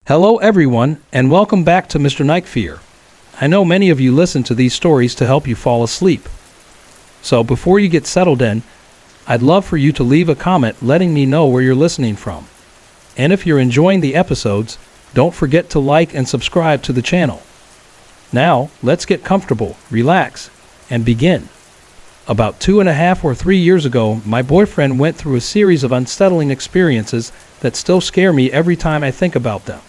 Hello everyone, and welcome back to Mr. Night Fear. I know many of you listen to these stories to help you fall asleep. So before you get settled in, I'd love for you to leave a comment letting me know where you're listening from. And if you're enjoying the episodes, don't forget to like and subscribe to the channel. Now, let's get comfortable, relax, and begin. About 2.5 or 3 years ago, my boyfriend went through a series of unsettling experiences that still scare me every time I think about them.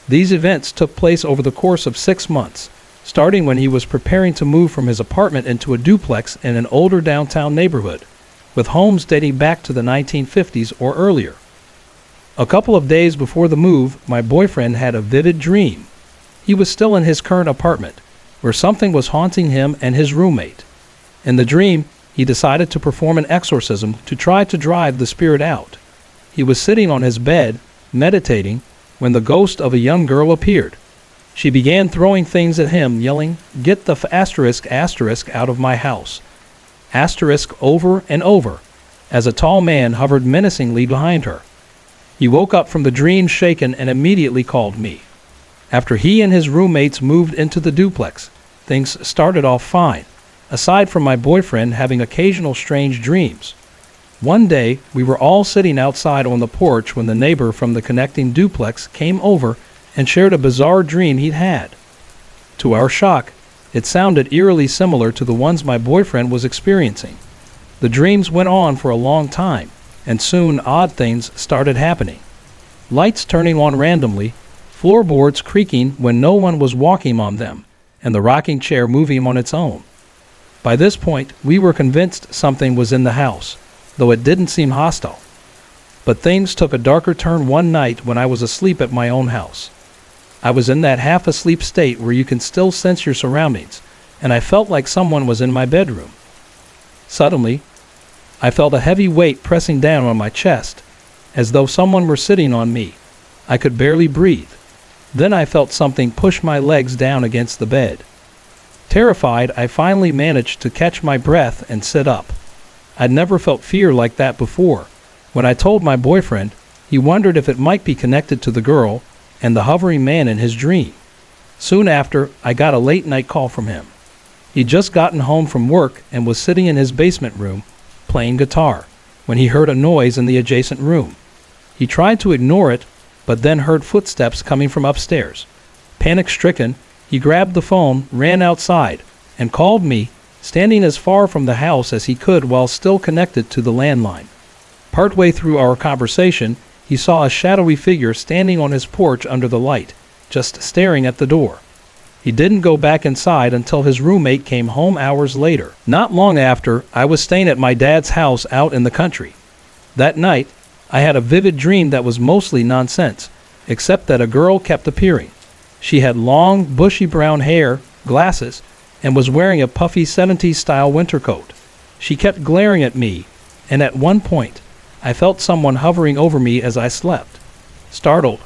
These events took place over the course of 6 months, starting when he was preparing to move from his apartment into a duplex in an older downtown neighborhood, with homes dating back to the 1950s or earlier. A couple of days before the move, my boyfriend had a vivid dream. He was still in his current apartment, where something was haunting him and his roommate. In the dream, he decided to perform an exorcism to try to drive the spirit out. He was sitting on his bed, meditating, when the ghost of a young girl appeared. She began throwing things at him, yelling, "Get the asterisk out of my house." Asterisk over and over, as a tall man hovered menacingly behind her. He woke up from the dream shaken and immediately called me. After he and his roommates moved into the duplex, things started off fine, aside from my boyfriend having occasional strange dreams. One day, we were all sitting outside on the porch when the neighbor from the connecting duplex came over and shared a bizarre dream he'd had. To our shock, it sounded eerily similar to the ones my boyfriend was experiencing. The dreams went on for a long time, and soon odd things started happening. Lights turning on randomly, floorboards creaking when no one was walking on them, and the rocking chair moving on its own. By this point, we were convinced something was in the house, though it didn't seem hostile. But things took a darker turn one night when I was asleep at my own house. I was in that half-asleep state where you can still sense your surroundings, and I felt like someone was in my bedroom. Suddenly, I felt a heavy weight pressing down on my chest, as though someone were sitting on me. I could barely breathe. Then I felt something push my legs down against the bed. Terrified, I finally managed to catch my breath and sit up. I'd never felt fear like that before. When I told my boyfriend, he wondered if it might be connected to the girl and the hovering man in his dream. Soon after, I got a late-night call from him. He'd just gotten home from work and was sitting in his basement room, playing guitar, when he heard a noise in the adjacent room. He tried to ignore it, but then heard footsteps coming from upstairs. Panic-stricken, he grabbed the phone, ran outside, and called me, standing as far from the house as he could while still connected to the landline. Partway through our conversation, he saw a shadowy figure standing on his porch under the light, just staring at the door. He didn't go back inside until his roommate came home hours later. Not long after, I was staying at my dad's house out in the country. That night, I had a vivid dream that was mostly nonsense, except that a girl kept appearing. She had long, bushy brown hair, glasses, and was wearing a puffy 70s-style winter coat. She kept glaring at me, and at one point, I felt someone hovering over me as I slept. Startled,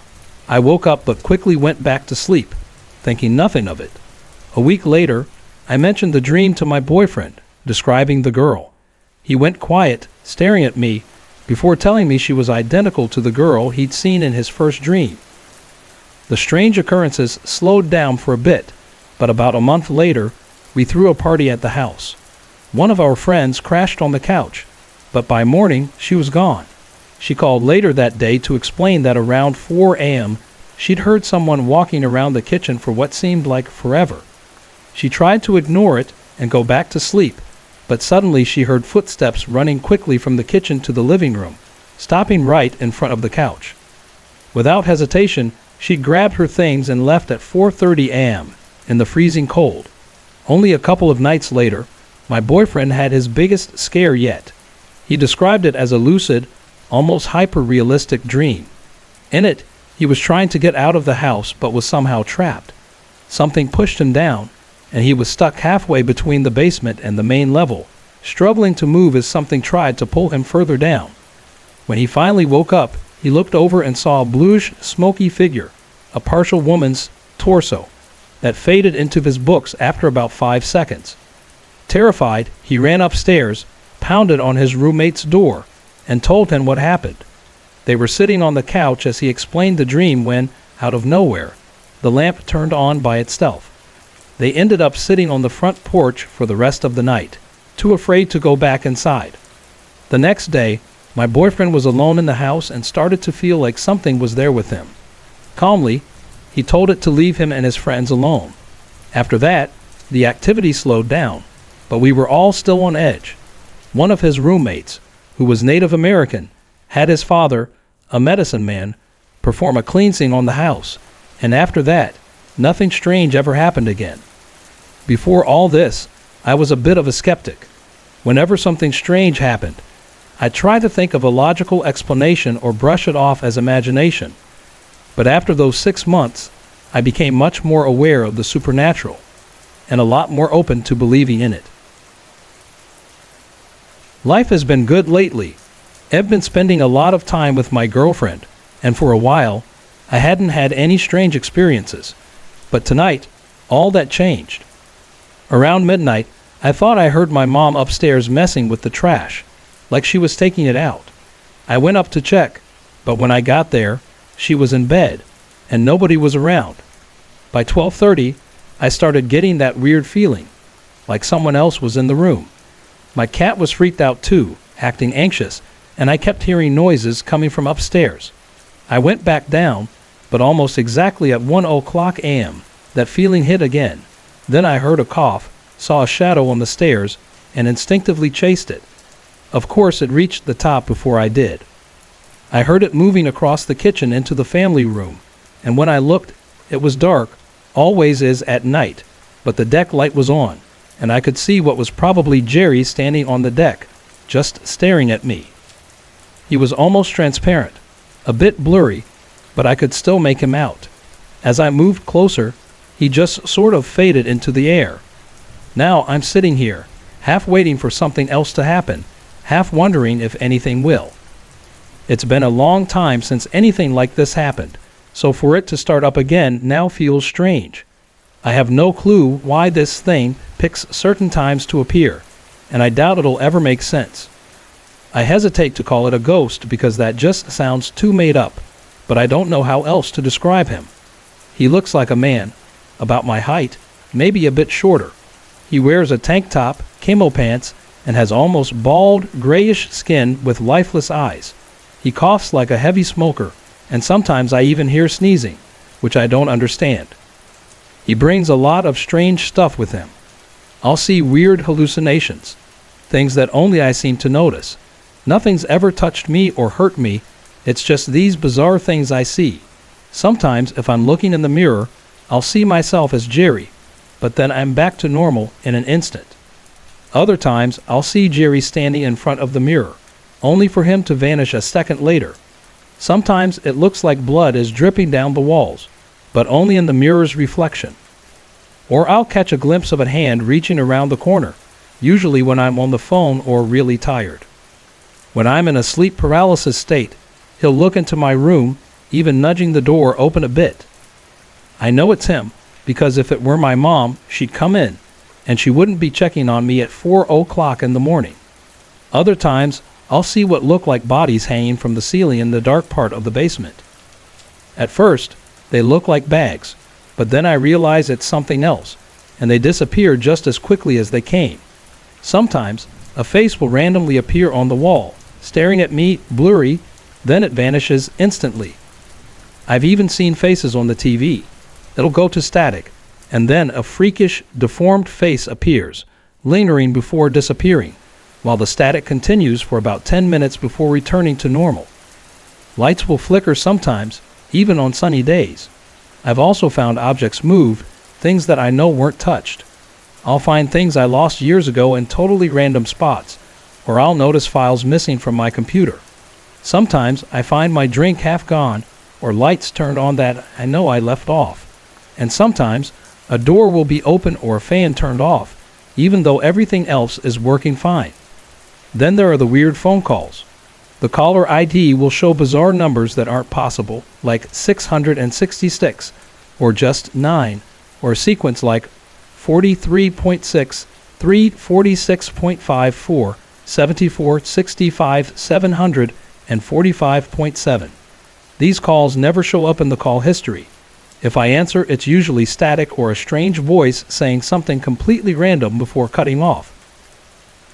I woke up but quickly went back to sleep, thinking nothing of it. A week later, I mentioned the dream to my boyfriend, describing the girl. He went quiet, staring at me, before telling me she was identical to the girl he'd seen in his first dream. The strange occurrences slowed down for a bit, but about a month later, we threw a party at the house. One of our friends crashed on the couch, but by morning she was gone. She called later that day to explain that around 4 a.m. she'd heard someone walking around the kitchen for what seemed like forever. She tried to ignore it and go back to sleep, but suddenly she heard footsteps running quickly from the kitchen to the living room, stopping right in front of the couch. Without hesitation, she grabbed her things and left at 4:30 a.m. in the freezing cold. Only a couple of nights later, my boyfriend had his biggest scare yet. He described it as a lucid, almost hyper-realistic dream. In it, he was trying to get out of the house but was somehow trapped. Something pushed him down, and he was stuck halfway between the basement and the main level, struggling to move as something tried to pull him further down. When he finally woke up, he looked over and saw a bluish, smoky figure, a partial woman's torso, that faded into his books after about 5 seconds. Terrified, he ran upstairs, pounded on his roommate's door, and told him what happened. They were sitting on the couch as he explained the dream when, out of nowhere, the lamp turned on by itself. They ended up sitting on the front porch for the rest of the night, too afraid to go back inside. The next day, my boyfriend was alone in the house and started to feel like something was there with him. Calmly, he told it to leave him and his friends alone. After that, the activity slowed down, but we were all still on edge. One of his roommates, who was Native American, had his father, a medicine man, perform a cleansing on the house, and after that, nothing strange ever happened again. Before all this, I was a bit of a skeptic. Whenever something strange happened, I tried to think of a logical explanation or brush it off as imagination. But after those 6 months, I became much more aware of the supernatural and a lot more open to believing in it. Life has been good lately. I've been spending a lot of time with my girlfriend, and for a while, I hadn't had any strange experiences. But tonight, all that changed. Around midnight, I thought I heard my mom upstairs messing with the trash, like she was taking it out. I went up to check, but when I got there, she was in bed, and nobody was around. By 12:30, I started getting that weird feeling, like someone else was in the room. My cat was freaked out too, acting anxious, and I kept hearing noises coming from upstairs. I went back down, but almost exactly at 1:00 a.m., that feeling hit again. Then I heard a cough, saw a shadow on the stairs, and instinctively chased it. Of course, it reached the top before I did. I heard it moving across the kitchen into the family room, and when I looked, it was dark, always is at night, but the deck light was on, and I could see what was probably Jerry standing on the deck, just staring at me. He was almost transparent, a bit blurry, but I could still make him out. As I moved closer, he just sort of faded into the air. Now I'm sitting here, half waiting for something else to happen, half wondering if anything will. It's been a long time since anything like this happened, so for it to start up again now feels strange. I have no clue why this thing picks certain times to appear, and I doubt it'll ever make sense. I hesitate to call it a ghost because that just sounds too made up, but I don't know how else to describe him. He looks like a man, about my height, maybe a bit shorter. He wears a tank top, camo pants, and has almost bald, grayish skin with lifeless eyes. He coughs like a heavy smoker, and sometimes I even hear sneezing, which I don't understand. He brings a lot of strange stuff with him. I'll see weird hallucinations, things that only I seem to notice. Nothing's ever touched me or hurt me, it's just these bizarre things I see. Sometimes, if I'm looking in the mirror, I'll see myself as Jerry, but then I'm back to normal in an instant. Other times, I'll see Jerry standing in front of the mirror, only for him to vanish a second later. Sometimes it looks like blood is dripping down the walls, but only in the mirror's reflection. Or I'll catch a glimpse of a hand reaching around the corner, usually when I'm on the phone or really tired. When I'm in a sleep paralysis state, he'll look into my room, even nudging the door open a bit. I know it's him, because if it were my mom, she'd come in, and she wouldn't be checking on me at 4:00 in the morning. Other times, I'll see what look like bodies hanging from the ceiling in the dark part of the basement. At first, they look like bags, but then I realize it's something else, and they disappear just as quickly as they came. Sometimes, a face will randomly appear on the wall, staring at me, blurry, then it vanishes instantly. I've even seen faces on the TV. It'll go to static, and then a freakish, deformed face appears, lingering before disappearing, while the static continues for about 10 minutes before returning to normal. Lights will flicker sometimes, even on sunny days. I've also found objects move, things that I know weren't touched. I'll find things I lost years ago in totally random spots, or I'll notice files missing from my computer. Sometimes I find my drink half gone, or lights turned on that I know I left off. And sometimes a door will be open or a fan turned off, even though everything else is working fine. Then there are the weird phone calls. The caller ID will show bizarre numbers that aren't possible, like 666, or just 9, or a sequence like 43.6, 346.54, 74, 65, 700, and 45.7. These calls never show up in the call history. If I answer, it's usually static or a strange voice saying something completely random before cutting off.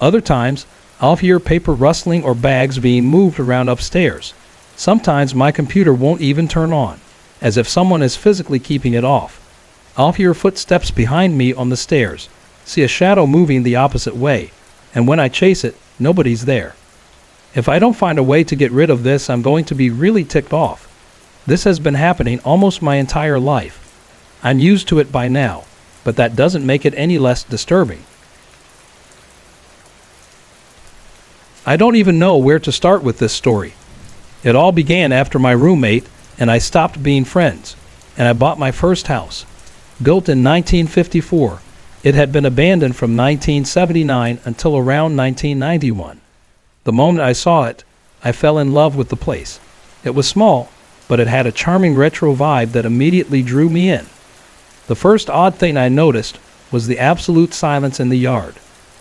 Other times, I'll hear paper rustling or bags being moved around upstairs. Sometimes my computer won't even turn on, as if someone is physically keeping it off. I'll hear footsteps behind me on the stairs, see a shadow moving the opposite way, and when I chase it, nobody's there. If I don't find a way to get rid of this, I'm going to be really ticked off. This has been happening almost my entire life. I'm used to it by now, but that doesn't make it any less disturbing. I don't even know where to start with this story. It all began after my roommate and I stopped being friends, and I bought my first house. Built in 1954, it had been abandoned from 1979 until around 1991. The moment I saw it, I fell in love with the place. It was small, but it had a charming retro vibe that immediately drew me in. The first odd thing I noticed was the absolute silence in the yard.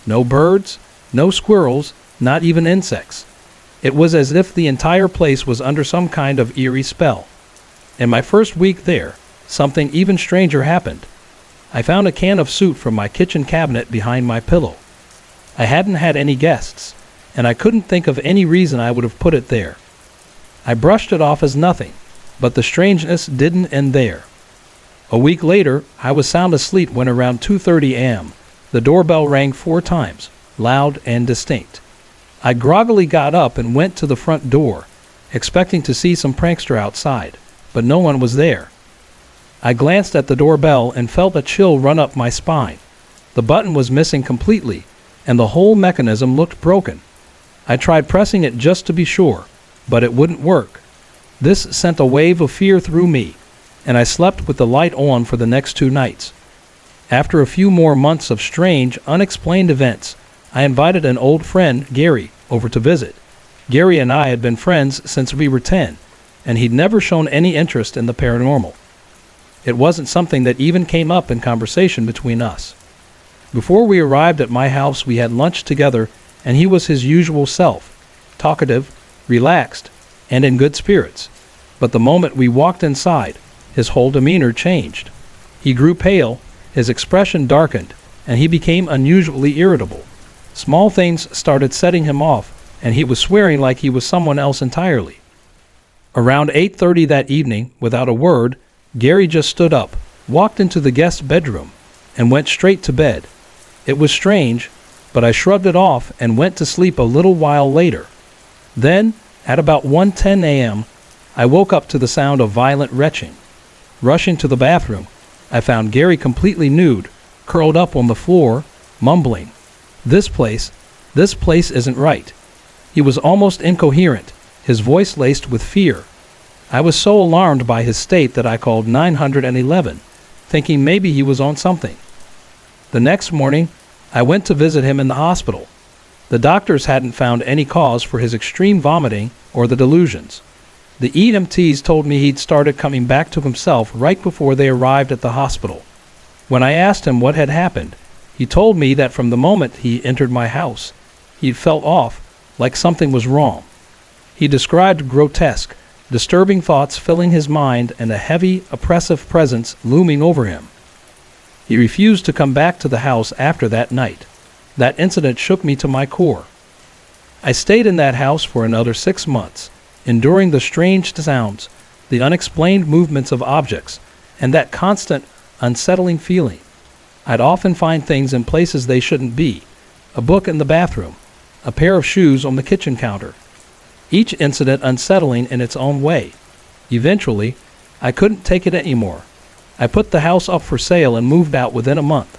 No birds, no squirrels, not even insects. It was as if the entire place was under some kind of eerie spell. In my first week there, something even stranger happened. I found a can of soup from my kitchen cabinet behind my pillow. I hadn't had any guests, and I couldn't think of any reason I would have put it there. I brushed it off as nothing, but the strangeness didn't end there. A week later, I was sound asleep when around 2:30 a.m., the doorbell rang 4 times, loud and distinct. I groggily got up and went to the front door, expecting to see some prankster outside, but no one was there. I glanced at the doorbell and felt a chill run up my spine. The button was missing completely, and the whole mechanism looked broken. I tried pressing it just to be sure, but it wouldn't work. This sent a wave of fear through me, and I slept with the light on for the next 2 nights. After a few more months of strange, unexplained events, I invited an old friend, Gary, over to visit. Gary and I had been friends since we were 10, and he'd never shown any interest in the paranormal. It wasn't something that even came up in conversation between us. Before we arrived at my house, we had lunch together, and he was his usual self, talkative, relaxed, and in good spirits. But the moment we walked inside, his whole demeanor changed. He grew pale, his expression darkened, and he became unusually irritable. Small things started setting him off, and he was swearing like he was someone else entirely. Around 8:30 that evening, without a word, Gary just stood up, walked into the guest bedroom, and went straight to bed. It was strange, but I shrugged it off and went to sleep a little while later. Then, at about 1:10 a.m., I woke up to the sound of violent retching. Rushing to the bathroom, I found Gary completely nude, curled up on the floor, mumbling, This place isn't right." He was almost incoherent, his voice laced with fear. I was so alarmed by his state that I called 911, thinking maybe he was on something. The next morning, I went to visit him in the hospital. The doctors hadn't found any cause for his extreme vomiting or the delusions. The EMTs told me he'd started coming back to himself right before they arrived at the hospital. When I asked him what had happened, he told me that from the moment he entered my house, he'd felt off, like something was wrong. He described grotesque, disturbing thoughts filling his mind and a heavy, oppressive presence looming over him. He refused to come back to the house after that night. That incident shook me to my core. I stayed in that house for another 6 months, enduring the strange sounds, the unexplained movements of objects, and that constant, unsettling feeling. I'd often find things in places they shouldn't be, a book in the bathroom, a pair of shoes on the kitchen counter. Each incident unsettling in its own way. Eventually, I couldn't take it anymore. I put the house up for sale and moved out within a month.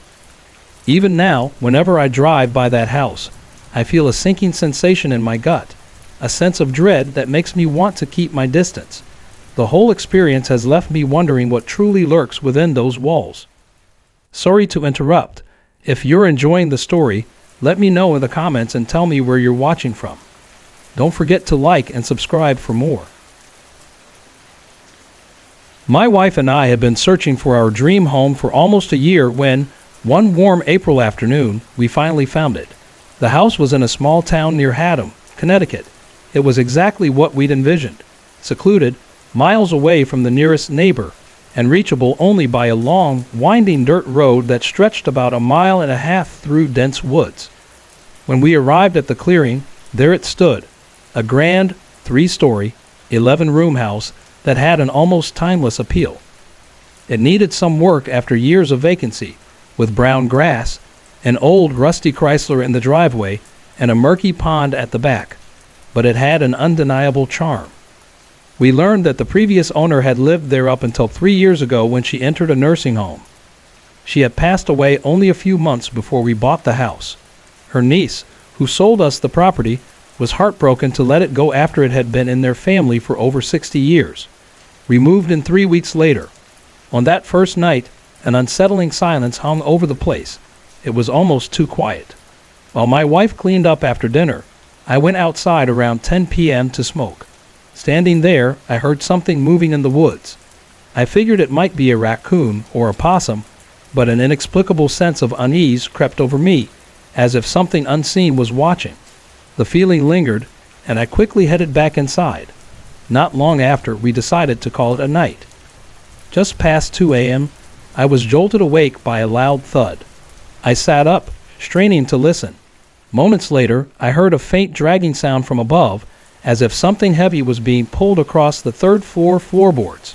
Even now, whenever I drive by that house, I feel a sinking sensation in my gut, a sense of dread that makes me want to keep my distance. The whole experience has left me wondering what truly lurks within those walls. Sorry to interrupt. If you're enjoying the story, let me know in the comments and tell me where you're watching from. Don't forget to like and subscribe for more. My wife and I had been searching for our dream home for almost a year when, one warm April afternoon, we finally found it. The house was in a small town near Haddam, Connecticut. It was exactly what we'd envisioned. Secluded, miles away from the nearest neighbor, and reachable only by a long, winding dirt road that stretched about 1.5 miles through dense woods. When we arrived at the clearing, there it stood, a grand, 3-story, 11-room house that had an almost timeless appeal. It needed some work after years of vacancy, with brown grass, an old rusty Chrysler in the driveway, and a murky pond at the back, but it had an undeniable charm. We learned that the previous owner had lived there up until 3 years ago when she entered a nursing home. She had passed away only a few months before we bought the house. Her niece, who sold us the property, was heartbroken to let it go after it had been in their family for over 60 years. We moved in 3 weeks later. On that first night, an unsettling silence hung over the place. It was almost too quiet. While my wife cleaned up after dinner, I went outside around 10 p.m. to smoke. Standing there, I heard something moving in the woods. I figured it might be a raccoon or a possum, but an inexplicable sense of unease crept over me, as if something unseen was watching. The feeling lingered, and I quickly headed back inside. Not long after, we decided to call it a night. Just past 2 a.m., I was jolted awake by a loud thud. I sat up, straining to listen. Moments later, I heard a faint dragging sound from above, as if something heavy was being pulled across the third-floor floorboards.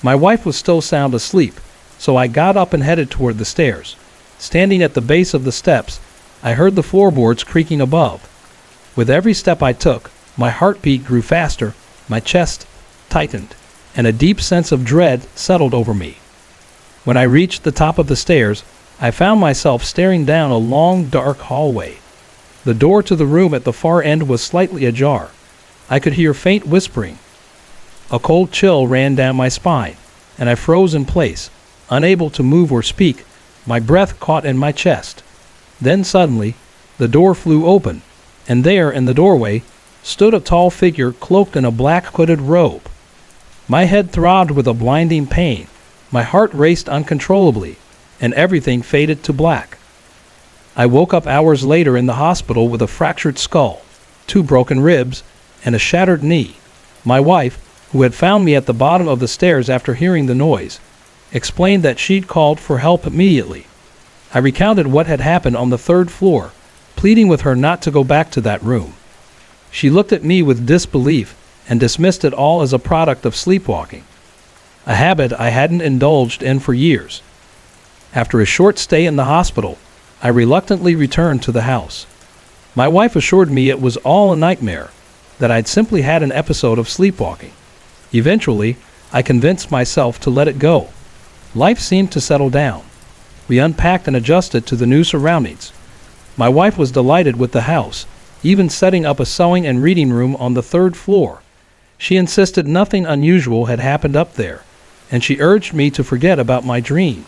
My wife was still sound asleep, so I got up and headed toward the stairs. Standing at the base of the steps, I heard the floorboards creaking above. With every step I took, my heartbeat grew faster, my chest tightened, and a deep sense of dread settled over me. When I reached the top of the stairs, I found myself staring down a long, dark hallway. The door to the room at the far end was slightly ajar. I could hear faint whispering. A cold chill ran down my spine, and I froze in place, unable to move or speak, my breath caught in my chest. Then suddenly, the door flew open, and there in the doorway stood a tall figure cloaked in a black hooded robe. My head throbbed with a blinding pain, my heart raced uncontrollably, and everything faded to black. I woke up hours later in the hospital with a fractured skull, 2 broken ribs, and a shattered knee. My wife, who had found me at the bottom of the stairs after hearing the noise, explained that she'd called for help immediately. I recounted what had happened on the 3rd floor, pleading with her not to go back to that room. She looked at me with disbelief and dismissed it all as a product of sleepwalking, a habit I hadn't indulged in for years. After a short stay in the hospital, I reluctantly returned to the house. My wife assured me it was all a nightmare, that I'd simply had an episode of sleepwalking. Eventually, I convinced myself to let it go. Life seemed to settle down. We unpacked and adjusted to the new surroundings. My wife was delighted with the house, even setting up a sewing and reading room on the 3rd floor. She insisted nothing unusual had happened up there, and she urged me to forget about my dream.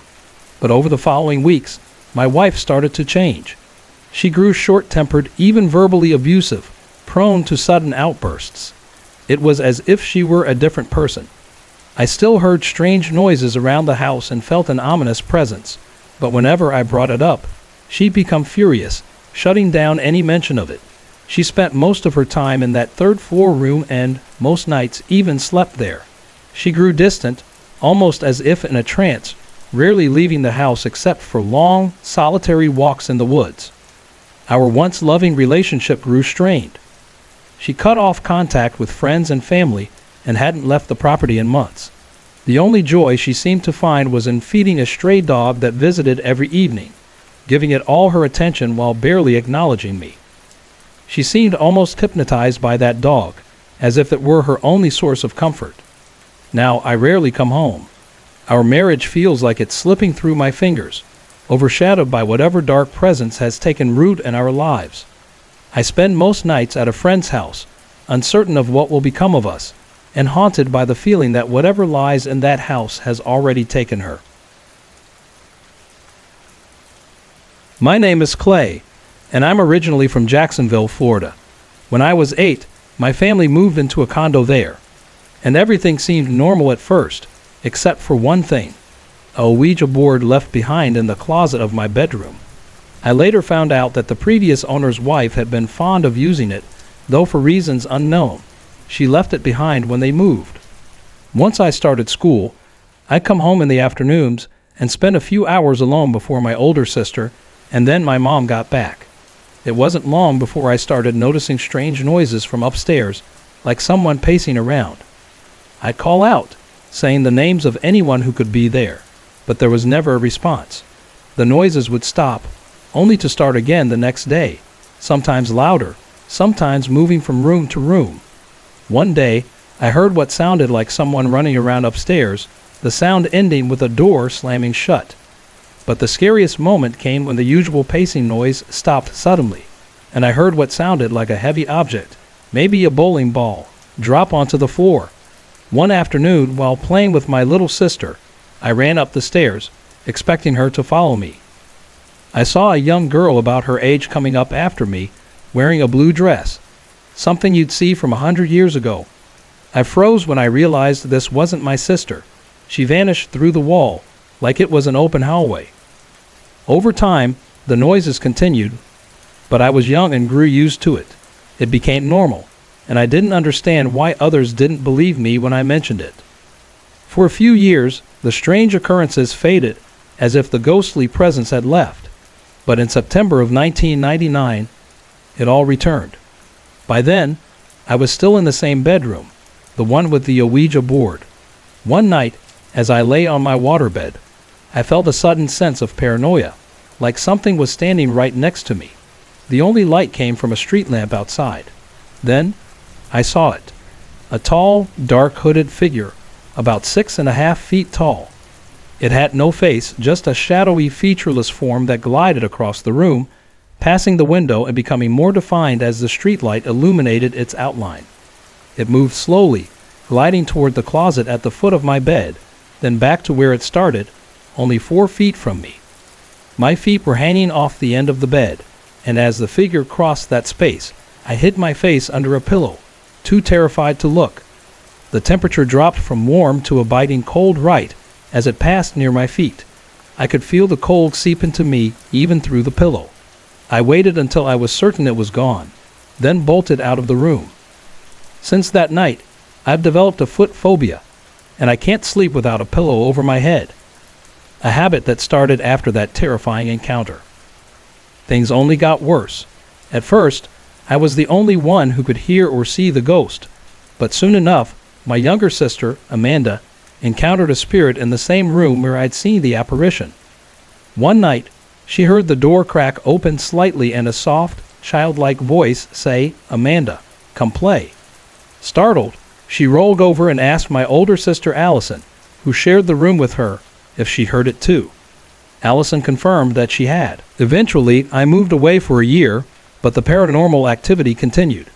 But over the following weeks, my wife started to change. She grew short-tempered, even verbally abusive, prone to sudden outbursts. It was as if she were a different person. I still heard strange noises around the house and felt an ominous presence, but whenever I brought it up, she'd become furious, shutting down any mention of it. She spent most of her time in that 3rd floor room and, most nights, even slept there. She grew distant, almost as if in a trance, rarely leaving the house except for long, solitary walks in the woods. Our once loving relationship grew strained. She cut off contact with friends and family and hadn't left the property in months. The only joy she seemed to find was in feeding a stray dog that visited every evening, giving it all her attention while barely acknowledging me. She seemed almost hypnotized by that dog, as if it were her only source of comfort. Now I rarely come home. Our marriage feels like it's slipping through my fingers, overshadowed by whatever dark presence has taken root in our lives. I spend most nights at a friend's house, uncertain of what will become of us, and haunted by the feeling that whatever lies in that house has already taken her. My name is Clay, and I'm originally from Jacksonville, Florida. When I was 8, my family moved into a condo there, and everything seemed normal at first, except for one thing: a Ouija board left behind in the closet of my bedroom. I later found out that the previous owner's wife had been fond of using it, though for reasons unknown. She left it behind when they moved. Once I started school, I'd come home in the afternoons and spend a few hours alone before my older sister and then my mom got back. It wasn't long before I started noticing strange noises from upstairs, like someone pacing around. I'd call out, saying the names of anyone who could be there, but there was never a response. The noises would stop, only to start again the next day, sometimes louder, sometimes moving from room to room. One day, I heard what sounded like someone running around upstairs, the sound ending with a door slamming shut. But the scariest moment came when the usual pacing noise stopped suddenly, and I heard what sounded like a heavy object, maybe a bowling ball, drop onto the floor. One afternoon, while playing with my little sister, I ran up the stairs, expecting her to follow me. I saw a young girl about her age coming up after me, wearing a blue dress, something you'd see from 100 years ago. I froze when I realized this wasn't my sister. She vanished through the wall, like it was an open hallway. Over time, the noises continued, but I was young and grew used to it. It became normal, and I didn't understand why others didn't believe me when I mentioned it. For a few years, the strange occurrences faded, as if the ghostly presence had left. But in September of 1999, it all returned. By then, I was still in the same bedroom, the one with the Ouija board. One night, as I lay on my waterbed, I felt a sudden sense of paranoia, like something was standing right next to me. The only light came from a street lamp outside. Then, I saw it. A tall, dark hooded figure, about 6.5 feet tall. It had no face, just a shadowy, featureless form that glided across the room, passing the window and becoming more defined as the streetlight illuminated its outline. It moved slowly, gliding toward the closet at the foot of my bed, then back to where it started, only 4 feet from me. My feet were hanging off the end of the bed, and as the figure crossed that space, I hid my face under a pillow, too terrified to look. The temperature dropped from warm to a biting cold right as it passed near my feet. I could feel the cold seep into me even through the pillow. I waited until I was certain it was gone, then bolted out of the room. Since that night, I've developed a foot phobia, and I can't sleep without a pillow over my head. A habit that started after that terrifying encounter. Things only got worse. At first, I was the only one who could hear or see the ghost, but soon enough, my younger sister, Amanda, encountered a spirit in the same room where I'd seen the apparition. One night, she heard the door crack open slightly and a soft, childlike voice say, "Amanda, come play." Startled, she rolled over and asked my older sister Allison, who shared the room with her, if she heard it too. Allison confirmed that she had. Eventually, I moved away for a year, but the paranormal activity continued.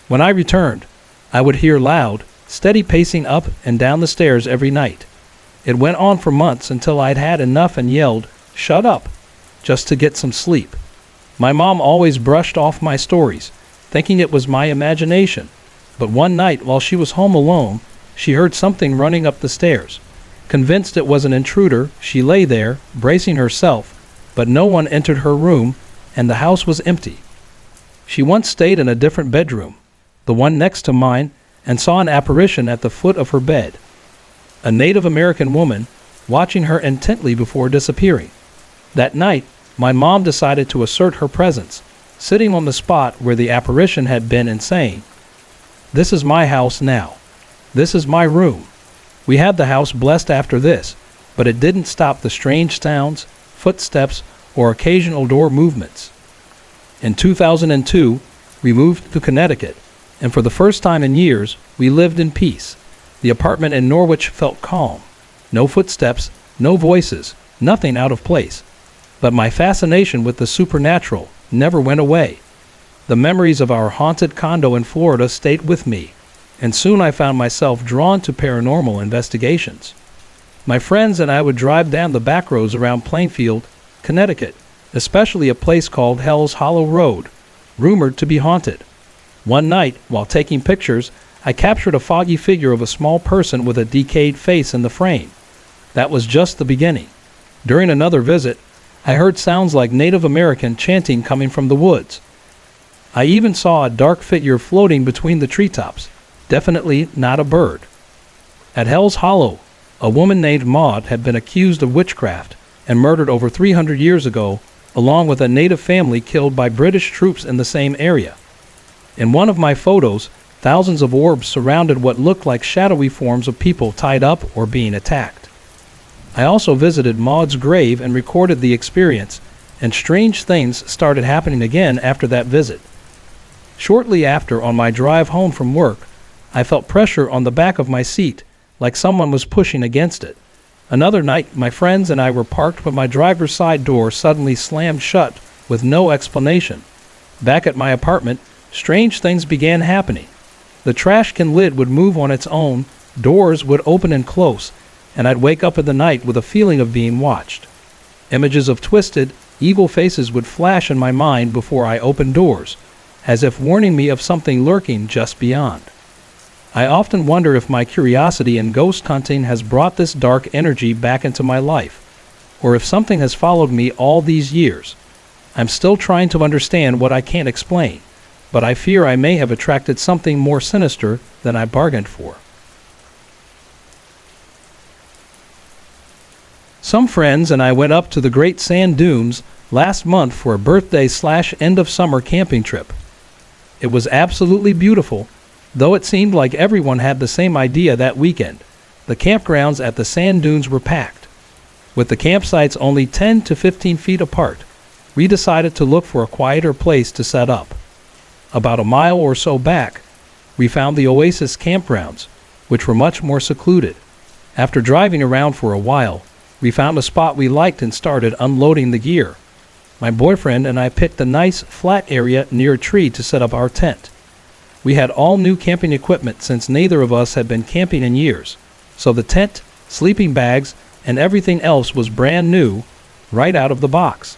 When I returned, I would hear loud, steady pacing up and down the stairs every night. It went on for months until I'd had enough and yelled, "Shut up," just to get some sleep. My mom always brushed off my stories, thinking it was my imagination. But one night, while she was home alone, she heard something running up the stairs. Convinced it was an intruder, she lay there, bracing herself, but no one entered her room, and the house was empty. She once stayed in a different bedroom, the one next to mine, and saw an apparition at the foot of her bed. A Native American woman, watching her intently before disappearing. That night, my mom decided to assert her presence, sitting on the spot where the apparition had been and saying, "This is my house now. This is my room." We had the house blessed after this, but it didn't stop the strange sounds, footsteps, or occasional door movements. In 2002, we moved to Connecticut, and for the first time in years, we lived in peace. The apartment in Norwich felt calm. No footsteps, no voices, nothing out of place. But my fascination with the supernatural never went away. The memories of our haunted condo in Florida stayed with me, and soon I found myself drawn to paranormal investigations. My friends and I would drive down the back roads around Plainfield, Connecticut, especially a place called Hell's Hollow Road, rumored to be haunted. One night, while taking pictures, I captured a foggy figure of a small person with a decayed face in the frame. That was just the beginning. During another visit, I heard sounds like Native American chanting coming from the woods. I even saw a dark figure floating between the treetops, definitely not a bird. At Hell's Hollow, a woman named Maud had been accused of witchcraft and murdered over 300 years ago, along with a native family killed by British troops in the same area. In one of my photos, thousands of orbs surrounded what looked like shadowy forms of people tied up or being attacked. I also visited Maud's grave and recorded the experience, and strange things started happening again after that visit. Shortly after, on my drive home from work, I felt pressure on the back of my seat, like someone was pushing against it. Another night, my friends and I were parked, but my driver's side door suddenly slammed shut with no explanation. Back at my apartment, strange things began happening. The trash can lid would move on its own, doors would open and close, and I'd wake up in the night with a feeling of being watched. Images of twisted, evil faces would flash in my mind before I opened doors, as if warning me of something lurking just beyond. I often wonder if my curiosity in ghost hunting has brought this dark energy back into my life, or if something has followed me all these years. I'm still trying to understand what I can't explain, but I fear I may have attracted something more sinister than I bargained for. Some friends and I went up to the Great Sand Dunes last month for a birthday/end-of-summer camping trip. It was absolutely beautiful, though it seemed like everyone had the same idea that weekend. The campgrounds at the sand dunes were packed. With the campsites only 10 to 15 feet apart, we decided to look for a quieter place to set up. About a mile or so back, we found the Oasis campgrounds, which were much more secluded. After driving around for a while, we found a spot we liked and started unloading the gear. My boyfriend and I picked a nice, flat area near a tree to set up our tent. We had all new camping equipment since neither of us had been camping in years, so the tent, sleeping bags, and everything else was brand new, right out of the box.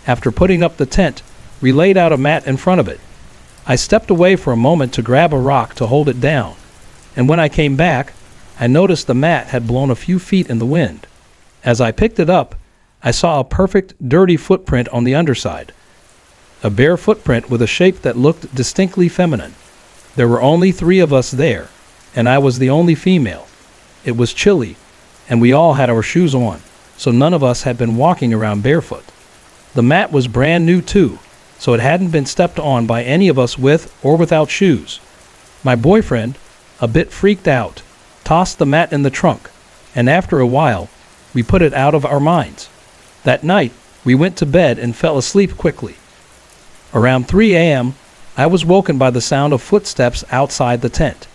After putting up the tent, we laid out a mat in front of it. I stepped away for a moment to grab a rock to hold it down, and when I came back, I noticed the mat had blown a few feet in the wind. As I picked it up, I saw a perfect, dirty footprint on the underside. A bare footprint with a shape that looked distinctly feminine. There were only 3 of us there, and I was the only female. It was chilly, and we all had our shoes on, so none of us had been walking around barefoot. The mat was brand new too, so it hadn't been stepped on by any of us with or without shoes. My boyfriend, a bit freaked out, tossed the mat in the trunk, and after a while, we put it out of our minds. That night, we went to bed and fell asleep quickly. Around 3 a.m., I was woken by the sound of footsteps outside the tent.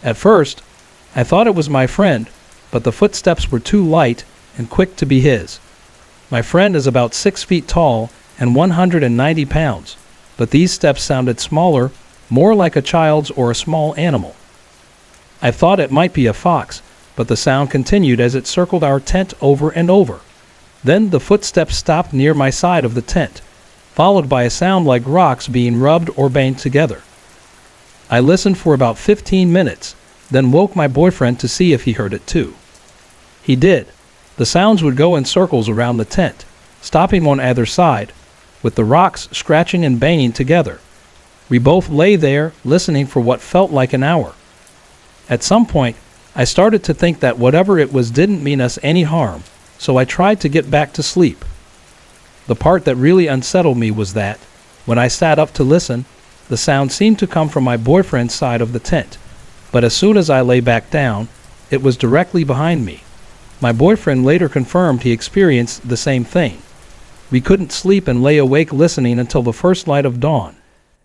At first, I thought it was my friend, but the footsteps were too light and quick to be his. My friend is about 6 feet tall and 190 pounds, but these steps sounded smaller, more like a child's or a small animal. I thought it might be a fox, but the sound continued as it circled our tent over and over. Then the footsteps stopped near my side of the tent, followed by a sound like rocks being rubbed or banged together. I listened for about 15 minutes, then woke my boyfriend to see if he heard it too. He did. The sounds would go in circles around the tent, stopping on either side, with the rocks scratching and banging together. We both lay there, listening for what felt like an hour. At some point, I started to think that whatever it was didn't mean us any harm, so I tried to get back to sleep. The part that really unsettled me was that, when I sat up to listen, the sound seemed to come from my boyfriend's side of the tent, but as soon as I lay back down, it was directly behind me. My boyfriend later confirmed he experienced the same thing. We couldn't sleep and lay awake listening until the first light of dawn,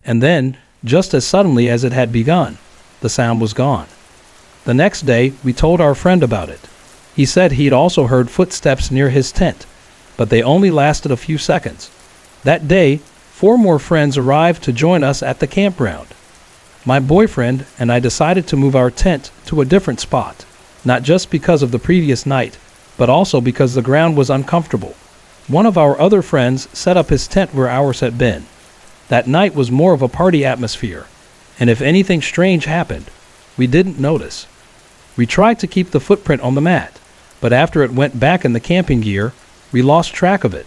and then, just as suddenly as it had begun, the sound was gone. The next day, we told our friend about it. He said he'd also heard footsteps near his tent, but they only lasted a few seconds. That day, 4 more friends arrived to join us at the campground. My boyfriend and I decided to move our tent to a different spot, not just because of the previous night, but also because the ground was uncomfortable. One of our other friends set up his tent where ours had been. That night was more of a party atmosphere, and if anything strange happened, we didn't notice. We tried to keep the footprint on the mat, but after it went back in the camping gear, we lost track of it.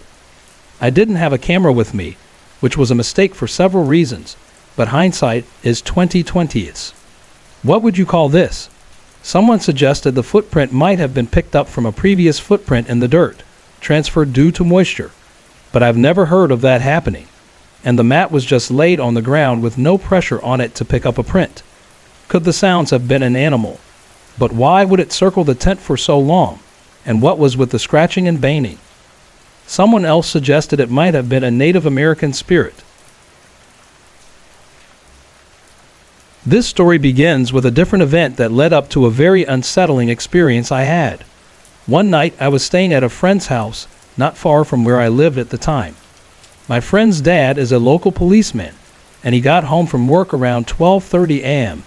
I didn't have a camera with me, which was a mistake for several reasons, but hindsight is 20/20. What would you call this? Someone suggested the footprint might have been picked up from a previous footprint in the dirt, transferred due to moisture, but I've never heard of that happening, and the mat was just laid on the ground with no pressure on it to pick up a print. Could the sounds have been an animal? But why would it circle the tent for so long? And what was with the scratching and banging? Someone else suggested it might have been a Native American spirit. This story begins with a different event that led up to a very unsettling experience I had. One night I was staying at a friend's house, not far from where I lived at the time. My friend's dad is a local policeman, and he got home from work around 12:30 a.m.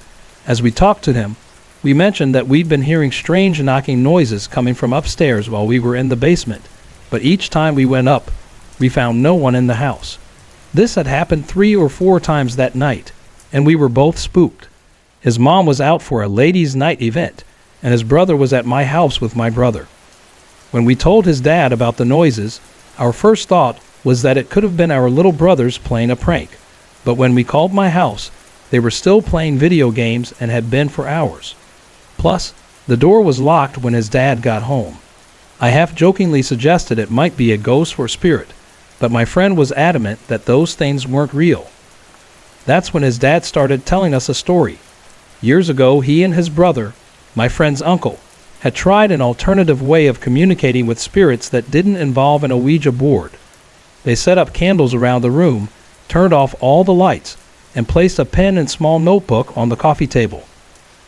As we talked to him, we mentioned that we'd been hearing strange knocking noises coming from upstairs while we were in the basement, but each time we went up, we found no one in the house. This had happened 3 or 4 times that night, and we were both spooked. His mom was out for a ladies' night event, and his brother was at my house with my brother. When we told his dad about the noises, our first thought was that it could have been our little brothers playing a prank, but when we called my house, they were still playing video games and had been for hours. Plus, the door was locked when his dad got home. I half-jokingly suggested it might be a ghost or spirit, but my friend was adamant that those things weren't real. That's when his dad started telling us a story. Years ago, he and his brother, my friend's uncle, had tried an alternative way of communicating with spirits that didn't involve an Ouija board. They set up candles around the room, turned off all the lights, and placed a pen and small notebook on the coffee table.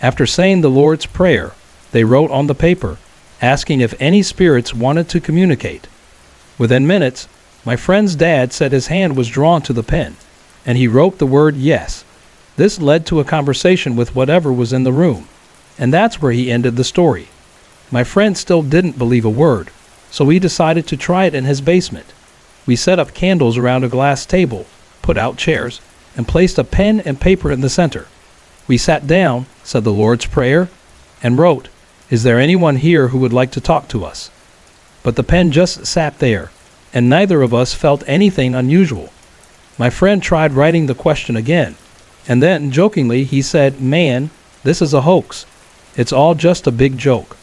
After saying the Lord's Prayer, they wrote on the paper, asking if any spirits wanted to communicate. Within minutes, my friend's dad said his hand was drawn to the pen, and he wrote the word yes. This led to a conversation with whatever was in the room, and that's where he ended the story. My friend still didn't believe a word, so we decided to try it in his basement. We set up candles around a glass table, put out chairs, and placed a pen and paper in the center. We sat down, said the Lord's Prayer, and wrote, "Is there anyone here who would like to talk to us?" But the pen just sat there, and neither of us felt anything unusual. My friend tried writing the question again, and then, jokingly, he said, "Man, this is a hoax. It's all just a big joke."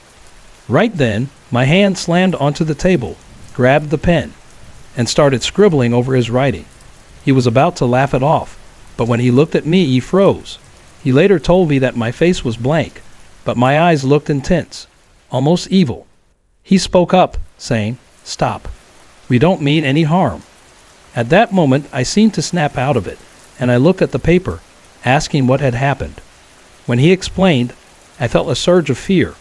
Right then, my hand slammed onto the table, grabbed the pen, and started scribbling over his writing. He was about to laugh it off, but when he looked at me, he froze. He later told me that my face was blank, but my eyes looked intense, almost evil. He spoke up, saying, "Stop. We don't mean any harm." At that moment, I seemed to snap out of it, and I looked at the paper, asking what had happened. When he explained, I felt a surge of fear,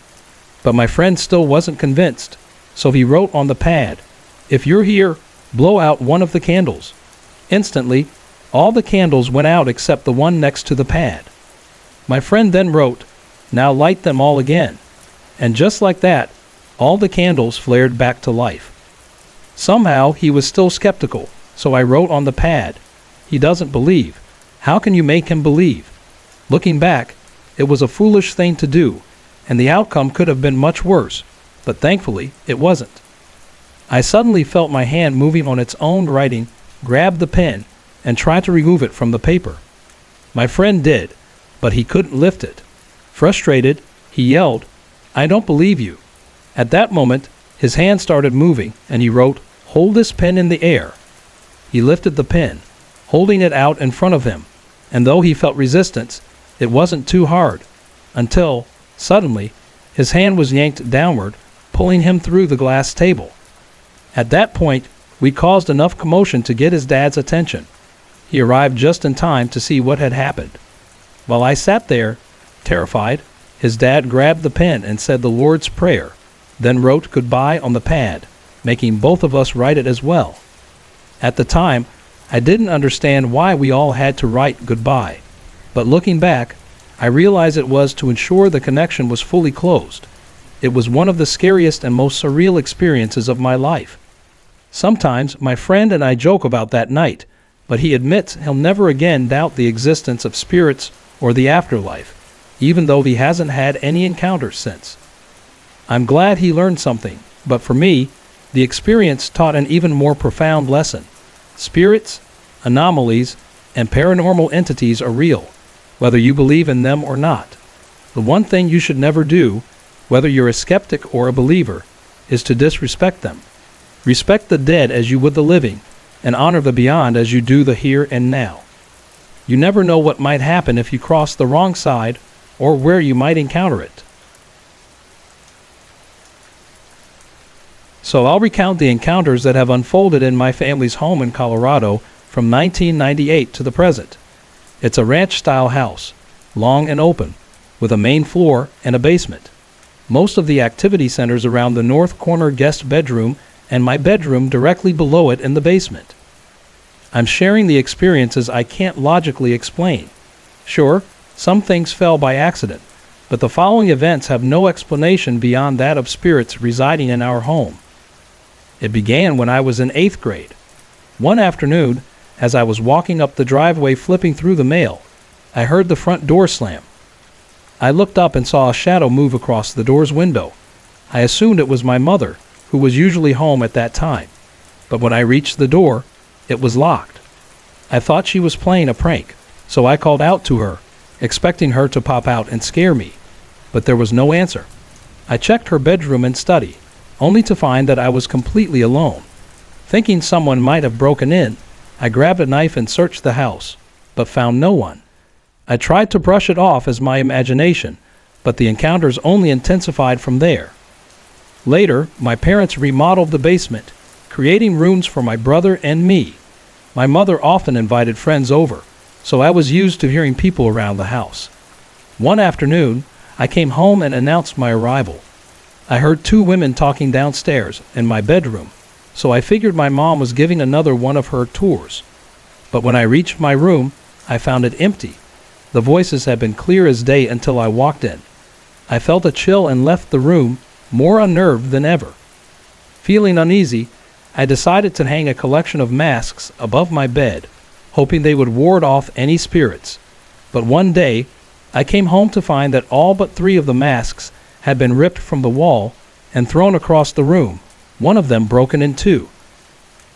but my friend still wasn't convinced, so he wrote on the pad, "If you're here, blow out one of the candles." Instantly, all the candles went out except the one next to the pad. My friend then wrote, "Now light them all again." And just like that, all the candles flared back to life. Somehow, he was still skeptical, so I wrote on the pad, "He doesn't believe. How can you make him believe?" Looking back, it was a foolish thing to do, and the outcome could have been much worse, but thankfully, it wasn't. I suddenly felt my hand moving on its own writing, grabbed the pen, and tried to remove it from the paper. My friend did, but he couldn't lift it. Frustrated, he yelled, "I don't believe you." At that moment, his hand started moving, and he wrote, "Hold this pen in the air." He lifted the pen, holding it out in front of him, and though he felt resistance, it wasn't too hard, until, suddenly, his hand was yanked downward, pulling him through the glass table. At that point, we caused enough commotion to get his dad's attention. He arrived just in time to see what had happened. While I sat there, terrified, his dad grabbed the pen and said the Lord's Prayer, then wrote goodbye on the pad, making both of us write it as well. At the time, I didn't understand why we all had to write goodbye, but looking back, I realized it was to ensure the connection was fully closed. It was one of the scariest and most surreal experiences of my life. Sometimes my friend and I joke about that night, but he admits he'll never again doubt the existence of spirits or the afterlife, even though he hasn't had any encounters since. I'm glad he learned something, but for me, the experience taught an even more profound lesson. Spirits, anomalies, and paranormal entities are real, whether you believe in them or not. The one thing you should never do, whether you're a skeptic or a believer, is to disrespect them. Respect the dead as you would the living, and honor the beyond as you do the here and now. You never know what might happen if you cross the wrong side or where you might encounter it. So I'll recount the encounters that have unfolded in my family's home in Colorado from 1998 to the present. It's a ranch-style house, long and open, with a main floor and a basement. Most of the activity centers around the north corner guest bedroom and my bedroom directly below it in the basement. I'm sharing the experiences I can't logically explain. Sure, some things fell by accident, but the following events have no explanation beyond that of spirits residing in our home. It began when I was in 8th grade. One afternoon, as I was walking up the driveway flipping through the mail, I heard the front door slam. I looked up and saw a shadow move across the door's window. I assumed it was my mother, who was usually home at that time. But when I reached the door, it was locked. I thought she was playing a prank, so I called out to her, expecting her to pop out and scare me. But there was no answer. I checked her bedroom and study, only to find that I was completely alone. Thinking someone might have broken in, I grabbed a knife and searched the house, but found no one. I tried to brush it off as my imagination, but the encounters only intensified from there. Later, my parents remodeled the basement, creating rooms for my brother and me. My mother often invited friends over, so I was used to hearing people around the house. One afternoon, I came home and announced my arrival. I heard 2 women talking downstairs in my bedroom, so I figured my mom was giving another one of her tours. But when I reached my room, I found it empty. The voices had been clear as day until I walked in. I felt a chill and left the room, more unnerved than ever. Feeling uneasy, I decided to hang a collection of masks above my bed, hoping they would ward off any spirits. But one day, I came home to find that all but 3 of the masks had been ripped from the wall and thrown across the room, one of them broken in 2.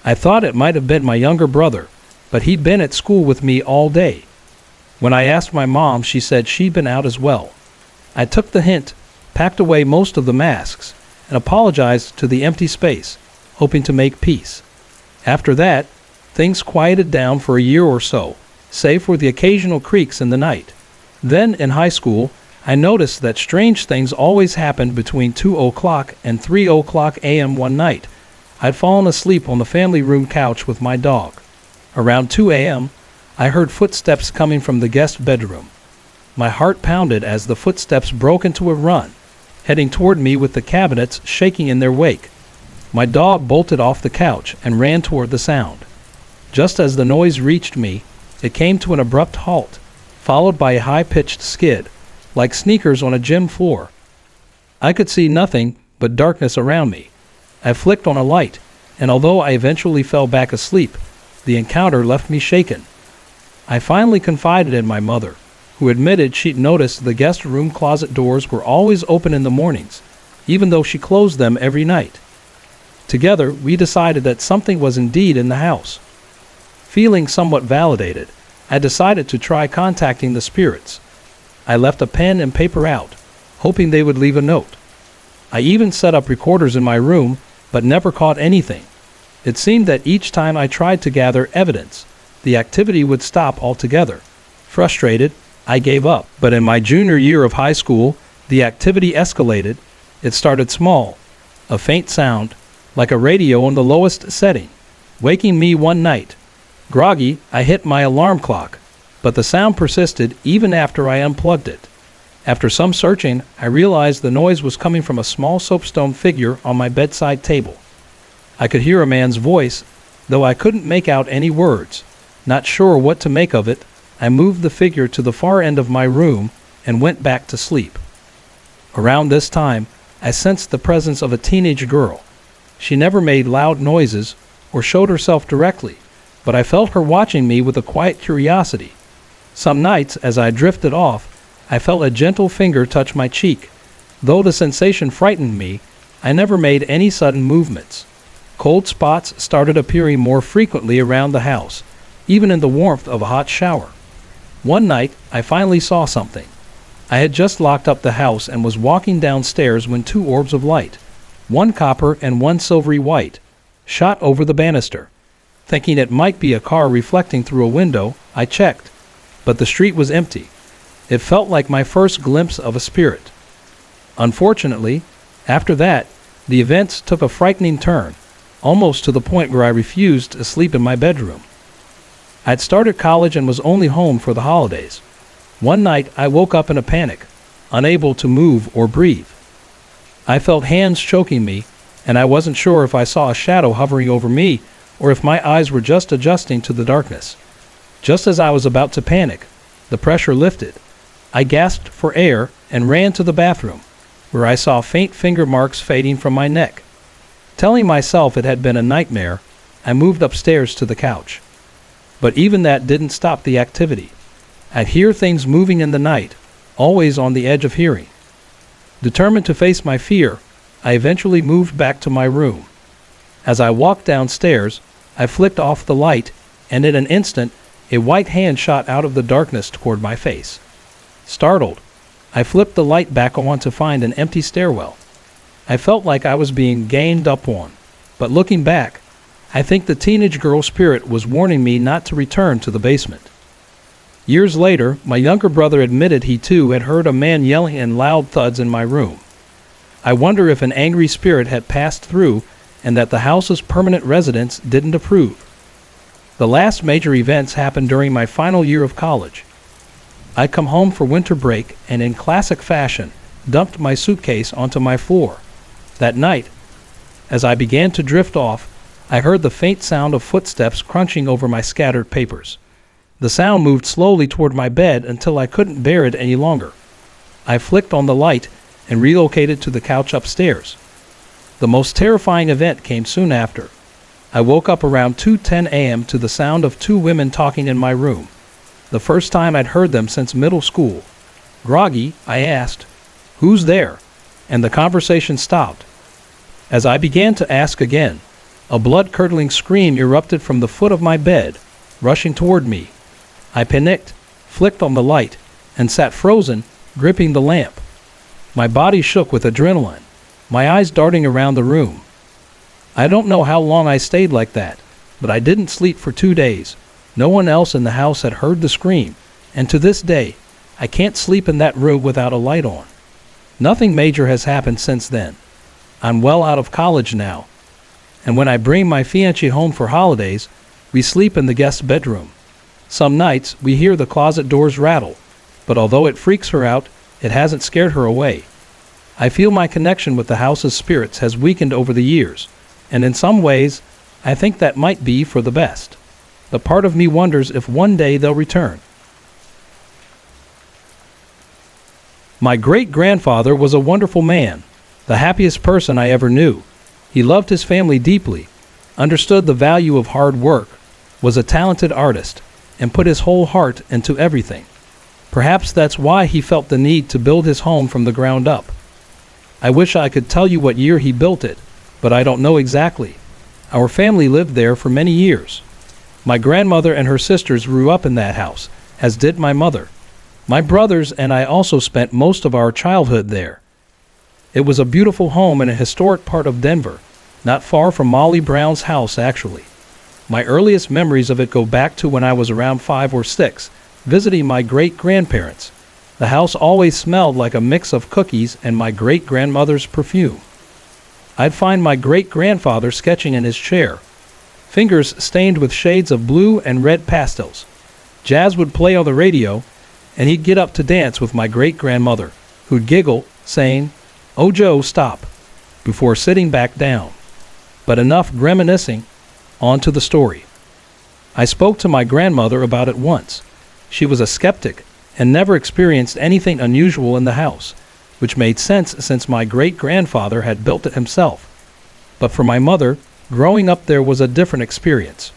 I thought it might have been my younger brother, but he'd been at school with me all day. When I asked my mom, she said she'd been out as well. I took the hint, packed away most of the masks, and apologized to the empty space, hoping to make peace. After that, things quieted down for a year or so, save for the occasional creaks in the night. Then, in high school, I noticed that strange things always happened between 2 o'clock and 3 o'clock a.m. one night. I'd fallen asleep on the family room couch with my dog. Around 2 a.m., I heard footsteps coming from the guest bedroom. My heart pounded as the footsteps broke into a run, heading toward me with the cabinets shaking in their wake. My dog bolted off the couch and ran toward the sound. Just as the noise reached me, it came to an abrupt halt, followed by a high-pitched skid, like sneakers on a gym floor. I could see nothing but darkness around me. I flicked on a light, and although I eventually fell back asleep, the encounter left me shaken. I finally confided in my mother, who admitted she'd noticed the guest room closet doors were always open in the mornings, even though she closed them every night. Together, we decided that something was indeed in the house. Feeling somewhat validated, I decided to try contacting the spirits. I left a pen and paper out, hoping they would leave a note. I even set up recorders in my room, but never caught anything. It seemed that each time I tried to gather evidence, the activity would stop altogether. Frustrated, I gave up. But in my junior year of high school, the activity escalated. It started small, a faint sound, like a radio on the lowest setting, waking me one night. Groggy, I hit my alarm clock, but the sound persisted even after I unplugged it. After some searching, I realized the noise was coming from a small soapstone figure on my bedside table. I could hear a man's voice, though I couldn't make out any words. Not sure what to make of it, I moved the figure to the far end of my room and went back to sleep. Around this time, I sensed the presence of a teenage girl. She never made loud noises or showed herself directly, but I felt her watching me with a quiet curiosity. Some nights, as I drifted off, I felt a gentle finger touch my cheek. Though the sensation frightened me, I never made any sudden movements. Cold spots started appearing more frequently around the house, even in the warmth of a hot shower. One night, I finally saw something. I had just locked up the house and was walking downstairs when two orbs of light, one copper and one silvery white, shot over the banister. Thinking it might be a car reflecting through a window, I checked, but the street was empty. It felt like my first glimpse of a spirit. Unfortunately, after that, the events took a frightening turn, almost to the point where I refused to sleep in my bedroom. I'd started college and was only home for the holidays. One night, I woke up in a panic, unable to move or breathe. I felt hands choking me, and I wasn't sure if I saw a shadow hovering over me or if my eyes were just adjusting to the darkness. Just as I was about to panic, the pressure lifted. I gasped for air and ran to the bathroom, where I saw faint finger marks fading from my neck. Telling myself it had been a nightmare, I moved upstairs to the couch. But even that didn't stop the activity. I'd hear things moving in the night, always on the edge of hearing. Determined to face my fear, I eventually moved back to my room. As I walked downstairs, I flicked off the light, and in an instant, a white hand shot out of the darkness toward my face. Startled, I flipped the light back on to find an empty stairwell. I felt like I was being ganged up on, but looking back, I think the teenage girl spirit was warning me not to return to the basement. Years later, my younger brother admitted he too had heard a man yelling in loud thuds in my room. I wonder if an angry spirit had passed through and that the house's permanent residents didn't approve. The last major events happened during my final year of college. I'd come home for winter break and in classic fashion dumped my suitcase onto my floor. That night, as I began to drift off, I heard the faint sound of footsteps crunching over my scattered papers. The sound moved slowly toward my bed until I couldn't bear it any longer. I flicked on the light and relocated to the couch upstairs. The most terrifying event came soon after. I woke up around 2:10 a.m. to the sound of two women talking in my room. The first time I'd heard them since middle school. Groggy, I asked, "Who's there?" And the conversation stopped. As I began to ask again, a blood-curdling scream erupted from the foot of my bed, rushing toward me. I panicked, flicked on the light, and sat frozen, gripping the lamp. My body shook with adrenaline, my eyes darting around the room. I don't know how long I stayed like that, but I didn't sleep for 2 days. No one else in the house had heard the scream, and to this day, I can't sleep in that room without a light on. Nothing major has happened since then. I'm well out of college now, and when I bring my fiancée home for holidays, we sleep in the guest bedroom. Some nights, we hear the closet doors rattle, but although it freaks her out, it hasn't scared her away. I feel my connection with the house's spirits has weakened over the years, and in some ways, I think that might be for the best. The part of me wonders if one day they'll return. My great-grandfather was a wonderful man, the happiest person I ever knew. He loved his family deeply, understood the value of hard work, was a talented artist, and put his whole heart into everything. Perhaps that's why he felt the need to build his home from the ground up. I wish I could tell you what year he built it, but I don't know exactly. Our family lived there for many years. My grandmother and her sisters grew up in that house, as did my mother. My brothers and I also spent most of our childhood there. It was a beautiful home in a historic part of Denver, not far from Molly Brown's house actually. My earliest memories of it go back to when I was around 5 or 6, visiting my great-grandparents. The house always smelled like a mix of cookies and my great-grandmother's perfume. I'd find my great-grandfather sketching in his chair, fingers stained with shades of blue and red pastels. Jazz would play on the radio, and he'd get up to dance with my great-grandmother, who'd giggle, saying, "Oh, Joe, stop," before sitting back down. But enough reminiscing, on to the story. I spoke to my grandmother about it once. She was a skeptic and never experienced anything unusual in the house, which made sense since my great-grandfather had built it himself. But for my mother, growing up there was a different experience.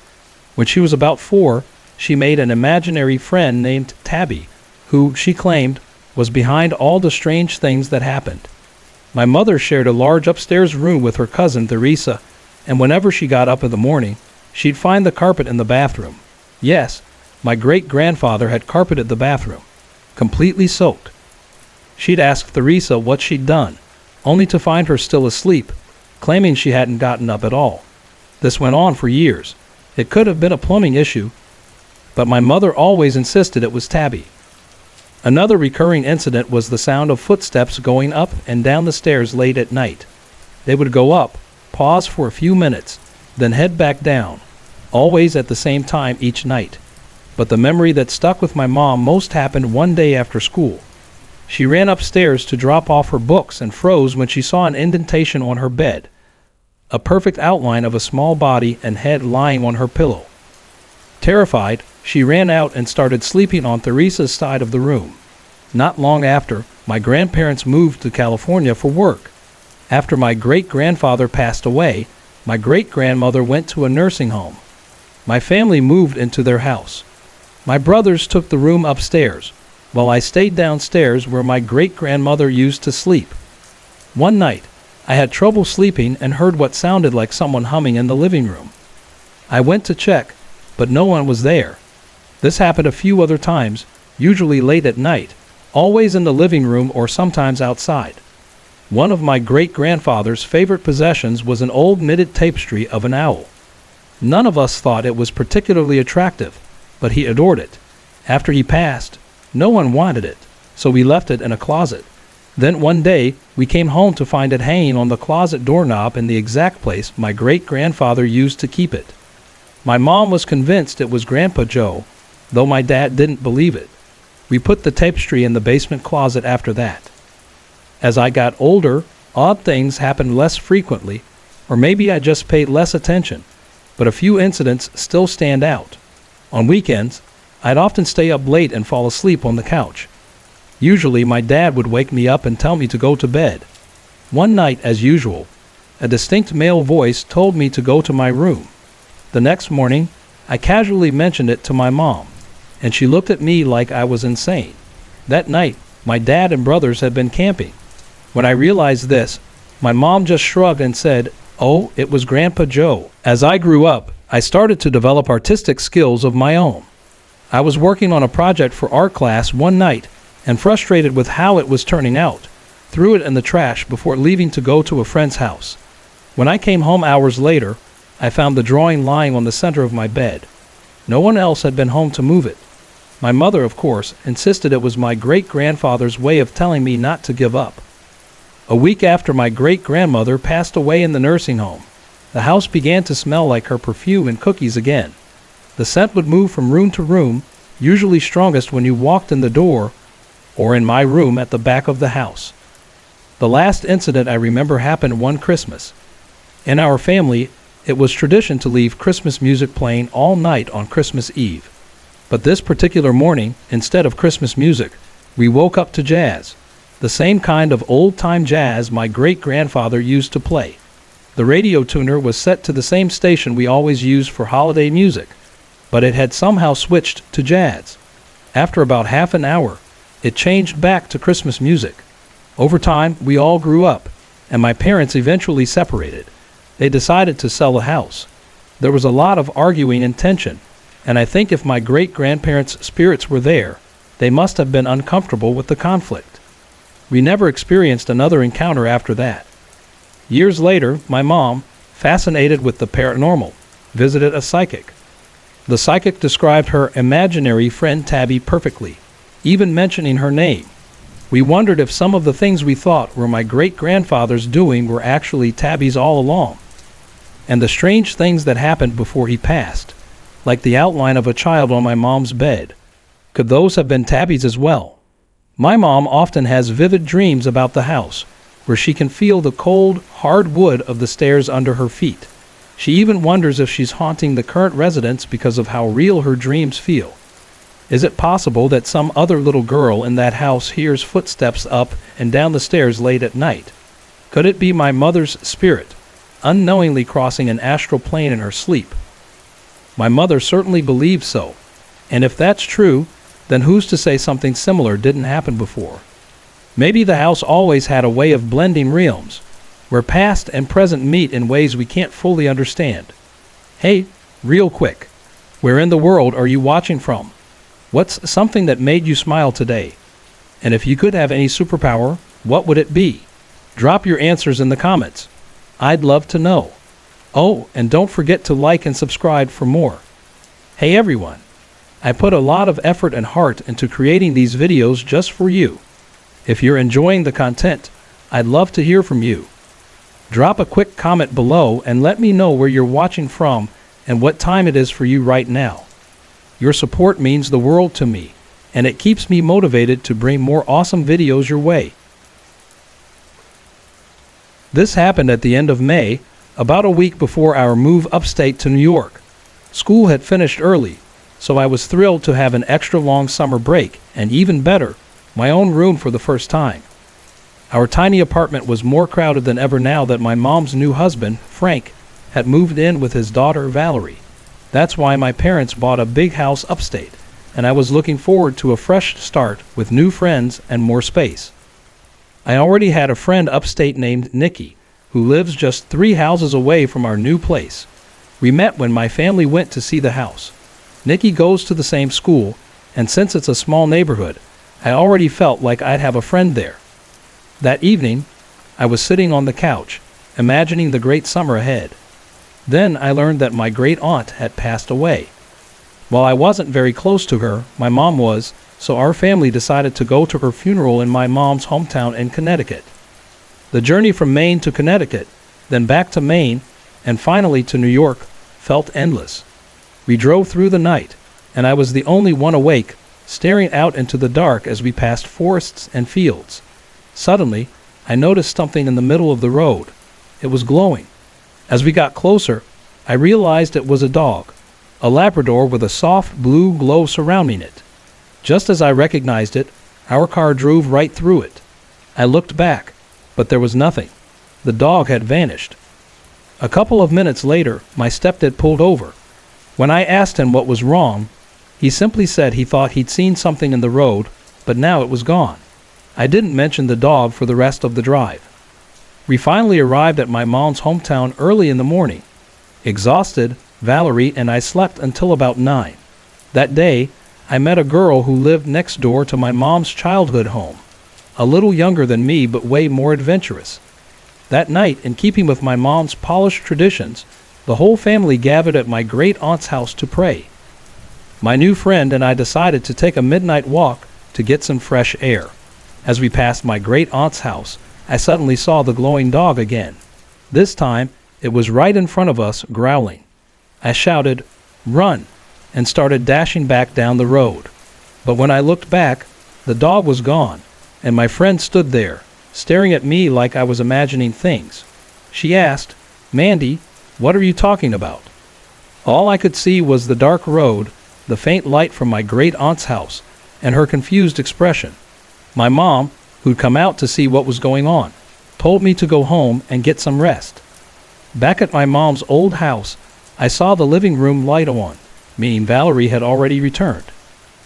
When she was about 4, she made an imaginary friend named Tabby, who, she claimed, was behind all the strange things that happened. My mother shared a large upstairs room with her cousin Theresa, and whenever she got up in the morning, she'd find the carpet in the bathroom. Yes, my great-grandfather had carpeted the bathroom, completely soaked. She'd ask Theresa what she'd done, only to find her still asleep, claiming she hadn't gotten up at all. This went on for years. It could have been a plumbing issue, but my mother always insisted it was Tabby. Another recurring incident was the sound of footsteps going up and down the stairs late at night. They would go up, pause for a few minutes, then head back down, always at the same time each night. But the memory that stuck with my mom most happened one day after school. She ran upstairs to drop off her books and froze when she saw an indentation on her bed, a perfect outline of a small body and head lying on her pillow. Terrified, she ran out and started sleeping on Theresa's side of the room. Not long after, my grandparents moved to California for work. After my great-grandfather passed away, my great-grandmother went to a nursing home. My family moved into their house. My brothers took the room upstairs, while I stayed downstairs where my great-grandmother used to sleep. One night, I had trouble sleeping and heard what sounded like someone humming in the living room. I went to check, but no one was there. This happened a few other times, usually late at night, always in the living room or sometimes outside. One of my great-grandfather's favorite possessions was an old knitted tapestry of an owl. None of us thought it was particularly attractive, but he adored it. After he passed, no one wanted it, so we left it in a closet. Then one day, we came home to find it hanging on the closet doorknob in the exact place my great-grandfather used to keep it. My mom was convinced it was Grandpa Joe, though my dad didn't believe it. We put the tapestry in the basement closet after that. As I got older, odd things happened less frequently, or maybe I just paid less attention, but a few incidents still stand out. On weekends, I'd often stay up late and fall asleep on the couch. Usually my dad would wake me up and tell me to go to bed. One night, as usual, a distinct male voice told me to go to my room. The next morning, I casually mentioned it to my mom, and she looked at me like I was insane. That night, my dad and brothers had been camping. When I realized this, my mom just shrugged and said, "Oh, it was Grandpa Joe." As I grew up, I started to develop artistic skills of my own. I was working on a project for art class one night and frustrated with how it was turning out, threw it in the trash before leaving to go to a friend's house. When I came home hours later, I found the drawing lying on the center of my bed. No one else had been home to move it. My mother, of course, insisted it was my great-grandfather's way of telling me not to give up. A week after my great-grandmother passed away in the nursing home, the house began to smell like her perfume and cookies again. The scent would move from room to room, usually strongest when you walked in the door or in my room at the back of the house. The last incident I remember happened one Christmas. In our family, it was tradition to leave Christmas music playing all night on Christmas Eve. But this particular morning, instead of Christmas music, we woke up to jazz, the same kind of old-time jazz my great-grandfather used to play. The radio tuner was set to the same station we always use for holiday music, but it had somehow switched to jazz. After about half an hour, it changed back to Christmas music. Over time, we all grew up, and my parents eventually separated. They decided to sell the house. There was a lot of arguing and tension, and I think if my great-grandparents' spirits were there, they must have been uncomfortable with the conflict. We never experienced another encounter after that. Years later, my mom, fascinated with the paranormal, visited a psychic. The psychic described her imaginary friend Tabby perfectly, even mentioning her name. We wondered if some of the things we thought were my great-grandfather's doing were actually Tabby's all along. And the strange things that happened before he passed, like the outline of a child on my mom's bed, could those have been Tabby's as well? My mom often has vivid dreams about the house, where she can feel the cold, hard wood of the stairs under her feet. She even wonders if she's haunting the current residents because of how real her dreams feel. Is it possible that some other little girl in that house hears footsteps up and down the stairs late at night? Could it be my mother's spirit, unknowingly crossing an astral plane in her sleep? My mother certainly believes so, and if that's true, then who's to say something similar didn't happen before? Maybe the house always had a way of blending realms, where past and present meet in ways we can't fully understand. Hey, real quick, where in the world are you watching from? What's something that made you smile today? And if you could have any superpower, what would it be? Drop your answers in the comments. I'd love to know. Oh, and don't forget to like and subscribe for more. Hey everyone, I put a lot of effort and heart into creating these videos just for you. If you're enjoying the content, I'd love to hear from you. Drop a quick comment below and let me know where you're watching from and what time it is for you right now. Your support means the world to me, and it keeps me motivated to bring more awesome videos your way. This happened at the end of May, about a week before our move upstate to New York. School had finished early, so I was thrilled to have an extra long summer break, and even better, my own room for the first time. Our tiny apartment was more crowded than ever now that my mom's new husband, Frank, had moved in with his daughter, Valerie. That's why my parents bought a big house upstate, and I was looking forward to a fresh start with new friends and more space. I already had a friend upstate named Nikki, who lives just 3 houses away from our new place. We met when my family went to see the house. Nikki goes to the same school, and since it's a small neighborhood, I already felt like I'd have a friend there. That evening, I was sitting on the couch, imagining the great summer ahead. Then I learned that my great aunt had passed away. While I wasn't very close to her, my mom was, so our family decided to go to her funeral in my mom's hometown in Connecticut. The journey from Maine to Connecticut, then back to Maine, and finally to New York, felt endless. We drove through the night, and I was the only one awake, staring out into the dark as we passed forests and fields. Suddenly, I noticed something in the middle of the road. It was glowing. As we got closer, I realized it was a dog, a Labrador with a soft blue glow surrounding it. Just as I recognized it, our car drove right through it. I looked back, but there was nothing. The dog had vanished. A couple of minutes later, my stepdad pulled over. When I asked him what was wrong, he simply said he thought he'd seen something in the road, but now it was gone. I didn't mention the dog for the rest of the drive. We finally arrived at my mom's hometown early in the morning. Exhausted, Valerie and I slept until about 9. That day, I met a girl who lived next door to my mom's childhood home, a little younger than me but way more adventurous. That night, in keeping with my mom's polished traditions, the whole family gathered at my great-aunt's house to pray. My new friend and I decided to take a midnight walk to get some fresh air. As we passed my great-aunt's house, I suddenly saw the glowing dog again. This time, it was right in front of us, growling. I shouted, "Run!" and started dashing back down the road. But when I looked back, the dog was gone, and my friend stood there, staring at me like I was imagining things. She asked, "Mandy, what are you talking about?" All I could see was the dark road, the faint light from my great-aunt's house, and her confused expression. My mom, who'd come out to see what was going on, told me to go home and get some rest. Back at my mom's old house, I saw the living room light on, meaning Valerie had already returned.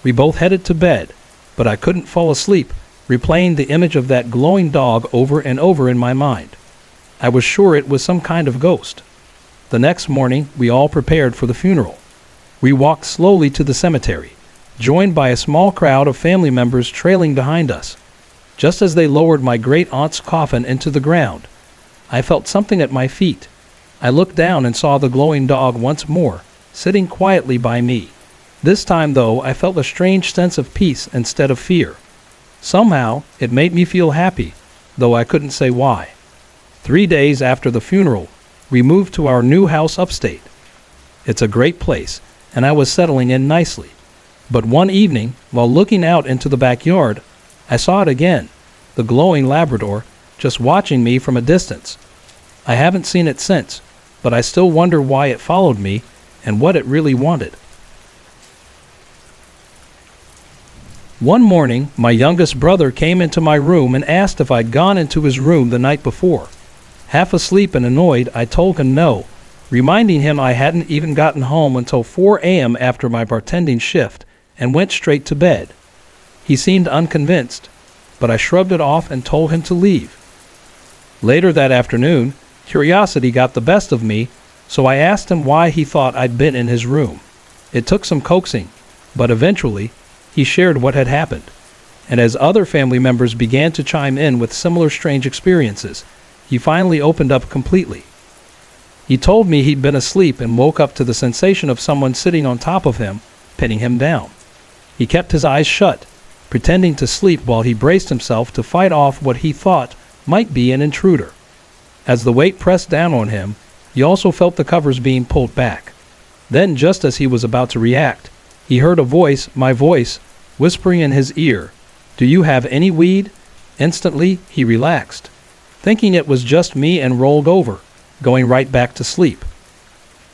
We both headed to bed, but I couldn't fall asleep, replaying the image of that glowing dog over and over in my mind. I was sure it was some kind of ghost. The next morning, we all prepared for the funeral. We walked slowly to the cemetery, joined by a small crowd of family members trailing behind us. Just as they lowered my great-aunt's coffin into the ground, I felt something at my feet. I looked down and saw the glowing dog once more, sitting quietly by me. This time, though, I felt a strange sense of peace instead of fear. Somehow, it made me feel happy, though I couldn't say why. 3 days after the funeral, we moved to our new house upstate. It's a great place, and I was settling in nicely. But one evening, while looking out into the backyard, I saw it again, the glowing Labrador, just watching me from a distance. I haven't seen it since, but I still wonder why it followed me and what it really wanted. One morning, my youngest brother came into my room and asked if I'd gone into his room the night before. Half asleep and annoyed, I told him no, reminding him I hadn't even gotten home until 4 a.m. after my bartending shift, and went straight to bed. He seemed unconvinced, but I shrugged it off and told him to leave. Later that afternoon, curiosity got the best of me, so I asked him why he thought I'd been in his room. It took some coaxing, but eventually, he shared what had happened. and as other family members began to chime in with similar strange experiences, he finally opened up completely. He told me he'd been asleep and woke up to the sensation of someone sitting on top of him, pinning him down. He kept his eyes shut, pretending to sleep while he braced himself to fight off what he thought might be an intruder. As the weight pressed down on him, he also felt the covers being pulled back. Then, just as he was about to react, he heard a voice, my voice, whispering in his ear, "Do you have any weed?" Instantly, he relaxed, thinking it was just me, and rolled over, going right back to sleep.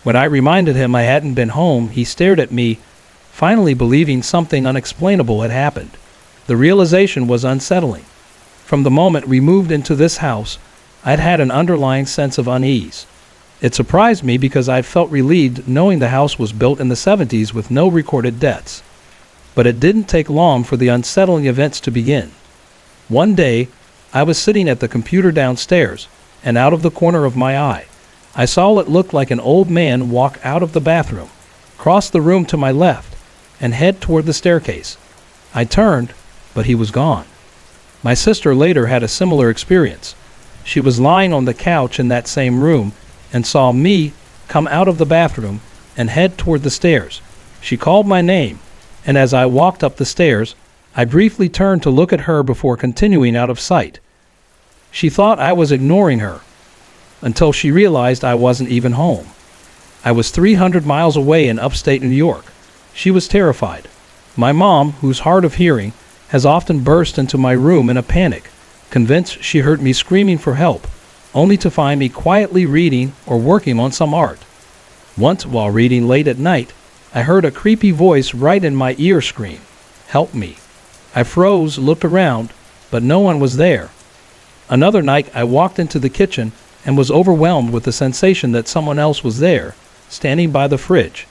When I reminded him I hadn't been home, he stared at me, finally believing something unexplainable had happened. The realization was unsettling. From the moment we moved into this house, I'd had an underlying sense of unease. It surprised me because I felt relieved knowing the house was built in the 70s with no recorded deaths. But it didn't take long for the unsettling events to begin. One day, I was sitting at the computer downstairs, and out of the corner of my eye, I saw what looked like an old man walk out of the bathroom, cross the room to my left, and head toward the staircase. I turned, but he was gone. My sister later had a similar experience. She was lying on the couch in that same room and saw me come out of the bathroom and head toward the stairs. She called my name, and as I walked up the stairs, I briefly turned to look at her before continuing out of sight. She thought I was ignoring her, until she realized I wasn't even home. I was 300 miles away in upstate New York. She was terrified. My mom, who's hard of hearing, has often burst into my room in a panic, convinced she heard me screaming for help, only to find me quietly reading or working on some art. Once, while reading late at night, I heard a creepy voice right in my ear scream, "Help me." I froze, looked around, but no one was there. Another night, I walked into the kitchen and was overwhelmed with the sensation that someone else was there, standing by the fridge.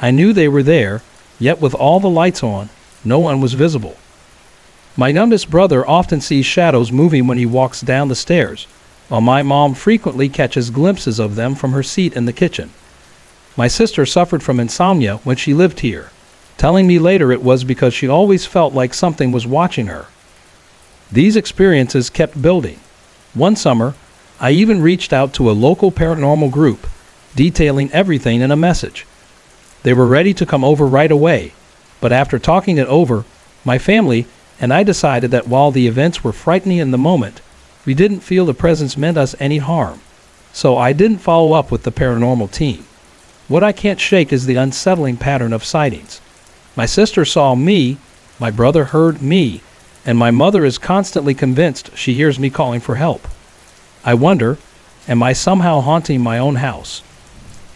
I knew they were there, yet with all the lights on, no one was visible. My youngest brother often sees shadows moving when he walks down the stairs, while my mom frequently catches glimpses of them from her seat in the kitchen. My sister suffered from insomnia when she lived here, telling me later it was because she always felt like something was watching her. These experiences kept building. One summer, I even reached out to a local paranormal group, detailing everything in a message. They were ready to come over right away, but after talking it over, my family and I decided that while the events were frightening in the moment, we didn't feel the presence meant us any harm. So I didn't follow up with the paranormal team. What I can't shake is the unsettling pattern of sightings. My sister saw me, my brother heard me, and my mother is constantly convinced she hears me calling for help. I wonder, am I somehow haunting my own house?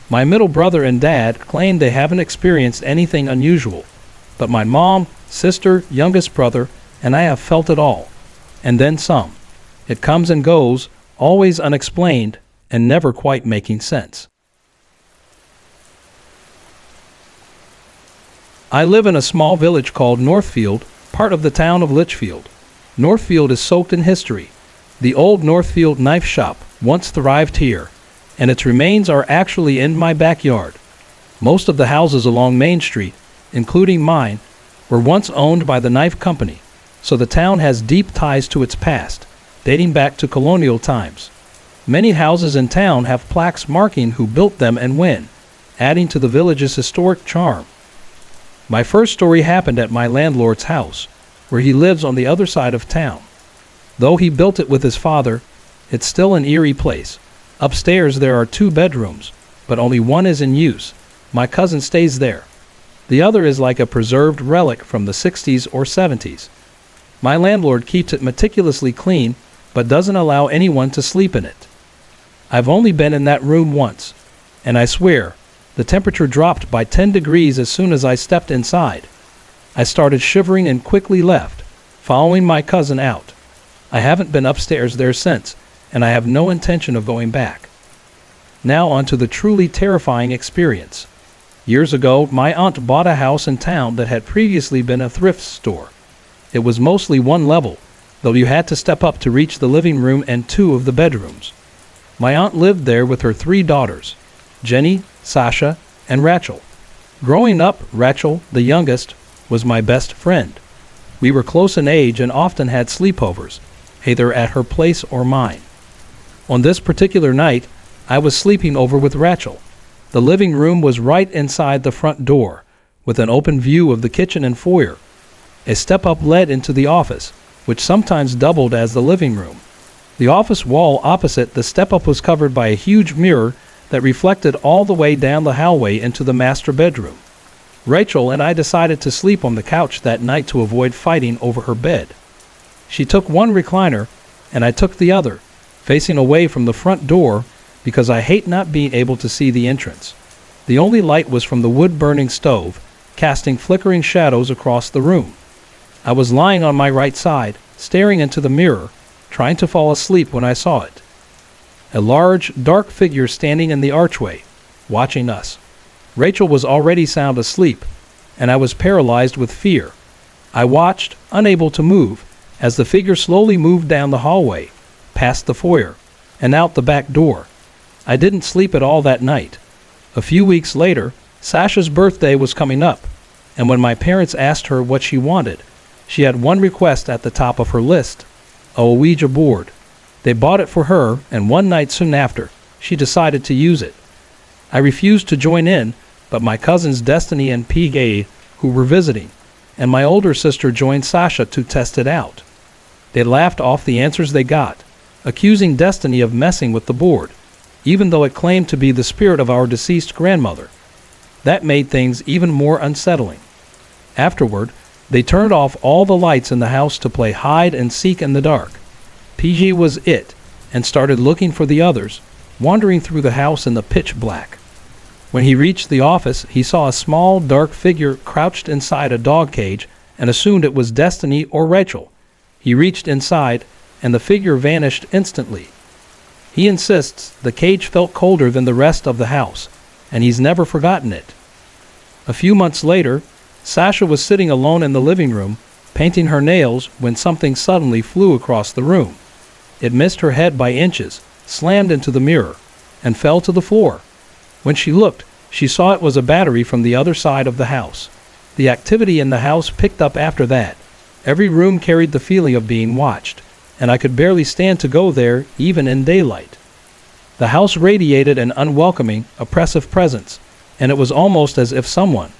My middle brother and dad claim they haven't experienced anything unusual, but my mom, sister, youngest brother, and I have felt it all, and then some. It comes and goes, always unexplained, and never quite making sense. I live in a small village called Northfield, part of the town of Litchfield. Northfield is soaked in history. The old Northfield knife shop once thrived here, and its remains are actually in my backyard. Most of the houses along Main Street, including mine, were once owned by the knife company, so the town has deep ties to its past, dating back to colonial times. Many houses in town have plaques marking who built them and when, adding to the village's historic charm. My first story happened at my landlord's house, where he lives on the other side of town. Though he built it with his father, it's still an eerie place. Upstairs there are 2 bedrooms, but only one is in use. My cousin stays there. The other is like a preserved relic from the 60s or 70s. My landlord keeps it meticulously clean, but doesn't allow anyone to sleep in it. I've only been in that room once, and I swear, the temperature dropped by 10 degrees as soon as I stepped inside. I started shivering and quickly left, following my cousin out. I haven't been upstairs there since, and I have no intention of going back. Now on to the truly terrifying experience. Years ago, my aunt bought a house in town that had previously been a thrift store. It was mostly one level, though you had to step up to reach the living room and 2 of the bedrooms. My aunt lived there with her 3 daughters, Jenny, Sasha, and Rachel. Growing up, Rachel, the youngest, was my best friend. We were close in age and often had sleepovers, either at her place or mine. On this particular night, I was sleeping over with Rachel. The living room was right inside the front door, with an open view of the kitchen and foyer. A step-up led into the office, which sometimes doubled as the living room. The office wall opposite the step-up was covered by a huge mirror that reflected all the way down the hallway into the master bedroom. Rachel and I decided to sleep on the couch that night to avoid fighting over her bed. She took one recliner, and I took the other, facing away from the front door because I hate not being able to see the entrance. The only light was from the wood-burning stove, casting flickering shadows across the room. I was lying on my right side, staring into the mirror, trying to fall asleep when I saw it. A large, dark figure standing in the archway, watching us. Rachel was already sound asleep, and I was paralyzed with fear. I watched, unable to move, as the figure slowly moved down the hallway, past the foyer, and out the back door. I didn't sleep at all that night. A few weeks later, Sasha's birthday was coming up, and when my parents asked her what she wanted, she had one request at the top of her list: a Ouija board. They bought it for her, and one night soon after, she decided to use it. I refused to join in, but my cousins Destiny and PJ, who were visiting, and my older sister joined Sasha to test it out. They laughed off the answers they got, accusing Destiny of messing with the board, even though it claimed to be the spirit of our deceased grandmother. That made things even more unsettling. Afterward, they turned off all the lights in the house to play hide and seek in the dark. PJ was it, and started looking for the others, wandering through the house in the pitch black. When he reached the office, he saw a small, dark figure crouched inside a dog cage and assumed it was Destiny or Rachel. He reached inside, and the figure vanished instantly. He insists the cage felt colder than the rest of the house, and he's never forgotten it. A few months later, Sasha was sitting alone in the living room, painting her nails, when something suddenly flew across the room. It missed her head by inches, slammed into the mirror, and fell to the floor. When she looked, she saw it was a battery from the other side of the house. The activity in the house picked up after that. Every room carried the feeling of being watched, and I could barely stand to go there even in daylight. The house radiated an unwelcoming, oppressive presence, and it was almost as if someone,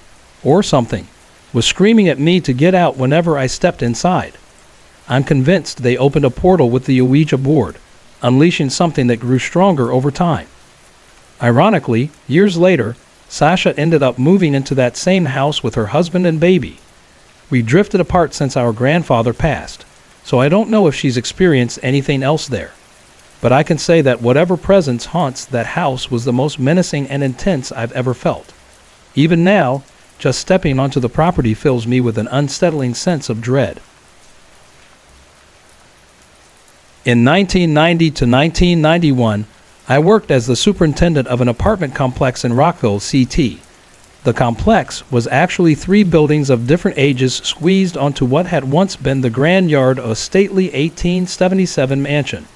or something, was screaming at me to get out whenever I stepped inside. I'm convinced they opened a portal with the Ouija board, unleashing something that grew stronger over time. Ironically, years later, Sasha ended up moving into that same house with her husband and baby. We drifted apart since our grandfather passed, so I don't know if she's experienced anything else there. But I can say that whatever presence haunts that house was the most menacing and intense I've ever felt. Even now, just stepping onto the property fills me with an unsettling sense of dread. In 1990 to 1991, I worked as the superintendent of an apartment complex in Rockville, CT. The complex was actually 3 buildings of different ages squeezed onto what had once been the grand yard of a stately 1877 mansion.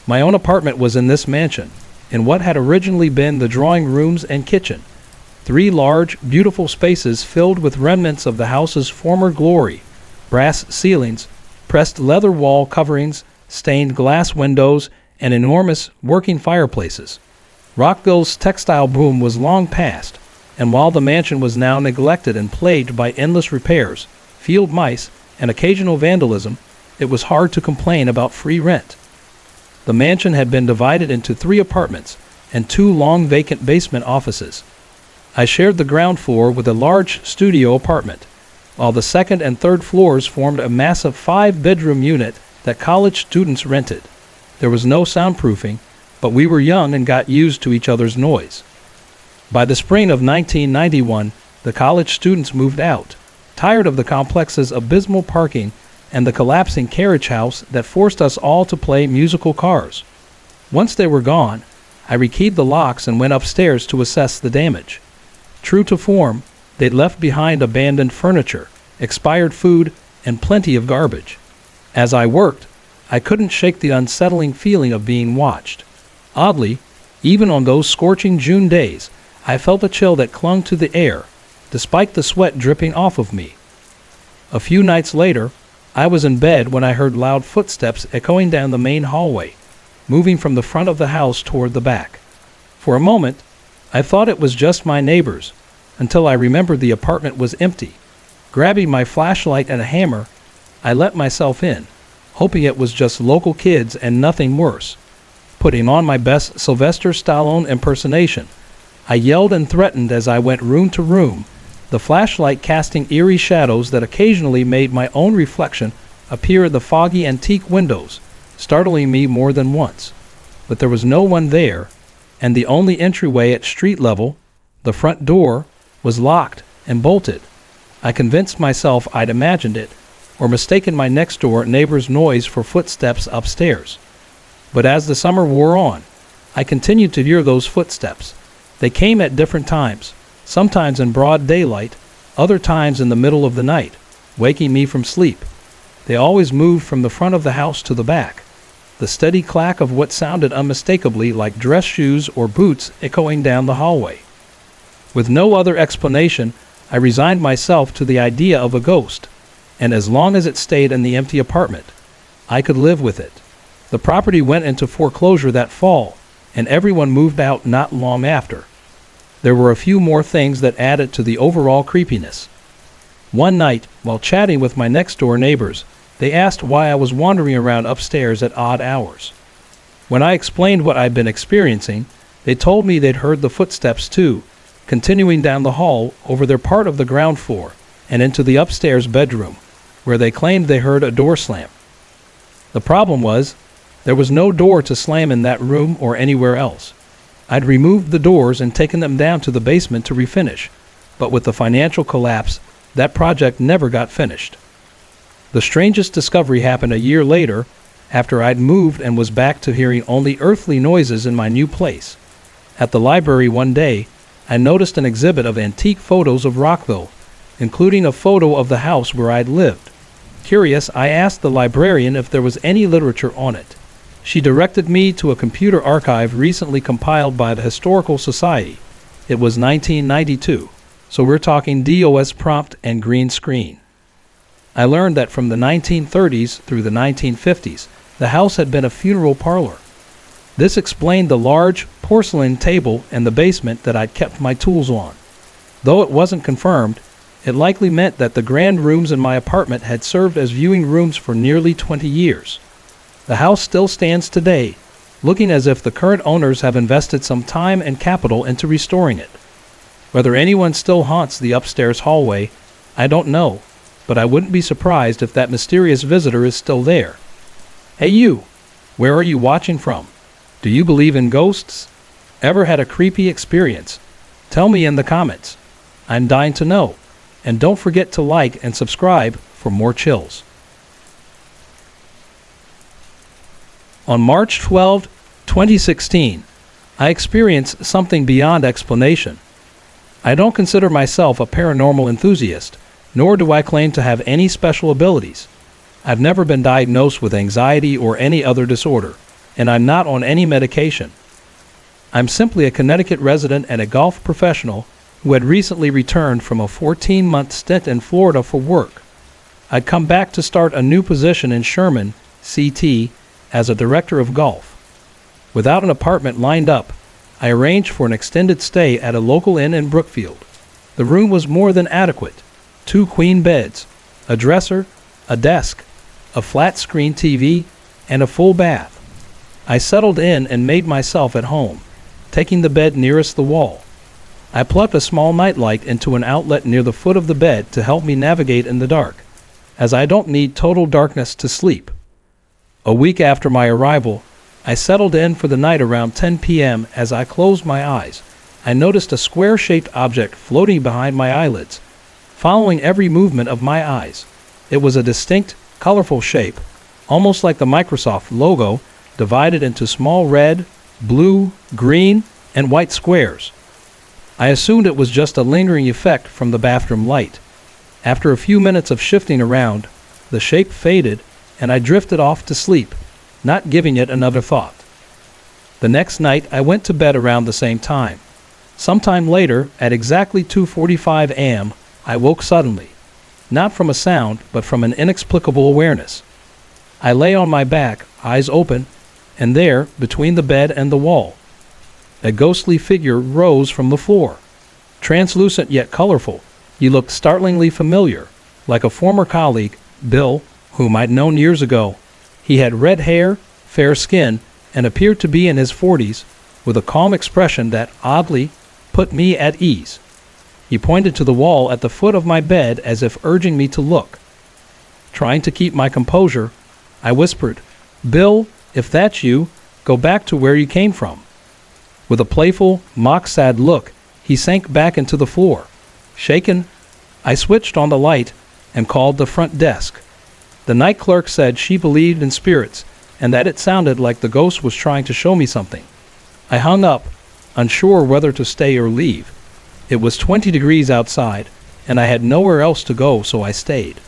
My own apartment was in this mansion, in what had originally been the drawing rooms and kitchen. 3 large, beautiful spaces filled with remnants of the house's former glory: brass ceilings, pressed leather wall coverings, stained glass windows, and enormous working fireplaces. Rockville's textile boom was long past, and while the mansion was now neglected and plagued by endless repairs, field mice, and occasional vandalism, it was hard to complain about free rent. The mansion had been divided into 3 apartments and 2 long vacant basement offices. I shared the ground floor with a large studio apartment, while the second and third floors formed a massive 5-bedroom unit that college students rented. There was no soundproofing, but we were young and got used to each other's noise. By the spring of 1991, the college students moved out, tired of the complex's abysmal parking and the collapsing carriage house that forced us all to play musical cars. Once they were gone, I rekeyed the locks and went upstairs to assess the damage. True to form, they'd left behind abandoned furniture, expired food, and plenty of garbage. As I worked, I couldn't shake the unsettling feeling of being watched. Oddly, even on those scorching June days, I felt a chill that clung to the air, despite the sweat dripping off of me. A few nights later, I was in bed when I heard loud footsteps echoing down the main hallway, moving from the front of the house toward the back. For a moment, I thought it was just my neighbors, until I remembered the apartment was empty. Grabbing my flashlight and a hammer, I let myself in, hoping it was just local kids and nothing worse. Putting on my best Sylvester Stallone impersonation, I yelled and threatened as I went room to room, the flashlight casting eerie shadows that occasionally made my own reflection appear in the foggy antique windows, startling me more than once. But there was no one there, and the only entryway at street level, the front door, was locked and bolted. I convinced myself I'd imagined it, or mistaken my next-door neighbor's noise for footsteps upstairs. But as the summer wore on, I continued to hear those footsteps. They came at different times, sometimes in broad daylight, other times in the middle of the night, waking me from sleep. They always moved from the front of the house to the back, the steady clack of what sounded unmistakably like dress shoes or boots echoing down the hallway. With no other explanation, I resigned myself to the idea of a ghost, and as long as it stayed in the empty apartment, I could live with it. The property went into foreclosure that fall, and everyone moved out not long after. There were a few more things that added to the overall creepiness. One night, while chatting with my next-door neighbors, they asked why I was wandering around upstairs at odd hours. When I explained what I'd been experiencing, they told me they'd heard the footsteps too, continuing down the hall over their part of the ground floor and into the upstairs bedroom, where they claimed they heard a door slam. The problem was, there was no door to slam in that room or anywhere else. I'd removed the doors and taken them down to the basement to refinish, but with the financial collapse, that project never got finished. The strangest discovery happened a year later, after I'd moved and was back to hearing only earthly noises in my new place. At the library one day, I noticed an exhibit of antique photos of Rockville, including a photo of the house where I'd lived. Curious, I asked the librarian if there was any literature on it. She directed me to a computer archive recently compiled by the Historical Society. It was 1992, so we're talking DOS prompt and green screen. I learned that from the 1930s through the 1950s, the house had been a funeral parlor. This explained the large porcelain table in the basement that I'd kept my tools on. Though it wasn't confirmed, it likely meant that the grand rooms in my apartment had served as viewing rooms for nearly 20 years. The house still stands today, looking as if the current owners have invested some time and capital into restoring it. Whether anyone still haunts the upstairs hallway, I don't know, but I wouldn't be surprised if that mysterious visitor is still there. Hey you, where are you watching from? Do you believe in ghosts? Ever had a creepy experience? Tell me in the comments. I'm dying to know. And don't forget to like and subscribe for more chills. On March 12, 2016, I experienced something beyond explanation. I don't consider myself a paranormal enthusiast, nor do I claim to have any special abilities. I've never been diagnosed with anxiety or any other disorder, and I'm not on any medication. I'm simply a Connecticut resident and a golf professional who had recently returned from a 14-month stint in Florida for work. I'd come back to start a new position in Sherman, CT, as a director of golf. Without an apartment lined up, I arranged for an extended stay at a local inn in Brookfield. The room was more than adequate. 2 queen beds, a dresser, a desk, a flat-screen TV, and a full bath. I settled in and made myself at home, taking the bed nearest the wall. I plugged a small nightlight into an outlet near the foot of the bed to help me navigate in the dark, as I don't need total darkness to sleep. A week after my arrival, I settled in for the night around 10 p.m. As I closed my eyes, I noticed a square-shaped object floating behind my eyelids, following every movement of my eyes. It was a distinct, colorful shape, almost like the Microsoft logo, divided into small red, blue, green, and white squares. I assumed it was just a lingering effect from the bathroom light. After a few minutes of shifting around, the shape faded, and I drifted off to sleep, not giving it another thought. The next night, I went to bed around the same time. Sometime later, at exactly 2:45 a.m., I woke suddenly. not from a sound, but from an inexplicable awareness. I lay on my back, eyes open, and there, between the bed and the wall, a ghostly figure rose from the floor. Translucent yet colorful, he looked startlingly familiar, like a former colleague, Bill, whom I'd known years ago. He had red hair, fair skin, and appeared to be in his 40s, with a calm expression that, oddly, put me at ease. He pointed to the wall at the foot of my bed as if urging me to look. Trying to keep my composure, I whispered, "Bill, if that's you, go back to where you came from." With a playful, mock-sad look, he sank back into the floor. Shaken, I switched on the light and called the front desk. The night clerk said she believed in spirits and that it sounded like the ghost was trying to show me something. I hung up, unsure whether to stay or leave. It was 20 degrees outside, and I had nowhere else to go, so I stayed.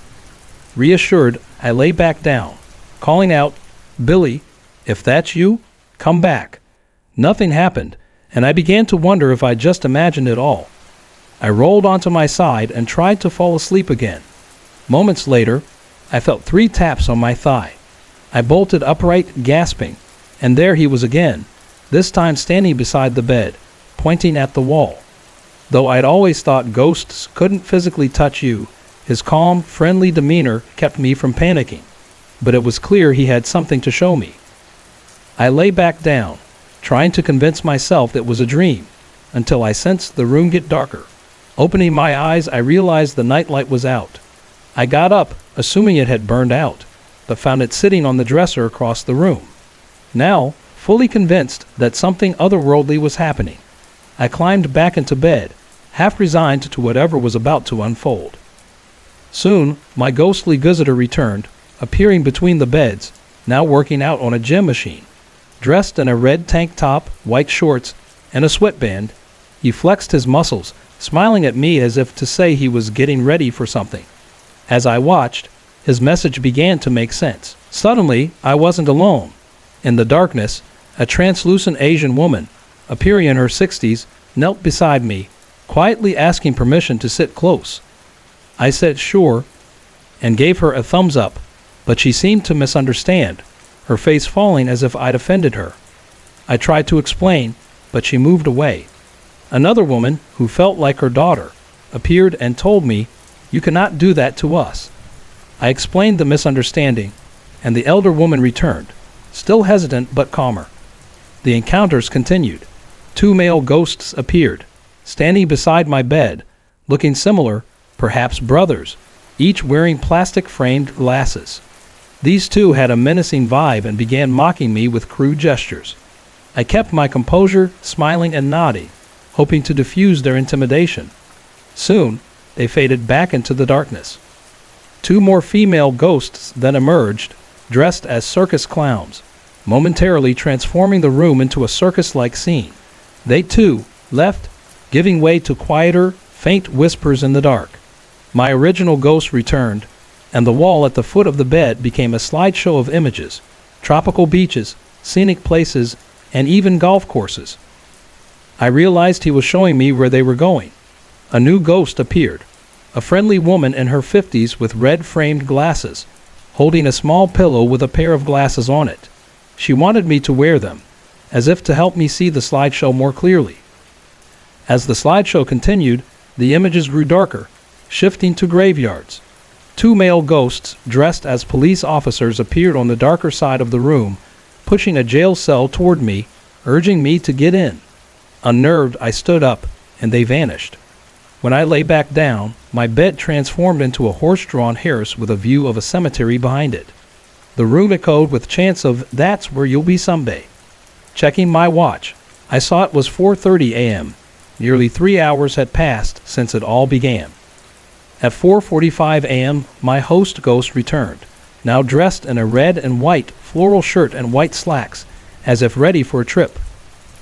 Reassured, I lay back down, calling out, "Billy, if that's you, come back." Nothing happened, and I began to wonder if I just imagined it all. I rolled onto my side and tried to fall asleep again. Moments later, I felt 3 taps on my thigh. I bolted upright, gasping, and there he was again, this time standing beside the bed, pointing at the wall. Though I'd always thought ghosts couldn't physically touch you, his calm, friendly demeanor kept me from panicking. But it was clear he had something to show me. I lay back down, trying to convince myself it was a dream, until I sensed the room get darker. Opening my eyes, I realized the nightlight was out. I got up, assuming it had burned out, but found it sitting on the dresser across the room. Now, fully convinced that something otherworldly was happening, I climbed back into bed, half resigned to whatever was about to unfold. Soon, my ghostly visitor returned, appearing between the beds, now working out on a gym machine. Dressed in a red tank top, white shorts, and a sweatband, he flexed his muscles, smiling at me as if to say he was getting ready for something. As I watched, his message began to make sense. Suddenly, I wasn't alone. In the darkness, a translucent Asian woman, appearing in her 60s, knelt beside me, quietly asking permission to sit close. I said sure, and gave her a thumbs up, but she seemed to misunderstand, her face falling as if I'd offended her. I tried to explain, but she moved away. Another woman, who felt like her daughter, appeared and told me, "You cannot do that to us." I explained the misunderstanding, and the elder woman returned, still hesitant but calmer. The encounters continued. 2 male ghosts appeared, standing beside my bed, looking similar, perhaps brothers, each wearing plastic-framed glasses. These 2 had a menacing vibe and began mocking me with crude gestures. I kept my composure, smiling and nodding, hoping to diffuse their intimidation. Soon, they faded back into the darkness. 2 more female ghosts then emerged, dressed as circus clowns, momentarily transforming the room into a circus-like scene. They, too, left, giving way to quieter, faint whispers in the dark. My original ghost returned, and the wall at the foot of the bed became a slideshow of images, tropical beaches, scenic places, and even golf courses. I realized he was showing me where they were going. A new ghost appeared, a friendly woman in her 50s with red-framed glasses, holding a small pillow with a pair of glasses on it. She wanted me to wear them, as if to help me see the slideshow more clearly. As the slideshow continued, the images grew darker, shifting to graveyards. 2 male ghosts dressed as police officers appeared on the darker side of the room, pushing a jail cell toward me, urging me to get in. Unnerved, I stood up, and they vanished. When I lay back down, my bed transformed into a horse-drawn hearse with a view of a cemetery behind it. The room echoed with chants of "That's where you'll be someday." Checking my watch, I saw it was 4:30 a.m. Nearly 3 hours had passed since it all began. At 4:45 a.m., my host ghost returned, now dressed in a red and white floral shirt and white slacks, as if ready for a trip.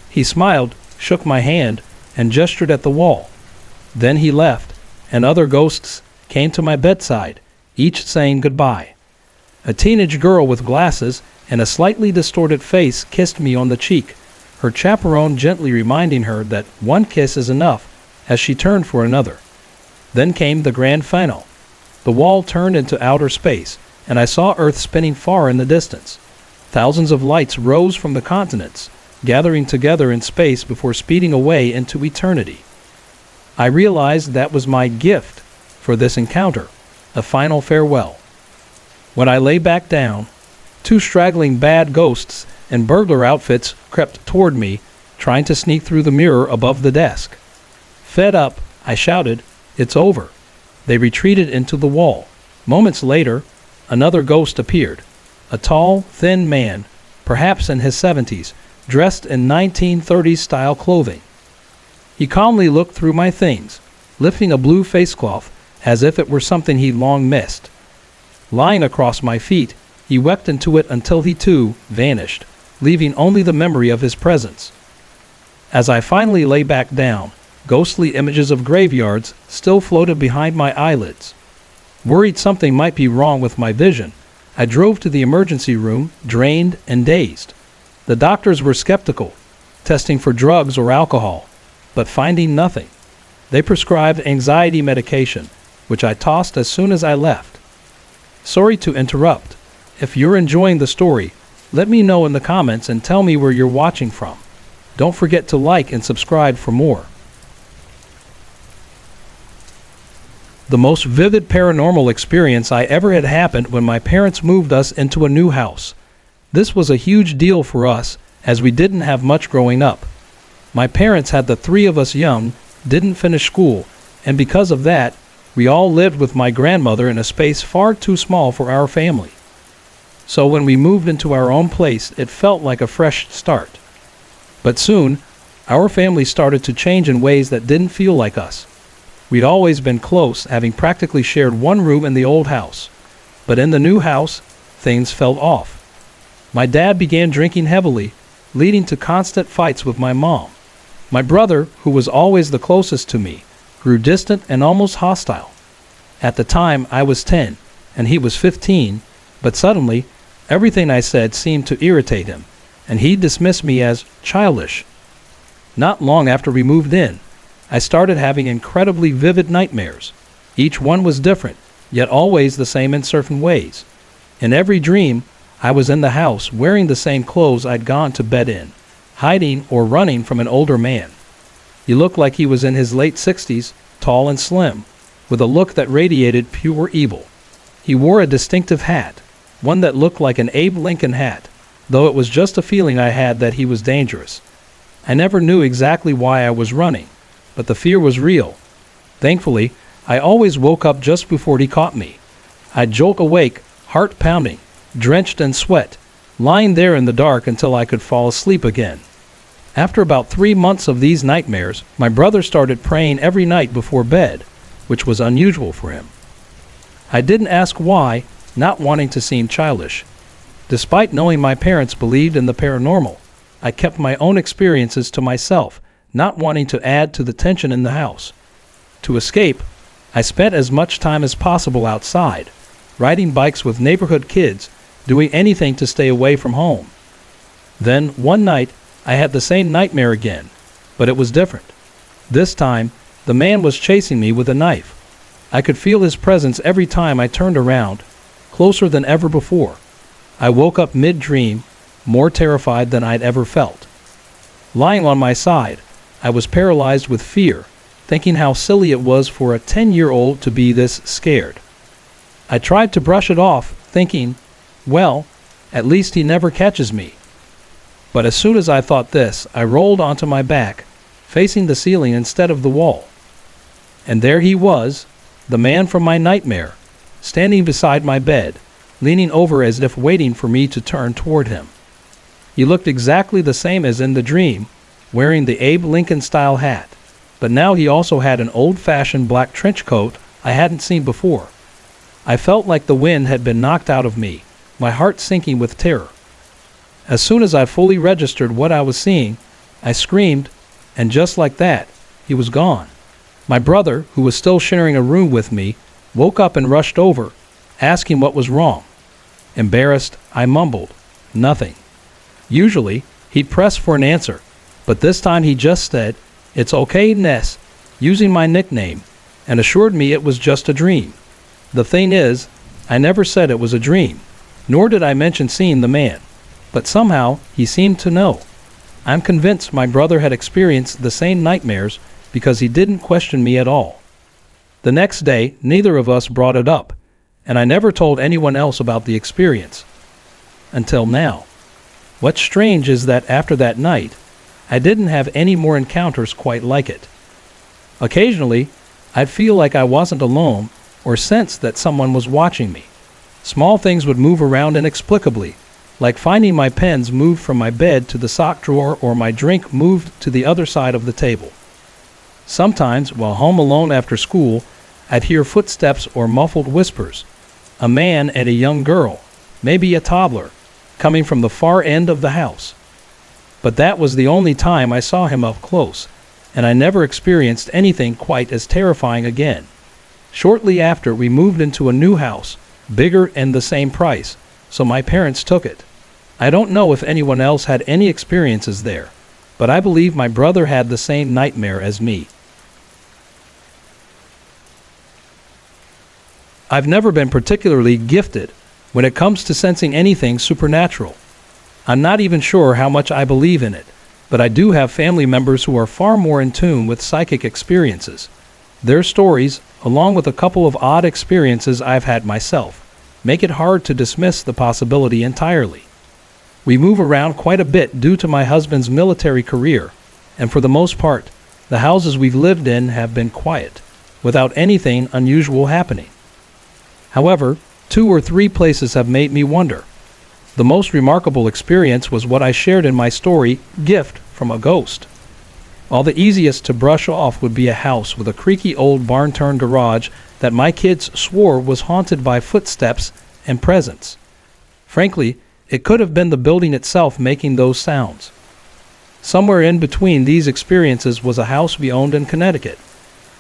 He smiled, shook my hand, and gestured at the wall. Then he left, and other ghosts came to my bedside, each saying goodbye. A teenage girl with glasses and a slightly distorted face kissed me on the cheek, her chaperone gently reminding her that one kiss is enough as she turned for another. Then came the grand finale. The wall turned into outer space, and I saw Earth spinning far in the distance. Thousands of lights rose from the continents, gathering together in space before speeding away into eternity. I realized that was my gift for this encounter, a final farewell. When I lay back down, two straggling bad ghosts in burglar outfits crept toward me, trying to sneak through the mirror above the desk. Fed up, I shouted, "It's over." They retreated into the wall. Moments later, another ghost appeared, a tall, thin man, perhaps in his 70s, dressed in 1930s-style clothing. He calmly looked through my things, lifting a blue face cloth as if it were something he'd long missed. Lying across my feet, he wept into it until he too vanished, leaving only the memory of his presence. As I finally lay back down, ghostly images of graveyards still floated behind my eyelids. Worried something might be wrong with my vision, I drove to the emergency room, drained and dazed. The doctors were skeptical, testing for drugs or alcohol, but finding nothing. They prescribed anxiety medication, which I tossed as soon as I left. Sorry to interrupt. If you're enjoying the story, let me know in the comments and tell me where you're watching from. Don't forget to like and subscribe for more. The most vivid paranormal experience I ever had happened when my parents moved us into a new house. This was a huge deal for us, as we didn't have much growing up. My parents had the three of us young, didn't finish school, and because of that, we all lived with my grandmother in a space far too small for our family. So when we moved into our own place, it felt like a fresh start. But soon, our family started to change in ways that didn't feel like us. We'd always been close, having practically shared one room in the old house. But in the new house, things fell off. My dad began drinking heavily, leading to constant fights with my mom. My brother, who was always the closest to me, grew distant and almost hostile. At the time, I was 10, and he was 15, but suddenly, everything I said seemed to irritate him, and he dismissed me as childish. Not long after we moved in, I started having incredibly vivid nightmares. Each one was different, yet always the same in certain ways. In every dream, I was in the house wearing the same clothes I'd gone to bed in, hiding or running from an older man. He looked like he was in his late 60s, tall and slim, with a look that radiated pure evil. He wore a distinctive hat, one that looked like an Abe Lincoln hat, though it was just a feeling I had that he was dangerous. I never knew exactly why I was running, but the fear was real. Thankfully, I always woke up just before he caught me. I'd jolt awake, heart pounding, drenched in sweat, lying there in the dark until I could fall asleep again. After about 3 months of these nightmares, my brother started praying every night before bed, which was unusual for him. I didn't ask why, not wanting to seem childish. Despite knowing my parents believed in the paranormal, I kept my own experiences to myself, not wanting to add to the tension in the house. To escape, I spent as much time as possible outside, riding bikes with neighborhood kids, doing anything to stay away from home. Then, one night, I had the same nightmare again, but it was different. This time, the man was chasing me with a knife. I could feel his presence every time I turned around, closer than ever before. I woke up mid-dream, more terrified than I'd ever felt. Lying on my side, I was paralyzed with fear, thinking how silly it was for a 10-year-old to be this scared. I tried to brush it off, thinking, well, at least he never catches me. But as soon as I thought this, I rolled onto my back, facing the ceiling instead of the wall. And there he was, the man from my nightmare, standing beside my bed, leaning over as if waiting for me to turn toward him. He looked exactly the same as in the dream, wearing the Abe Lincoln-style hat, but now he also had an old-fashioned black trench coat I hadn't seen before. I felt like the wind had been knocked out of me, my heart sinking with terror. As soon as I fully registered what I was seeing, I screamed, and just like that, he was gone. My brother, who was still sharing a room with me, woke up and rushed over, asking what was wrong. Embarrassed, I mumbled, "Nothing." Usually, he'd press for an answer, but this time he just said, "It's okay, Ness," using my nickname, and assured me it was just a dream. The thing is, I never said it was a dream, nor did I mention seeing the man, but somehow he seemed to know. I'm convinced my brother had experienced the same nightmares because he didn't question me at all. The next day, neither of us brought it up, and I never told anyone else about the experience. Until now. What's strange is that after that night, I didn't have any more encounters quite like it. Occasionally, I'd feel like I wasn't alone or sense that someone was watching me. Small things would move around inexplicably, like finding my pens moved from my bed to the sock drawer or my drink moved to the other side of the table. Sometimes, while home alone after school, I'd hear footsteps or muffled whispers. A man and a young girl, maybe a toddler, coming from the far end of the house. But that was the only time I saw him up close, and I never experienced anything quite as terrifying again. Shortly after, we moved into a new house, bigger and the same price, so my parents took it. I don't know if anyone else had any experiences there, but I believe my brother had the same nightmare as me. I've never been particularly gifted when it comes to sensing anything supernatural. I'm not even sure how much I believe in it, but I do have family members who are far more in tune with psychic experiences. Their stories, along with a couple of odd experiences I've had myself, make it hard to dismiss the possibility entirely. We move around quite a bit due to my husband's military career, and for the most part, the houses we've lived in have been quiet, without anything unusual happening. However, 2 or 3 places have made me wonder. The most remarkable experience was what I shared in my story, Gift from a Ghost. While the easiest to brush off would be a house with a creaky old barn-turned garage that my kids swore was haunted by footsteps and presence. Frankly, it could have been the building itself making those sounds. Somewhere in between these experiences was a house we owned in Connecticut.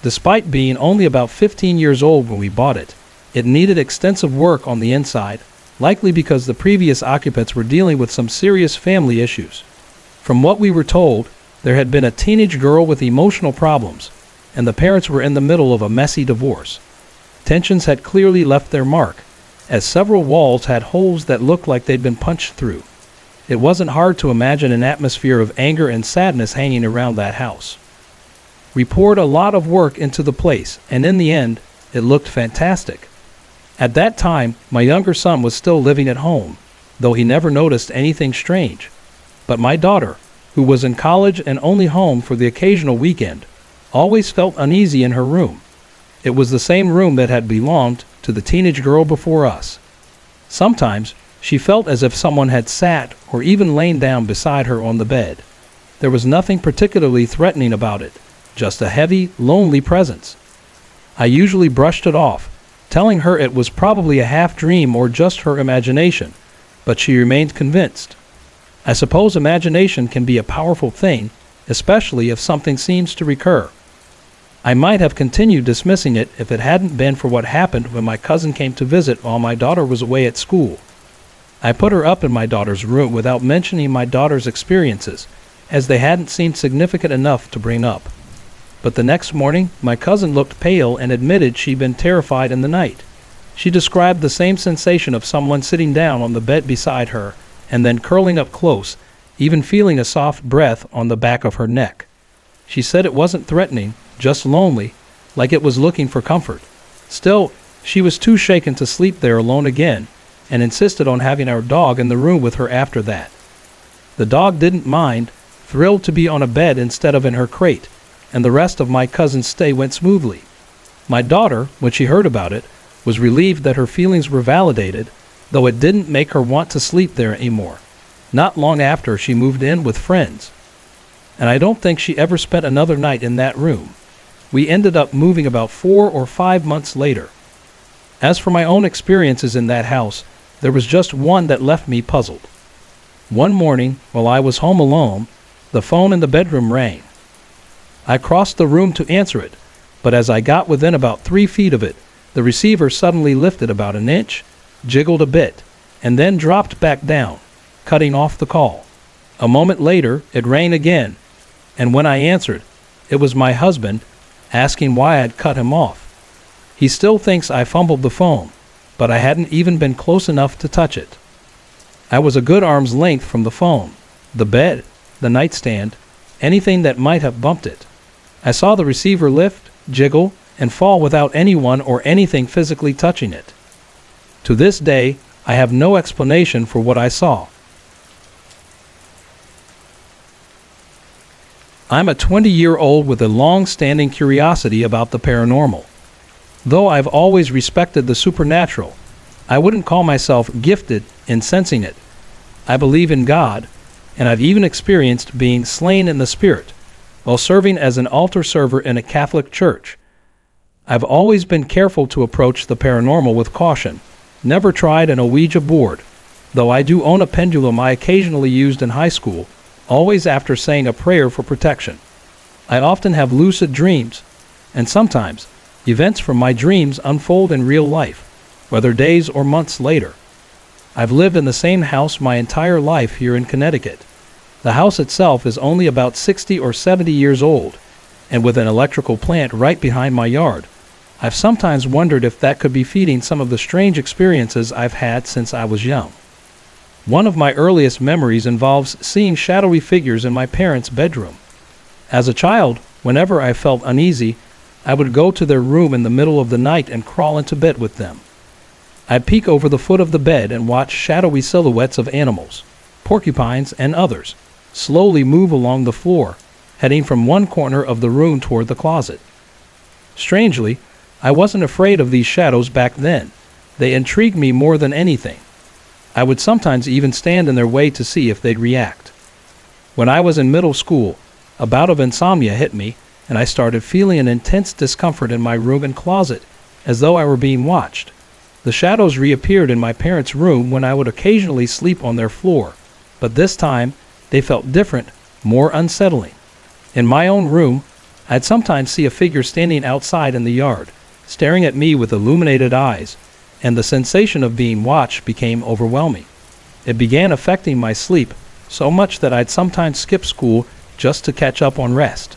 Despite being only about 15 years old when we bought it, it needed extensive work on the inside, likely because the previous occupants were dealing with some serious family issues. From what we were told, there had been a teenage girl with emotional problems, and the parents were in the middle of a messy divorce. Tensions had clearly left their mark, as several walls had holes that looked like they'd been punched through. It wasn't hard to imagine an atmosphere of anger and sadness hanging around that house. We poured a lot of work into the place, and in the end, it looked fantastic. At that time, my younger son was still living at home, though he never noticed anything strange. But my daughter, who was in college and only home for the occasional weekend, always felt uneasy in her room. It was the same room that had belonged to the teenage girl before us. Sometimes, she felt as if someone had sat or even lain down beside her on the bed. There was nothing particularly threatening about it, just a heavy, lonely presence. I usually brushed it off, telling her it was probably a half-dream or just her imagination, but she remained convinced. I suppose imagination can be a powerful thing, especially if something seems to recur. I might have continued dismissing it if it hadn't been for what happened when my cousin came to visit while my daughter was away at school. I put her up in my daughter's room without mentioning my daughter's experiences, as they hadn't seemed significant enough to bring up. But the next morning, my cousin looked pale and admitted she'd been terrified in the night. She described the same sensation of someone sitting down on the bed beside her and then curling up close, even feeling a soft breath on the back of her neck. She said it wasn't threatening, just lonely, like it was looking for comfort. Still, she was too shaken to sleep there alone again and insisted on having our dog in the room with her after that. The dog didn't mind, thrilled to be on a bed instead of in her crate, and the rest of my cousin's stay went smoothly. My daughter, when she heard about it, was relieved that her feelings were validated, though it didn't make her want to sleep there anymore. Not long after, she moved in with friends, and I don't think she ever spent another night in that room. We ended up moving about 4 or 5 months later. As for my own experiences in that house, there was just one that left me puzzled. One morning, while I was home alone, the phone in the bedroom rang. I crossed the room to answer it, but as I got within about 3 feet of it, the receiver suddenly lifted about an inch, jiggled a bit, and then dropped back down, cutting off the call. A moment later, it rang again, and when I answered, it was my husband, asking why I'd cut him off. He still thinks I fumbled the phone, but I hadn't even been close enough to touch it. I was a good arm's length from the phone, the bed, the nightstand, anything that might have bumped it. I saw the receiver lift, jiggle, and fall without anyone or anything physically touching it. To this day, I have no explanation for what I saw. I'm a 20-year-old with a long-standing curiosity about the paranormal. Though I've always respected the supernatural, I wouldn't call myself gifted in sensing it. I believe in God, and I've even experienced being slain in the spirit while serving as an altar server in a Catholic church. I've always been careful to approach the paranormal with caution, never tried an Ouija board, though I do own a pendulum I occasionally used in high school, always after saying a prayer for protection. I often have lucid dreams, and sometimes events from my dreams unfold in real life, whether days or months later. I've lived in the same house my entire life here in Connecticut. The house itself is only about 60 or 70 years old, and with an electrical plant right behind my yard. I've sometimes wondered if that could be feeding some of the strange experiences I've had since I was young. One of my earliest memories involves seeing shadowy figures in my parents' bedroom. As a child, whenever I felt uneasy, I would go to their room in the middle of the night and crawl into bed with them. I'd peek over the foot of the bed and watch shadowy silhouettes of animals, porcupines and others, slowly move along the floor, heading from one corner of the room toward the closet. Strangely, I wasn't afraid of these shadows back then. They intrigued me more than anything. I would sometimes even stand in their way to see if they'd react. When I was in middle school, a bout of insomnia hit me, and I started feeling an intense discomfort in my room and closet, as though I were being watched. The shadows reappeared in my parents' room when I would occasionally sleep on their floor, but this time they felt different, more unsettling. In my own room, I'd sometimes see a figure standing outside in the yard, staring at me with illuminated eyes, and the sensation of being watched became overwhelming. It began affecting my sleep so much that I'd sometimes skip school just to catch up on rest.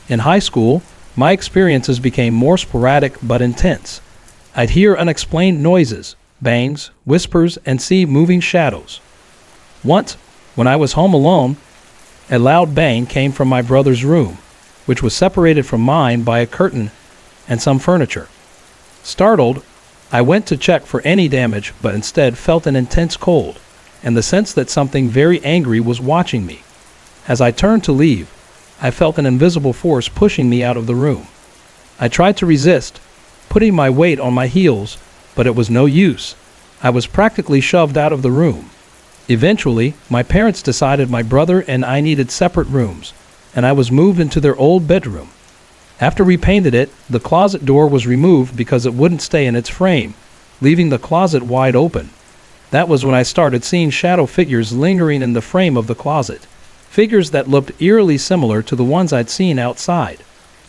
In high school, my experiences became more sporadic but intense. I'd hear unexplained noises, bangs, whispers, and see moving shadows. Once, when I was home alone, a loud bang came from my brother's room, which was separated from mine by a curtain and some furniture. Startled, I went to check for any damage, but instead felt an intense cold and the sense that something very angry was watching me. As I turned to leave, I felt an invisible force pushing me out of the room. I tried to resist, putting my weight on my heels, but it was no use. I was practically shoved out of the room. Eventually, my parents decided my brother and I needed separate rooms, and I was moved into their old bedroom. After we painted it, the closet door was removed because it wouldn't stay in its frame, leaving the closet wide open. That was when I started seeing shadow figures lingering in the frame of the closet, figures that looked eerily similar to the ones I'd seen outside.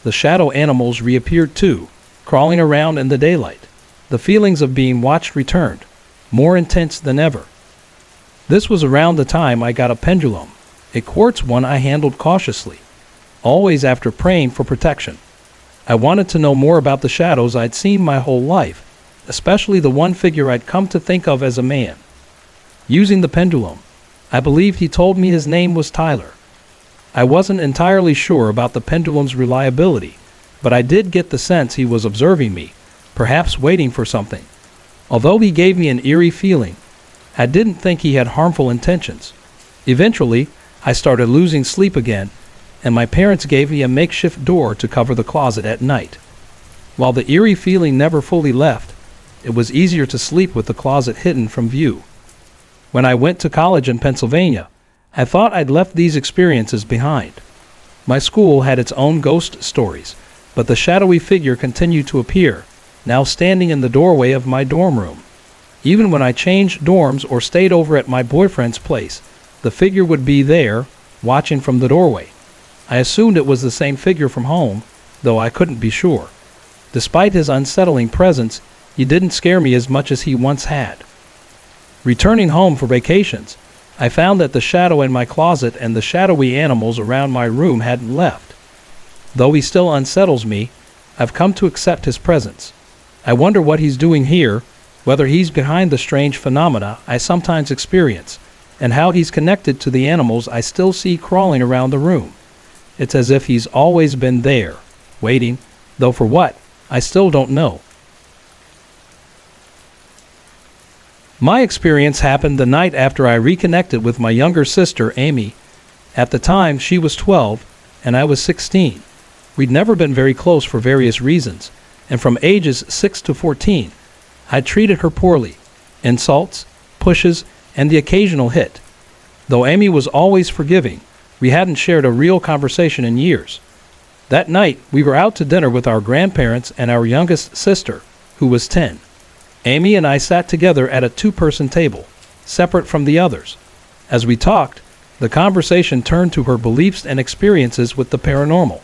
The shadow animals reappeared too, crawling around in the daylight. The feelings of being watched returned, more intense than ever. This was around the time I got a pendulum, a quartz one I handled cautiously, always after praying for protection. I wanted to know more about the shadows I'd seen my whole life, especially the one figure I'd come to think of as a man. Using the pendulum, I believe he told me his name was Tyler. I wasn't entirely sure about the pendulum's reliability, but I did get the sense he was observing me, perhaps waiting for something. Although he gave me an eerie feeling, I didn't think he had harmful intentions. Eventually, I started losing sleep again, and my parents gave me a makeshift door to cover the closet at night. While the eerie feeling never fully left, it was easier to sleep with the closet hidden from view. When I went to college in Pennsylvania, I thought I'd left these experiences behind. My school had its own ghost stories, but the shadowy figure continued to appear, now standing in the doorway of my dorm room. Even when I changed dorms or stayed over at my boyfriend's place, the figure would be there, watching from the doorway. I assumed it was the same figure from home, though I couldn't be sure. Despite his unsettling presence, he didn't scare me as much as he once had. Returning home for vacations, I found that the shadow in my closet and the shadowy animals around my room hadn't left. Though he still unsettles me, I've come to accept his presence. I wonder what he's doing here, whether he's behind the strange phenomena I sometimes experience, and how he's connected to the animals I still see crawling around the room. It's as if he's always been there, waiting, though for what, I still don't know. My experience happened the night after I reconnected with my younger sister, Amy. At the time, she was 12, and I was 16. We'd never been very close for various reasons, and from ages 6 to 14, I treated her poorly. Insults, pushes, and the occasional hit. Though Amy was always forgiving, we hadn't shared a real conversation in years. That night, we were out to dinner with our grandparents and our youngest sister, who was 10. Amy and I sat together at a two-person table, separate from the others. As we talked, the conversation turned to her beliefs and experiences with the paranormal.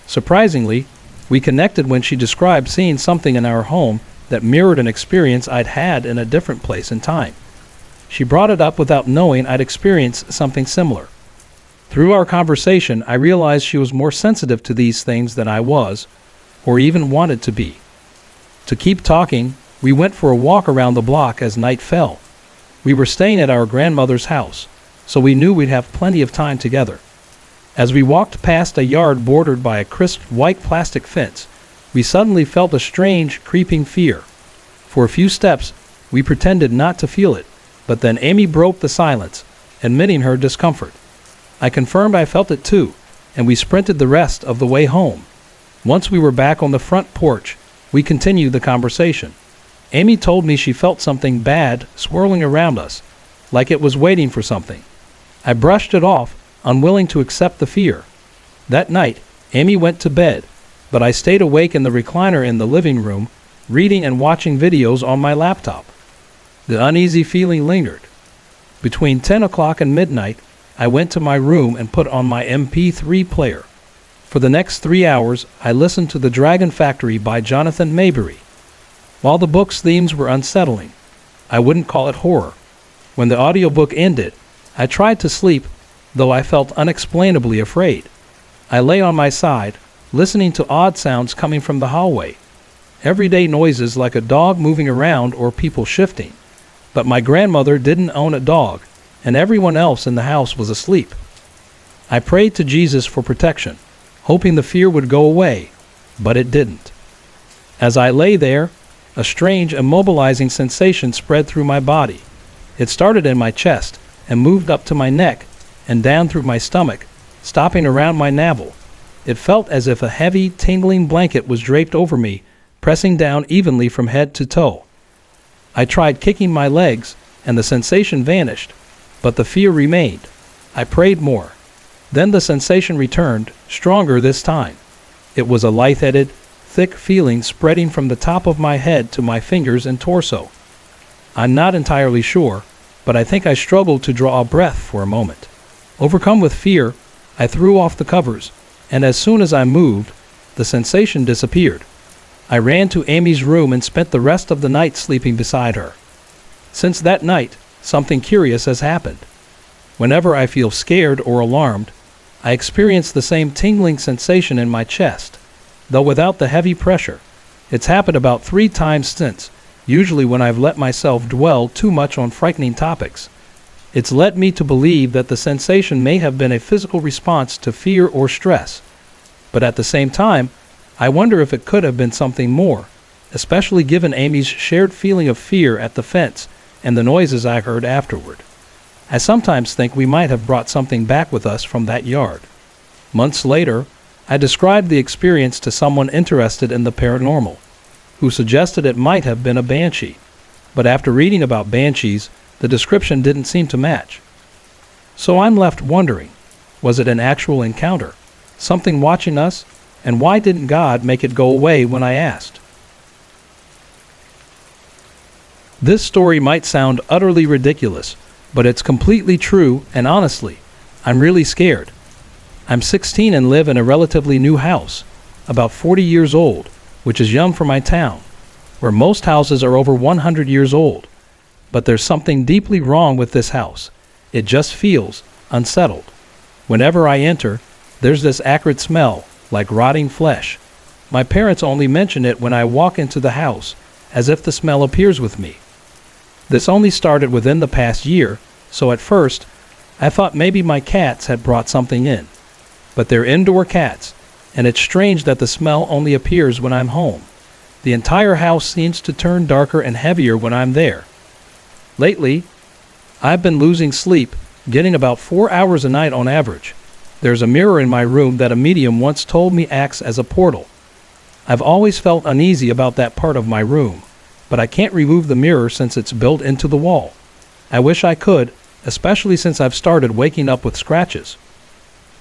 Surprisingly, we connected when she described seeing something in our home that mirrored an experience I'd had in a different place and time. She brought it up without knowing I'd experienced something similar. Through our conversation, I realized she was more sensitive to these things than I was, or even wanted to be. To keep talking, we went for a walk around the block as night fell. We were staying at our grandmother's house, so we knew we'd have plenty of time together. As we walked past a yard bordered by a crisp white plastic fence, we suddenly felt a strange, creeping fear. For a few steps, we pretended not to feel it, but then Amy broke the silence, admitting her discomfort. I confirmed I felt it too, and we sprinted the rest of the way home. Once we were back on the front porch, we continued the conversation. Amy told me she felt something bad swirling around us, like it was waiting for something. I brushed it off, unwilling to accept the fear. That night, Amy went to bed, but I stayed awake in the recliner in the living room, reading and watching videos on my laptop. The uneasy feeling lingered. Between 10 o'clock and midnight, I went to my room and put on my MP3 player. For the next 3 hours, I listened to The Dragon Factory by Jonathan Maybury. While the book's themes were unsettling, I wouldn't call it horror. When the audiobook ended, I tried to sleep, though I felt unexplainably afraid. I lay on my side, listening to odd sounds coming from the hallway. Everyday noises like a dog moving around or people shifting. But my grandmother didn't own a dog, and everyone else in the house was asleep. I prayed to Jesus for protection, hoping the fear would go away, but it didn't. As I lay there, a strange, immobilizing sensation spread through my body. It started in my chest and moved up to my neck and down through my stomach, stopping around my navel. It felt as if a heavy, tingling blanket was draped over me, pressing down evenly from head to toe. I tried kicking my legs, and the sensation vanished, but the fear remained. I prayed more. Then the sensation returned, stronger this time. It was a lightheaded, thick feeling spreading from the top of my head to my fingers and torso. I'm not entirely sure, but I think I struggled to draw a breath for a moment. Overcome with fear, I threw off the covers, and as soon as I moved, the sensation disappeared. I ran to Amy's room and spent the rest of the night sleeping beside her. Since that night, something curious has happened. Whenever I feel scared or alarmed, I experience the same tingling sensation in my chest, though without the heavy pressure. It's happened about 3 times since, usually when I've let myself dwell too much on frightening topics. It's led me to believe that the sensation may have been a physical response to fear or stress. But at the same time, I wonder if it could have been something more, especially given Amy's shared feeling of fear at the fence and the noises I heard afterward. I sometimes think we might have brought something back with us from that yard. Months later, I described the experience to someone interested in the paranormal, who suggested it might have been a banshee. But after reading about banshees, the description didn't seem to match. So I'm left wondering, was it an actual encounter? Something watching us? And why didn't God make it go away when I asked? This story might sound utterly ridiculous, but it's completely true, and honestly, I'm really scared. I'm 16 and live in a relatively new house, about 40 years old, which is young for my town, where most houses are over 100 years old. But there's something deeply wrong with this house. It just feels unsettled. Whenever I enter, there's this acrid smell, like rotting flesh. My parents only mention it when I walk into the house, as if the smell appears with me. This only started within the past year, so at first, I thought maybe my cats had brought something in. But they're indoor cats, and it's strange that the smell only appears when I'm home. The entire house seems to turn darker and heavier when I'm there. Lately, I've been losing sleep, getting about 4 hours a night on average. There's a mirror in my room that a medium once told me acts as a portal. I've always felt uneasy about that part of my room, but I can't remove the mirror since it's built into the wall. I wish I could, especially since I've started waking up with scratches.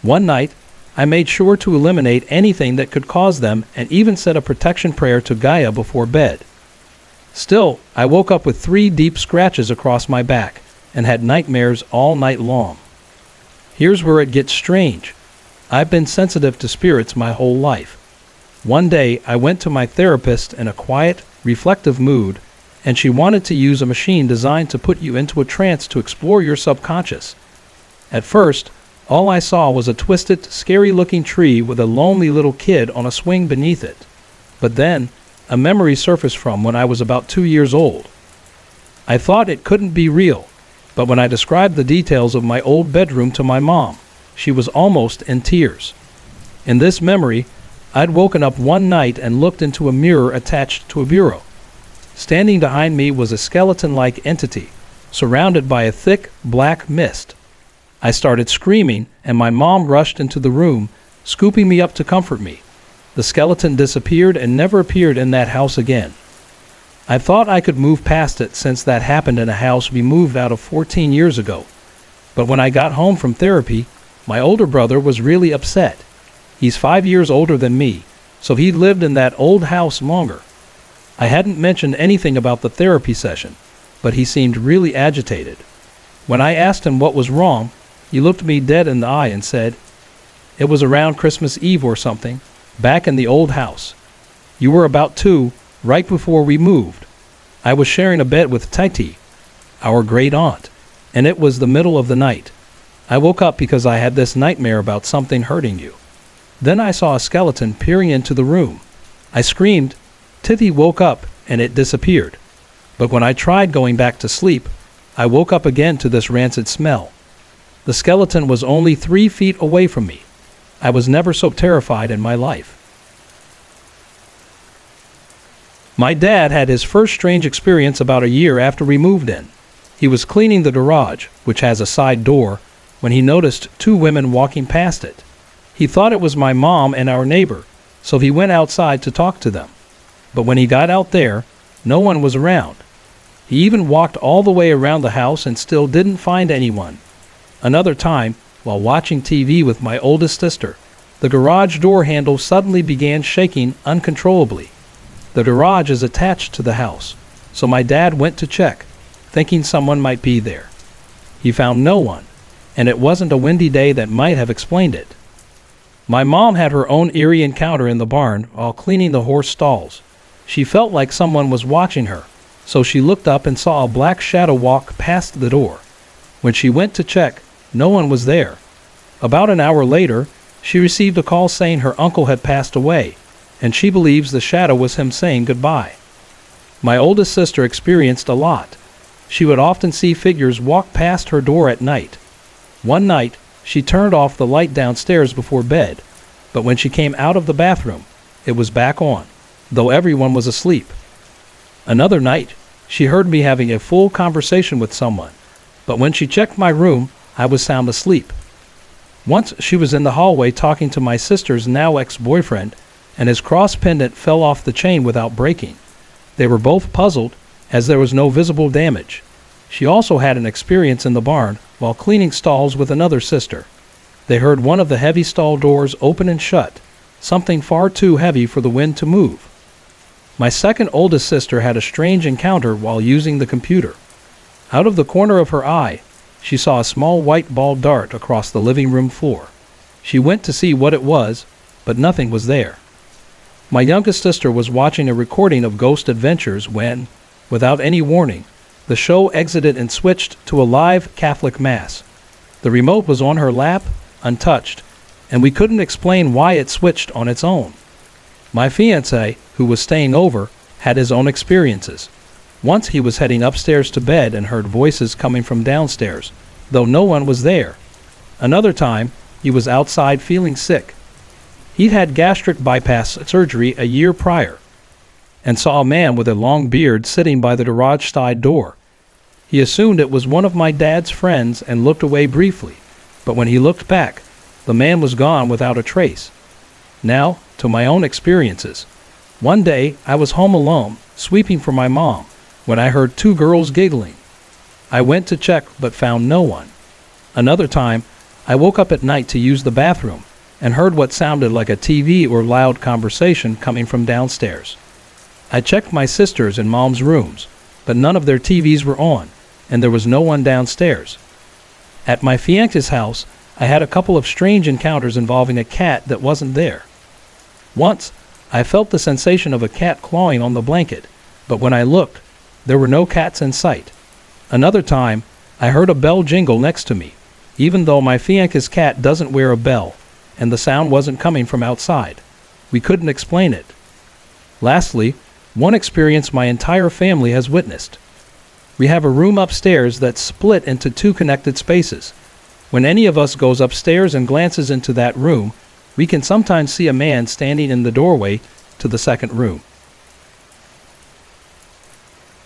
One night, I made sure to eliminate anything that could cause them and even said a protection prayer to Gaia before bed. Still, I woke up with 3 deep scratches across my back and had nightmares all night long. Here's where it gets strange. I've been sensitive to spirits my whole life. One day, I went to my therapist in a quiet, reflective mood, and she wanted to use a machine designed to put you into a trance to explore your subconscious. At first, all I saw was a twisted, scary-looking tree with a lonely little kid on a swing beneath it. But then, a memory surfaced from when I was about 2 years old. I thought it couldn't be real, but when I described the details of my old bedroom to my mom, she was almost in tears. In this memory, I'd woken up one night and looked into a mirror attached to a bureau. Standing behind me was a skeleton-like entity, surrounded by a thick, black mist. I started screaming, and my mom rushed into the room, scooping me up to comfort me. The skeleton disappeared and never appeared in that house again. I thought I could move past it since that happened in a house we moved out of 14 years ago. But when I got home from therapy, my older brother was really upset. He's 5 years older than me, so he lived in that old house longer. I hadn't mentioned anything about the therapy session, but he seemed really agitated. When I asked him what was wrong, he looked me dead in the eye and said, "It was around Christmas Eve or something, back in the old house. You were about 2, right before we moved. I was sharing a bed with Titi, our great aunt, and it was the middle of the night. I woke up because I had this nightmare about something hurting you. Then I saw a skeleton peering into the room. I screamed, Titi woke up, and it disappeared. But when I tried going back to sleep, I woke up again to this rancid smell. The skeleton was only 3 feet away from me. I was never so terrified in my life." My dad had his first strange experience about a year after we moved in. He was cleaning the garage, which has a side door, when he noticed 2 women walking past it. He thought it was my mom and our neighbor, so he went outside to talk to them. But when he got out there, no one was around. He even walked all the way around the house and still didn't find anyone. Another time, while watching TV with my oldest sister, the garage door handle suddenly began shaking uncontrollably. The garage is attached to the house, so my dad went to check, thinking someone might be there. He found no one, and it wasn't a windy day that might have explained it. My mom had her own eerie encounter in the barn while cleaning the horse stalls. She felt like someone was watching her, so she looked up and saw a black shadow walk past the door. When she went to check, no one was there. About an hour later, she received a call saying her uncle had passed away, and she believes the shadow was him saying goodbye. My oldest sister experienced a lot. She would often see figures walk past her door at night. One night, she turned off the light downstairs before bed, but when she came out of the bathroom, it was back on, though everyone was asleep. Another night, she heard me having a full conversation with someone, but when she checked my room, I was sound asleep. Once she was in the hallway talking to my sister's now ex-boyfriend, and his cross pendant fell off the chain without breaking. They were both puzzled, as there was no visible damage. She also had an experience in the barn while cleaning stalls with another sister. They heard one of the heavy stall doors open and shut, something far too heavy for the wind to move. My second oldest sister had a strange encounter while using the computer. Out of the corner of her eye, she saw a small white ball dart across the living room floor. She went to see what it was, but nothing was there. My youngest sister was watching a recording of Ghost Adventures when, without any warning, the show exited and switched to a live Catholic Mass. The remote was on her lap, untouched, and we couldn't explain why it switched on its own. My fiancé, who was staying over, had his own experiences. Once he was heading upstairs to bed and heard voices coming from downstairs, though no one was there. Another time, he was outside feeling sick. He'd had gastric bypass surgery a year prior and saw a man with a long beard sitting by the garage side door. He assumed it was one of my dad's friends and looked away briefly, but when he looked back, the man was gone without a trace. Now, to my own experiences. One day, I was home alone, sweeping for my mom, when I heard two girls giggling. I went to check but found no one. Another time, I woke up at night to use the bathroom and heard what sounded like a TV or loud conversation coming from downstairs. I checked my sister's and mom's rooms, but none of their TVs were on, and there was no one downstairs. At my fiance's house, I had a couple of strange encounters involving a cat that wasn't there. Once, I felt the sensation of a cat clawing on the blanket, but when I looked, there were no cats in sight. Another time, I heard a bell jingle next to me, even though my fiance's cat doesn't wear a bell, and the sound wasn't coming from outside. We couldn't explain it. Lastly, one experience my entire family has witnessed. We have a room upstairs that's split into two connected spaces. When any of us goes upstairs and glances into that room, we can sometimes see a man standing in the doorway to the second room.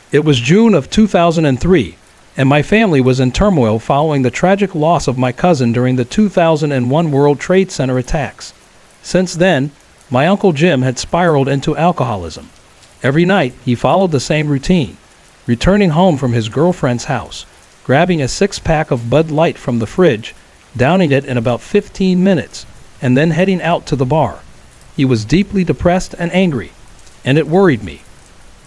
It was June of 2003, and my family was in turmoil following the tragic loss of my cousin during the 2001 World Trade Center attacks. Since then, my Uncle Jim had spiraled into alcoholism. Every night, he followed the same routine, returning home from his girlfriend's house, grabbing a six-pack of Bud Light from the fridge, downing it in about 15 minutes, and then heading out to the bar. He was deeply depressed and angry, and it worried me.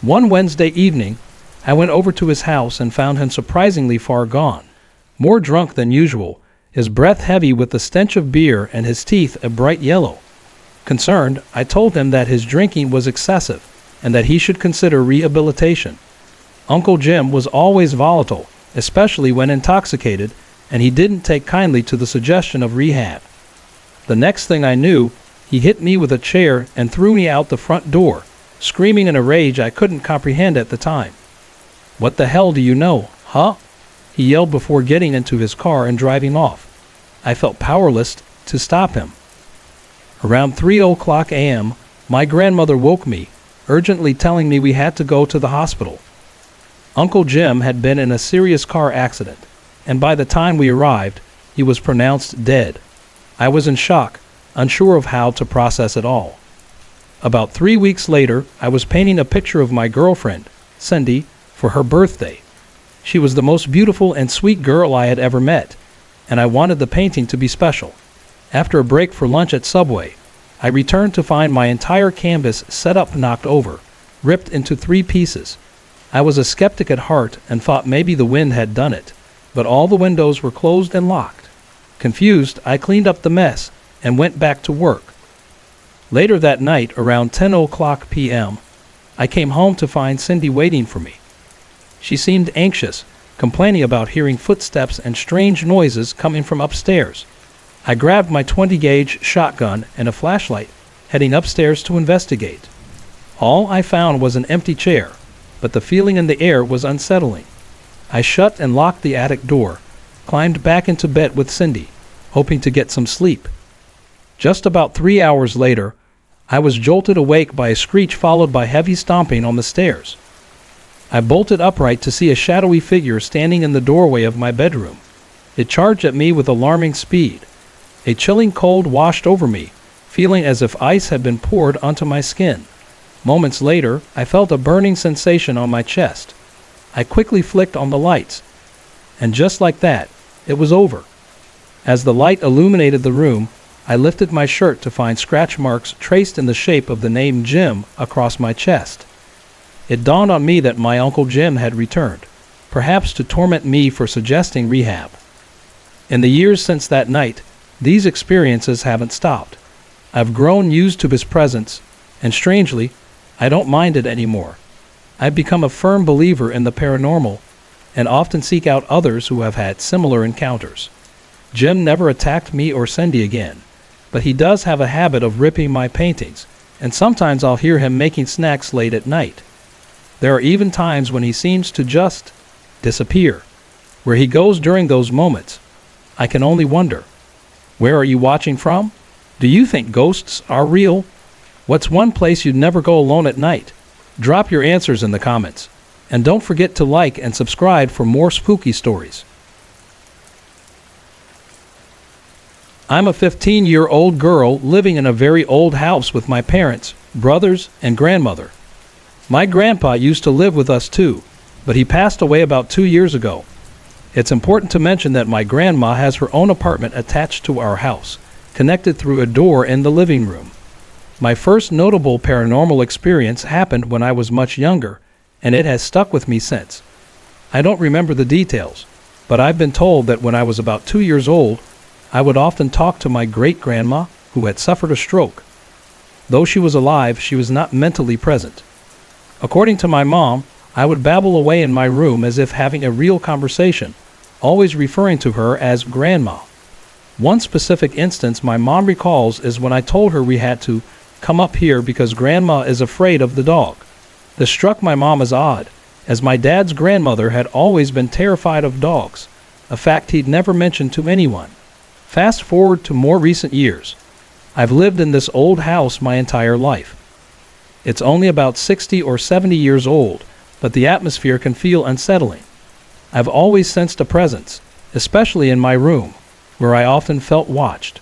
One Wednesday evening, I went over to his house and found him surprisingly far gone, more drunk than usual, his breath heavy with the stench of beer and his teeth a bright yellow. Concerned, I told him that his drinking was excessive and that he should consider rehabilitation. Uncle Jim was always volatile, especially when intoxicated, and he didn't take kindly to the suggestion of rehab. The next thing I knew, he hit me with a chair and threw me out the front door, screaming in a rage I couldn't comprehend at the time. "What the hell do you know, huh?" he yelled before getting into his car and driving off. I felt powerless to stop him. Around 3:00 a.m., my grandmother woke me, urgently telling me we had to go to the hospital. Uncle Jim had been in a serious car accident, and by the time we arrived, he was pronounced dead. I was in shock, unsure of how to process it all. About 3 weeks later, I was painting a picture of my girlfriend, Cindy, for her birthday. She was the most beautiful and sweet girl I had ever met, and I wanted the painting to be special. After a break for lunch at Subway, I returned to find my entire canvas set up knocked over, ripped into 3 pieces. I was a skeptic at heart and thought maybe the wind had done it, but all the windows were closed and locked. Confused, I cleaned up the mess and went back to work. Later that night, around 10:00 p.m., I came home to find Cindy waiting for me. She seemed anxious, complaining about hearing footsteps and strange noises coming from upstairs. I grabbed my 20-gauge shotgun and a flashlight, heading upstairs to investigate. All I found was an empty chair, but the feeling in the air was unsettling. I shut and locked the attic door, climbed back into bed with Cindy, hoping to get some sleep. Just about 3 hours later, I was jolted awake by a screech followed by heavy stomping on the stairs. I bolted upright to see a shadowy figure standing in the doorway of my bedroom. It charged at me with alarming speed. A chilling cold washed over me, feeling as if ice had been poured onto my skin. Moments later, I felt a burning sensation on my chest. I quickly flicked on the lights, and just like that, it was over. As the light illuminated the room, I lifted my shirt to find scratch marks traced in the shape of the name Jim across my chest. It dawned on me that my Uncle Jim had returned, perhaps to torment me for suggesting rehab. In the years since that night, these experiences haven't stopped. I've grown used to his presence, and strangely, I don't mind it anymore. I've become a firm believer in the paranormal, and often seek out others who have had similar encounters. Jim never attacked me or Cindy again, but he does have a habit of ripping my paintings, and sometimes I'll hear him making snacks late at night. There are even times when he seems to just disappear. Where he goes during those moments, I can only wonder. Where are you watching from? Do you think ghosts are real? What's one place you'd never go alone at night? Drop your answers in the comments. And don't forget to like and subscribe for more spooky stories. I'm a 15-year-old girl living in a very old house with my parents, brothers, and grandmother. My grandpa used to live with us too, but he passed away about 2 years ago. It's important to mention that my grandma has her own apartment attached to our house, connected through a door in the living room. My first notable paranormal experience happened when I was much younger, and it has stuck with me since. I don't remember the details, but I've been told that when I was about 2 years old, I would often talk to my great-grandma, who had suffered a stroke. Though she was alive, she was not mentally present. According to my mom, I would babble away in my room as if having a real conversation, always referring to her as Grandma. One specific instance my mom recalls is when I told her we had to come up here because Grandma is afraid of the dog. This struck my mom as odd, as my dad's grandmother had always been terrified of dogs, a fact he'd never mentioned to anyone. Fast forward to more recent years. I've lived in this old house my entire life. It's only about 60 or 70 years old, but the atmosphere can feel unsettling. I've always sensed a presence, especially in my room, where I often felt watched.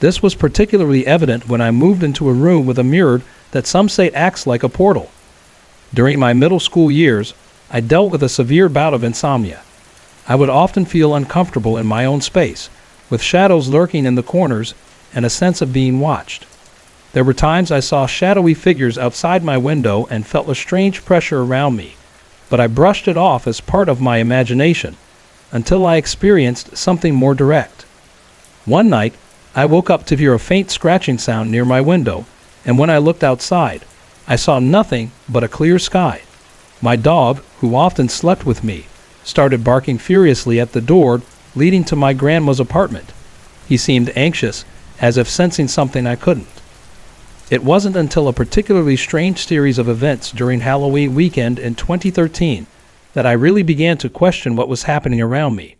This was particularly evident when I moved into a room with a mirror that some say acts like a portal. During my middle school years, I dealt with a severe bout of insomnia. I would often feel uncomfortable in my own space, with shadows lurking in the corners and a sense of being watched. There were times I saw shadowy figures outside my window and felt a strange pressure around me, but I brushed it off as part of my imagination, until I experienced something more direct. One night, I woke up to hear a faint scratching sound near my window, and when I looked outside, I saw nothing but a clear sky. My dog, who often slept with me, started barking furiously at the door leading to my grandma's apartment. He seemed anxious, as if sensing something I couldn't. It wasn't until a particularly strange series of events during Halloween weekend in 2013 that I really began to question what was happening around me.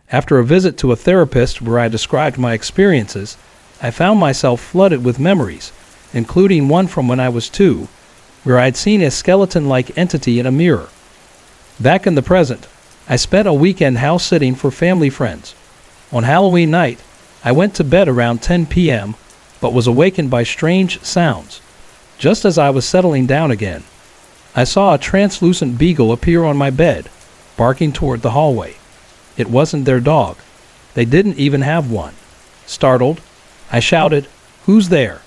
After a visit to a therapist where I described my experiences, I found myself flooded with memories, including one from when I was 2, where I'd seen a skeleton-like entity in a mirror. Back in the present, I spent a weekend house-sitting for family friends. On Halloween night, I went to bed around 10 p.m., but was awakened by strange sounds. Just as I was settling down again, I saw a translucent beagle appear on my bed, barking toward the hallway. It wasn't their dog. They didn't even have one. Startled, I shouted, "Who's there?"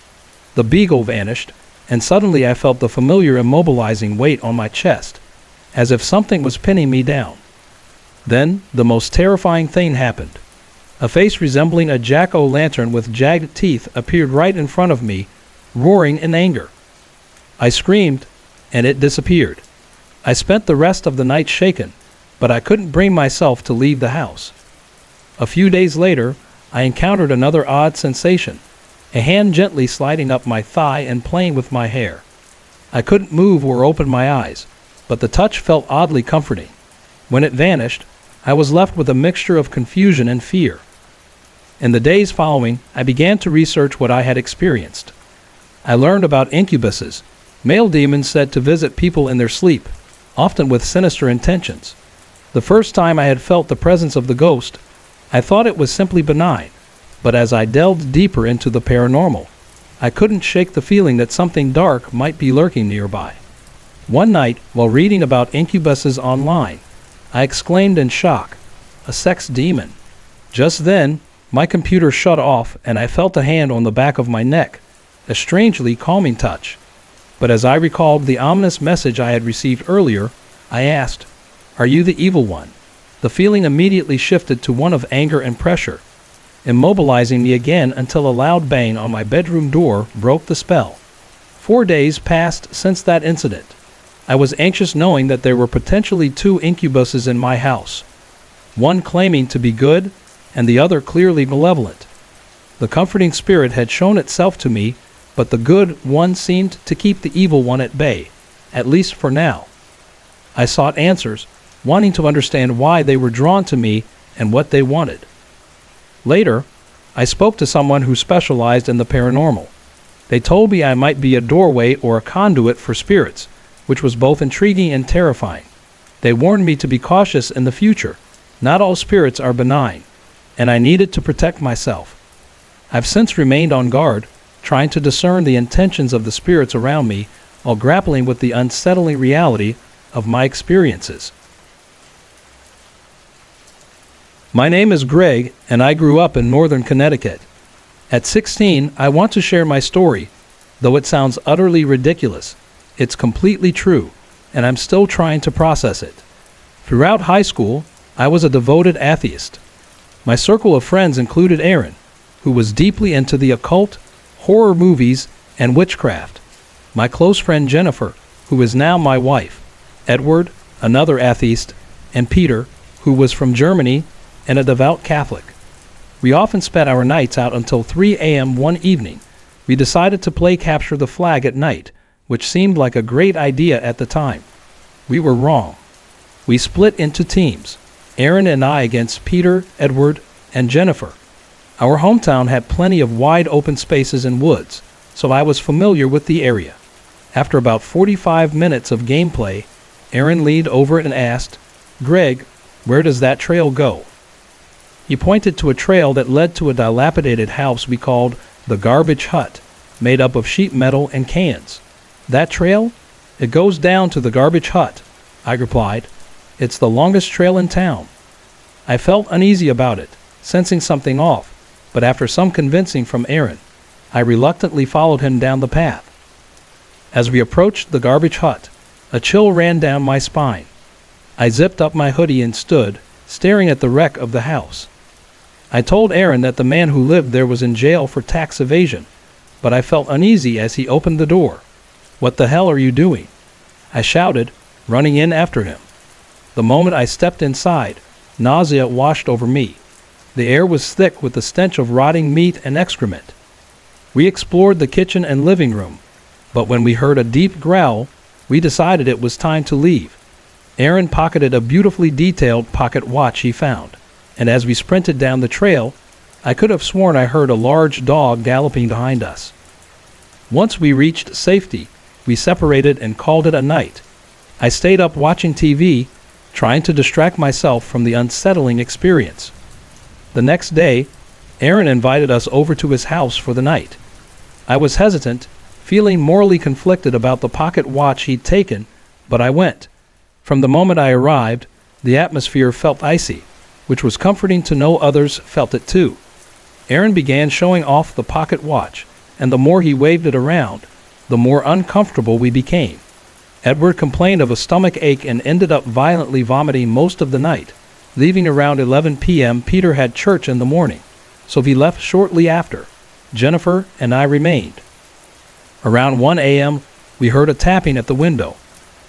The beagle vanished, and suddenly I felt the familiar immobilizing weight on my chest, as if something was pinning me down. Then, the most terrifying thing happened. A face resembling a jack-o'-lantern with jagged teeth appeared right in front of me, roaring in anger. I screamed, and it disappeared. I spent the rest of the night shaken, but I couldn't bring myself to leave the house. A few days later, I encountered another odd sensation, a hand gently sliding up my thigh and playing with my hair. I couldn't move or open my eyes, but the touch felt oddly comforting. When it vanished, I was left with a mixture of confusion and fear. In the days following, I began to research what I had experienced. I learned about incubuses, male demons said to visit people in their sleep, often with sinister intentions. The first time I had felt the presence of the ghost, I thought it was simply benign, but as I delved deeper into the paranormal, I couldn't shake the feeling that something dark might be lurking nearby. One night, while reading about incubuses online, I exclaimed in shock, "A sex demon." Just then, my computer shut off and I felt a hand on the back of my neck, a strangely calming touch. But as I recalled the ominous message I had received earlier, I asked, "Are you the evil one?" The feeling immediately shifted to one of anger and pressure, immobilizing me again until a loud bang on my bedroom door broke the spell. 4 days passed since that incident. I was anxious knowing that there were potentially 2 incubuses in my house, one claiming to be good and the other clearly malevolent. The comforting spirit had shown itself to me, but the good one seemed to keep the evil one at bay, at least for now. I sought answers, wanting to understand why they were drawn to me and what they wanted. Later, I spoke to someone who specialized in the paranormal. They told me I might be a doorway or a conduit for spirits, which was both intriguing and terrifying. They warned me to be cautious in the future. Not all spirits are benign, and I needed to protect myself. I've since remained on guard, trying to discern the intentions of the spirits around me while grappling with the unsettling reality of my experiences. My name is Greg, and I grew up in northern Connecticut. At 16, I want to share my story. Though it sounds utterly ridiculous, it's completely true, and I'm still trying to process it. Throughout high school, I was a devoted atheist. My circle of friends included Aaron, who was deeply into the occult, horror movies, and witchcraft. My close friend Jennifer, who is now my wife, Edward, another atheist, and Peter, who was from Germany and a devout Catholic. We often spent our nights out until 3 a.m. one evening. We decided to play capture the flag at night, which seemed like a great idea at the time. We were wrong. We split into teams, Aaron and I against Peter, Edward, and Jennifer. Our hometown had plenty of wide open spaces and woods, so I was familiar with the area. After about 45 minutes of gameplay, Aaron leaned over and asked, "Greg, where does that trail go?" He pointed to a trail that led to a dilapidated house we called the Garbage Hut, made up of sheet metal and cans. "That trail? It goes down to the Garbage Hut," I replied. "It's the longest trail in town." I felt uneasy about it, sensing something off, but after some convincing from Aaron, I reluctantly followed him down the path. As we approached the Garbage Hut, a chill ran down my spine. I zipped up my hoodie and stood, staring at the wreck of the house. I told Aaron that the man who lived there was in jail for tax evasion, but I felt uneasy as he opened the door. "What the hell are you doing?" I shouted, running in after him. The moment I stepped inside, nausea washed over me. The air was thick with the stench of rotting meat and excrement. We explored the kitchen and living room, but when we heard a deep growl, we decided it was time to leave. Aaron pocketed a beautifully detailed pocket watch he found, and as we sprinted down the trail, I could have sworn I heard a large dog galloping behind us. Once we reached safety, we separated and called it a night. I stayed up watching TV, trying to distract myself from the unsettling experience. The next day, Aaron invited us over to his house for the night. I was hesitant, feeling morally conflicted about the pocket watch he'd taken, but I went. From the moment I arrived, the atmosphere felt icy, which was comforting to know others felt it too. Aaron began showing off the pocket watch, and the more he waved it around, the more uncomfortable we became. Edward complained of a stomach ache and ended up violently vomiting most of the night. Leaving around 11 p.m., Peter had church in the morning, so he left shortly after. Jennifer and I remained. Around 1 a.m., we heard a tapping at the window.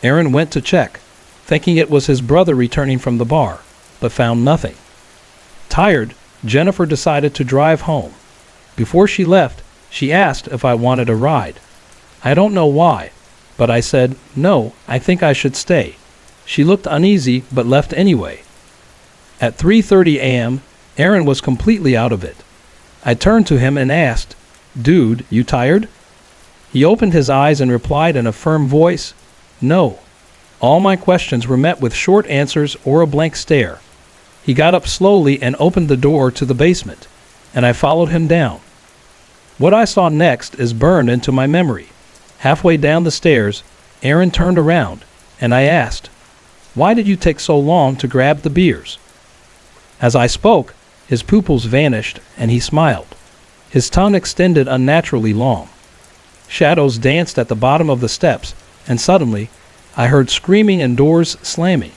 Aaron went to check, thinking it was his brother returning from the bar, but found nothing. Tired, Jennifer decided to drive home. Before she left, she asked if I wanted a ride. I don't know why, but I said, "No, I think I should stay." She looked uneasy but left anyway. At 3:30 a.m., Aaron was completely out of it. I turned to him and asked, "Dude, you tired?" He opened his eyes and replied in a firm voice, "No." All my questions were met with short answers or a blank stare. He got up slowly and opened the door to the basement, and I followed him down. What I saw next is burned into my memory. Halfway down the stairs, Aaron turned around, and I asked, "Why did you take so long to grab the beers?" As I spoke, his pupils vanished, and he smiled. His tongue extended unnaturally long. Shadows danced at the bottom of the steps, and suddenly, I heard screaming and doors slamming.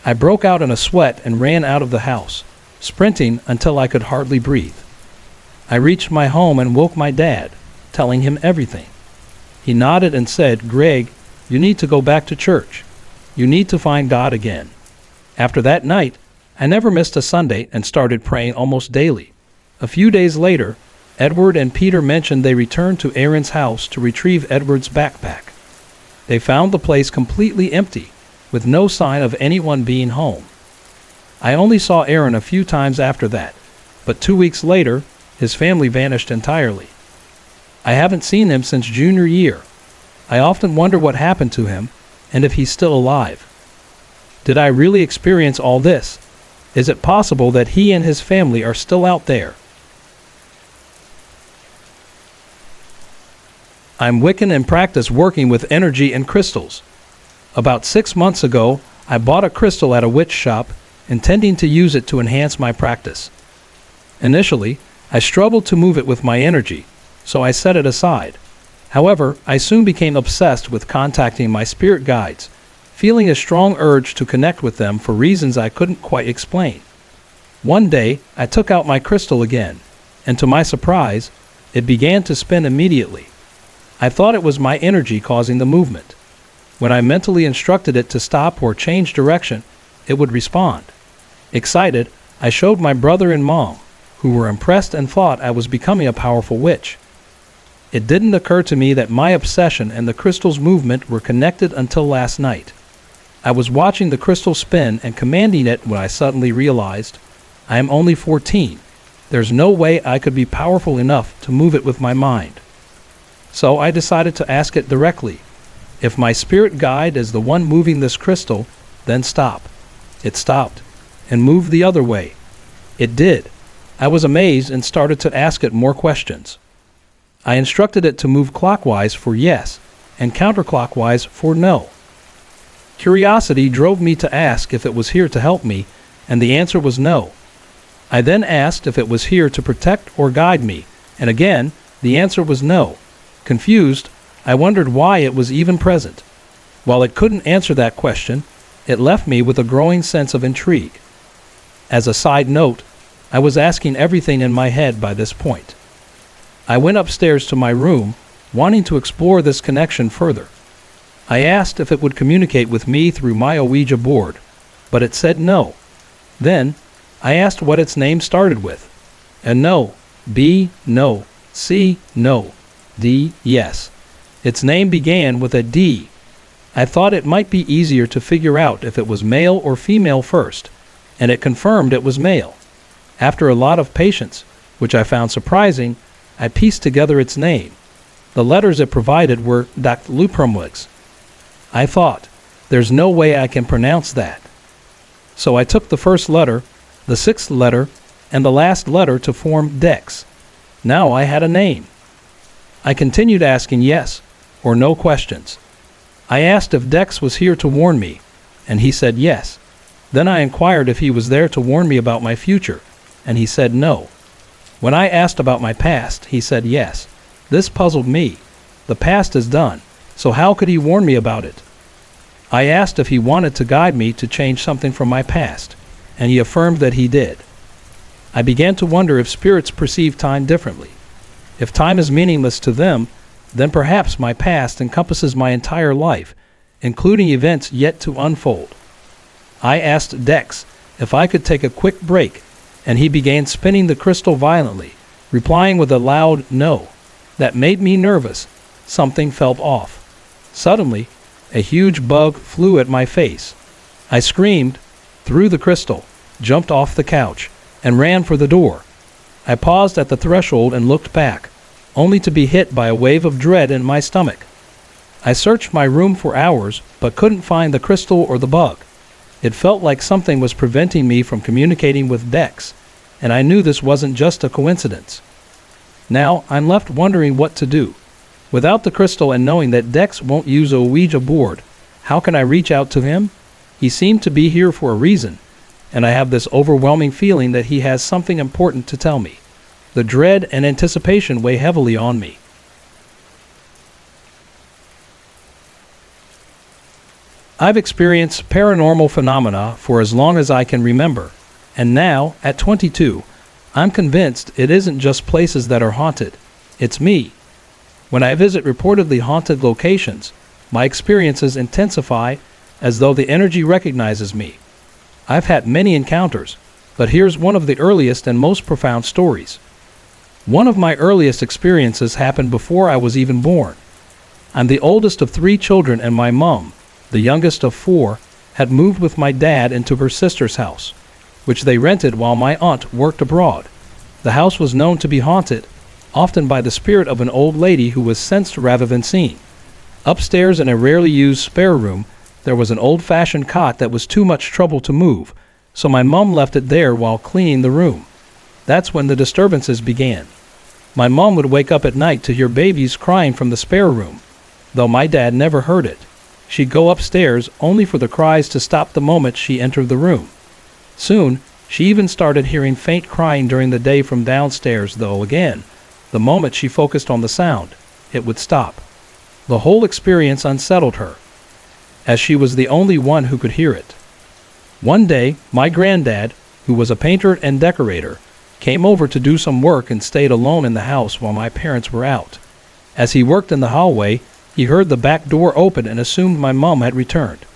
I broke out in a sweat and ran out of the house, sprinting until I could hardly breathe. I reached my home and woke my dad, telling him everything. He nodded and said, "Greg, you need to go back to church. You need to find God again." After that night, I never missed a Sunday and started praying almost daily. A few days later, Edward and Peter mentioned they returned to Aaron's house to retrieve Edward's backpack. They found the place completely empty, with no sign of anyone being home. I only saw Aaron a few times after that, but 2 weeks later, his family vanished entirely. I haven't seen him since junior year. I often wonder what happened to him, and if he's still alive. Did I really experience all this? Is it possible that he and his family are still out there? I'm Wiccan and practice working with energy and crystals. About 6 months ago, I bought a crystal at a witch shop, intending to use it to enhance my practice. Initially, I struggled to move it with my energy, so I set it aside. However, I soon became obsessed with contacting my spirit guides, feeling a strong urge to connect with them for reasons I couldn't quite explain. One day, I took out my crystal again, and to my surprise, it began to spin immediately. I thought it was my energy causing the movement. When I mentally instructed it to stop or change direction, it would respond. Excited, I showed my brother and mom, who were impressed and thought I was becoming a powerful witch. It didn't occur to me that my obsession and the crystal's movement were connected until last night. I was watching the crystal spin and commanding it when I suddenly realized, I am only 14. There's no way I could be powerful enough to move it with my mind. So I decided to ask it directly. If my spirit guide is the one moving this crystal, then stop. It stopped and moved the other way. It did. I was amazed and started to ask it more questions. I instructed it to move clockwise for yes and counterclockwise for no. Curiosity drove me to ask if it was here to help me, and the answer was no. I then asked if it was here to protect or guide me, and again, the answer was no. Confused, I wondered why it was even present. While it couldn't answer that question, it left me with a growing sense of intrigue. As a side note, I was asking everything in my head by this point. I went upstairs to my room, wanting to explore this connection further. I asked if it would communicate with me through my Ouija board, but it said no. Then, I asked what its name started with. And no, B, no, C, no, D, yes. Its name began with a D. I thought it might be easier to figure out if it was male or female first, and it confirmed it was male. After a lot of patience, which I found surprising, I pieced together its name. The letters it provided were Dactylupramwigs. I thought, there's no way I can pronounce that. So I took the first letter, the sixth letter, and the last letter to form Dex. Now I had a name. I continued asking yes or no questions. I asked if Dex was here to warn me, and he said yes. Then I inquired if he was there to warn me about my future, and he said no. When I asked about my past, he said yes. This puzzled me. The past is done, so how could he warn me about it? I asked if he wanted to guide me to change something from my past, and he affirmed that he did. I began to wonder if spirits perceive time differently. If time is meaningless to them, then perhaps my past encompasses my entire life, including events yet to unfold. I asked Dex if I could take a quick break, and he began spinning the crystal violently, replying with a loud no. That made me nervous. Something felt off. Suddenly, a huge bug flew at my face. I screamed, threw the crystal, jumped off the couch, and ran for the door. I paused at the threshold and looked back, only to be hit by a wave of dread in my stomach. I searched my room for hours, but couldn't find the crystal or the bug. It felt like something was preventing me from communicating with Dex, and I knew this wasn't just a coincidence. Now, I'm left wondering what to do. Without the crystal and knowing that Dex won't use a Ouija board, how can I reach out to him? He seemed to be here for a reason, and I have this overwhelming feeling that he has something important to tell me. The dread and anticipation weigh heavily on me. I've experienced paranormal phenomena for as long as I can remember, and now, at 22, I'm convinced it isn't just places that are haunted, it's me. When I visit reportedly haunted locations, my experiences intensify as though the energy recognizes me. I've had many encounters, but here's one of the earliest and most profound stories. One of my earliest experiences happened before I was even born. I'm the oldest of 3 children, and my mom, the youngest of 4, had moved with my dad into her sister's house, which they rented while my aunt worked abroad. The house was known to be haunted, often by the spirit of an old lady who was sensed rather than seen. Upstairs in a rarely used spare room, there was an old-fashioned cot that was too much trouble to move, so my mom left it there while cleaning the room. That's when the disturbances began. My mom would wake up at night to hear babies crying from the spare room, though my dad never heard it. She'd go upstairs only for the cries to stop the moment she entered the room. Soon, she even started hearing faint crying during the day from downstairs, though again, the moment she focused on the sound, it would stop. The whole experience unsettled her, as she was the only one who could hear it. One day, my granddad, who was a painter and decorator, came over to do some work and stayed alone in the house while my parents were out. As he worked in the hallway, he heard the back door open and assumed my mom had returned.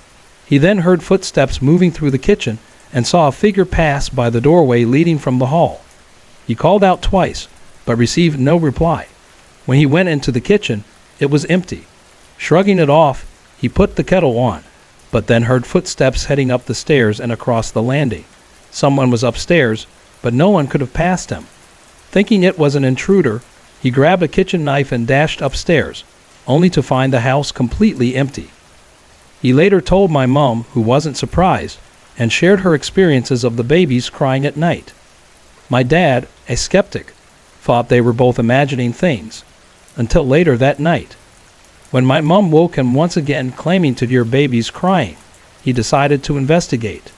He then heard footsteps moving through the kitchen and saw a figure pass by the doorway leading from the hall. He called out twice, but received no reply. When he went into the kitchen, it was empty. Shrugging it off, he put the kettle on, but then heard footsteps heading up the stairs and across the landing. Someone was upstairs, but no one could have passed him. Thinking it was an intruder, he grabbed a kitchen knife and dashed upstairs, only to find the house completely empty. He later told my mom, who wasn't surprised, and shared her experiences of the babies crying at night. My dad, a skeptic, thought they were both imagining things, until later that night. When my mom woke him once again claiming to hear babies crying, he decided to investigate.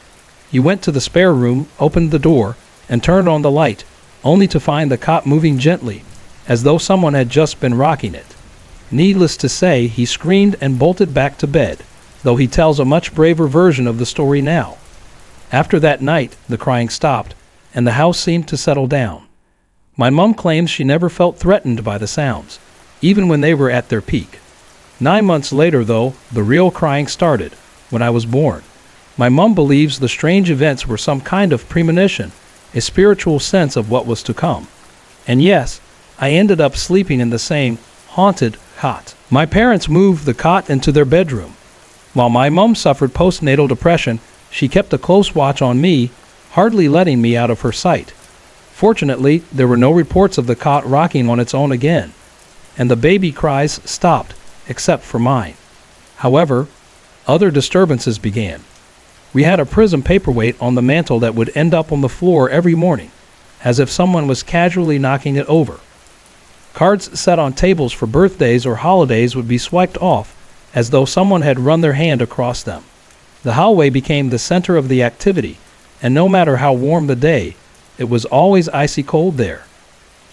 He went to the spare room, opened the door, and turned on the light, only to find the cot moving gently, as though someone had just been rocking it. Needless to say, he screamed and bolted back to bed, though he tells a much braver version of the story now. After that night, the crying stopped, and the house seemed to settle down. My mom claims she never felt threatened by the sounds, even when they were at their peak. 9 months later, though, the real crying started, when I was born. My mom believes the strange events were some kind of premonition, a spiritual sense of what was to come. And yes, I ended up sleeping in the same haunted cot. My parents moved the cot into their bedroom. While my mom suffered postnatal depression, she kept a close watch on me, hardly letting me out of her sight. Fortunately, there were no reports of the cot rocking on its own again, and the baby cries stopped, except for mine. However, other disturbances began. We had a prism paperweight on the mantel that would end up on the floor every morning, as if someone was casually knocking it over. Cards set on tables for birthdays or holidays would be swiped off, as though someone had run their hand across them. The hallway became the center of the activity, and no matter how warm the day, it was always icy cold there.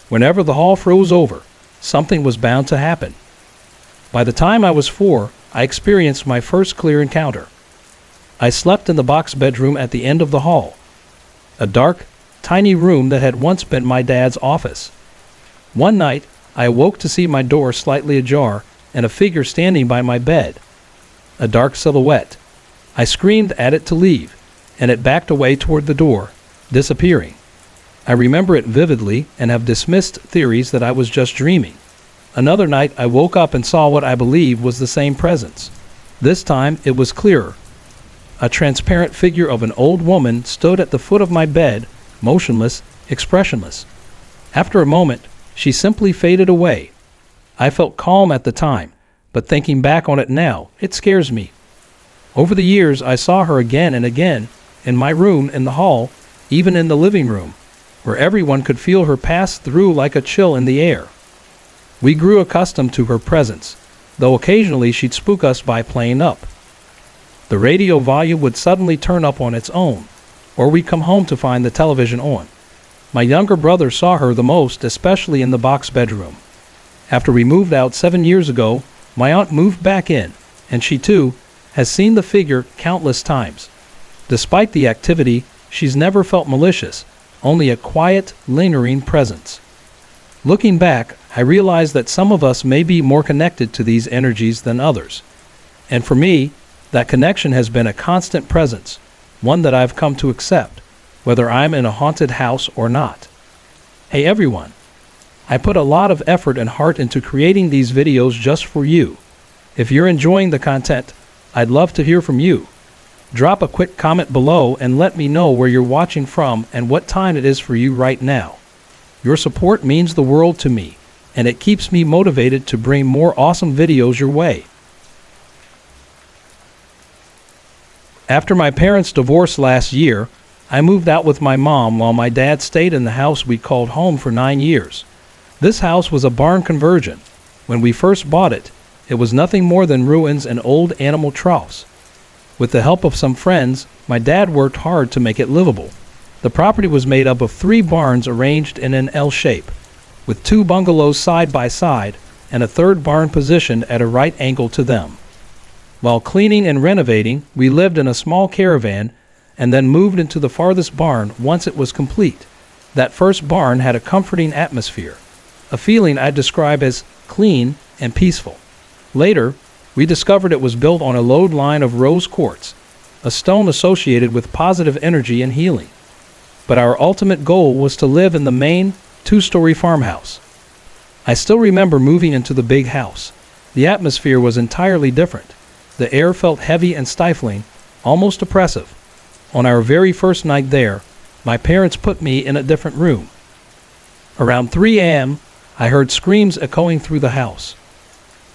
Whenever the hall froze over, something was bound to happen. By the time I was 4, I experienced my first clear encounter. I slept in the box bedroom at the end of the hall, a dark, tiny room that had once been my dad's office. One night, I awoke to see my door slightly ajar and a figure standing by my bed, a dark silhouette. I screamed at it to leave, and it backed away toward the door, disappearing. I remember it vividly and have dismissed theories that I was just dreaming. Another night, I woke up and saw what I believe was the same presence. This time, it was clearer. A transparent figure of an old woman stood at the foot of my bed, motionless, expressionless. After a moment, she simply faded away. I felt calm at the time, but thinking back on it now, it scares me. Over the years, I saw her again and again, in my room, in the hall, even in the living room, where everyone could feel her pass through like a chill in the air. We grew accustomed to her presence, though occasionally she'd spook us by playing up. The radio volume would suddenly turn up on its own, or we'd come home to find the television on. My younger brother saw her the most, especially in the box bedroom. After we moved out 7 years ago, my aunt moved back in, and she too has seen the figure countless times. Despite the activity, she's never felt malicious, only a quiet, lingering presence. Looking back, I realize that some of us may be more connected to these energies than others. And for me, that connection has been a constant presence, one that I've come to accept, whether I'm in a haunted house or not. Hey everyone, I put a lot of effort and heart into creating these videos just for you. If you're enjoying the content, I'd love to hear from you. Drop a quick comment below and let me know where you're watching from and what time it is for you right now. Your support means the world to me, and it keeps me motivated to bring more awesome videos your way. After my parents' divorce last year, I moved out with my mom while my dad stayed in the house we called home for 9 years. This house was a barn conversion. When we first bought it, it was nothing more than ruins and old animal troughs. With the help of some friends, my dad worked hard to make it livable. The property was made up of 3 barns arranged in an L shape, with 2 bungalows side by side and a 3rd barn positioned at a right angle to them. While cleaning and renovating, we lived in a small caravan and then moved into the farthest barn once it was complete. That first barn had a comforting atmosphere, a feeling I'd describe as clean and peaceful. Later, we discovered it was built on a lode line of rose quartz, a stone associated with positive energy and healing. But our ultimate goal was to live in the main 2-story farmhouse. I still remember moving into the big house. The atmosphere was entirely different. The air felt heavy and stifling, almost oppressive. On our very first night there, my parents put me in a different room. Around 3 a.m., I heard screams echoing through the house.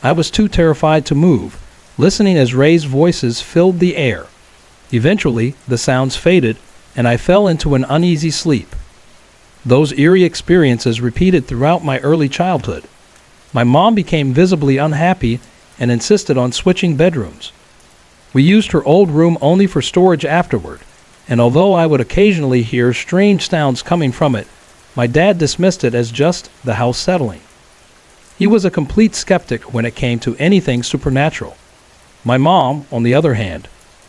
I was too terrified to move, listening as raised voices filled the air. Eventually, the sounds faded, and I fell into an uneasy sleep. Those eerie experiences repeated throughout my early childhood. My mom became visibly unhappy and insisted on switching bedrooms. We used her old room only for storage afterward, and although I would occasionally hear strange sounds coming from it, my dad dismissed it as just the house settling. He was a complete skeptic when it came to anything supernatural. My mom, on the other hand,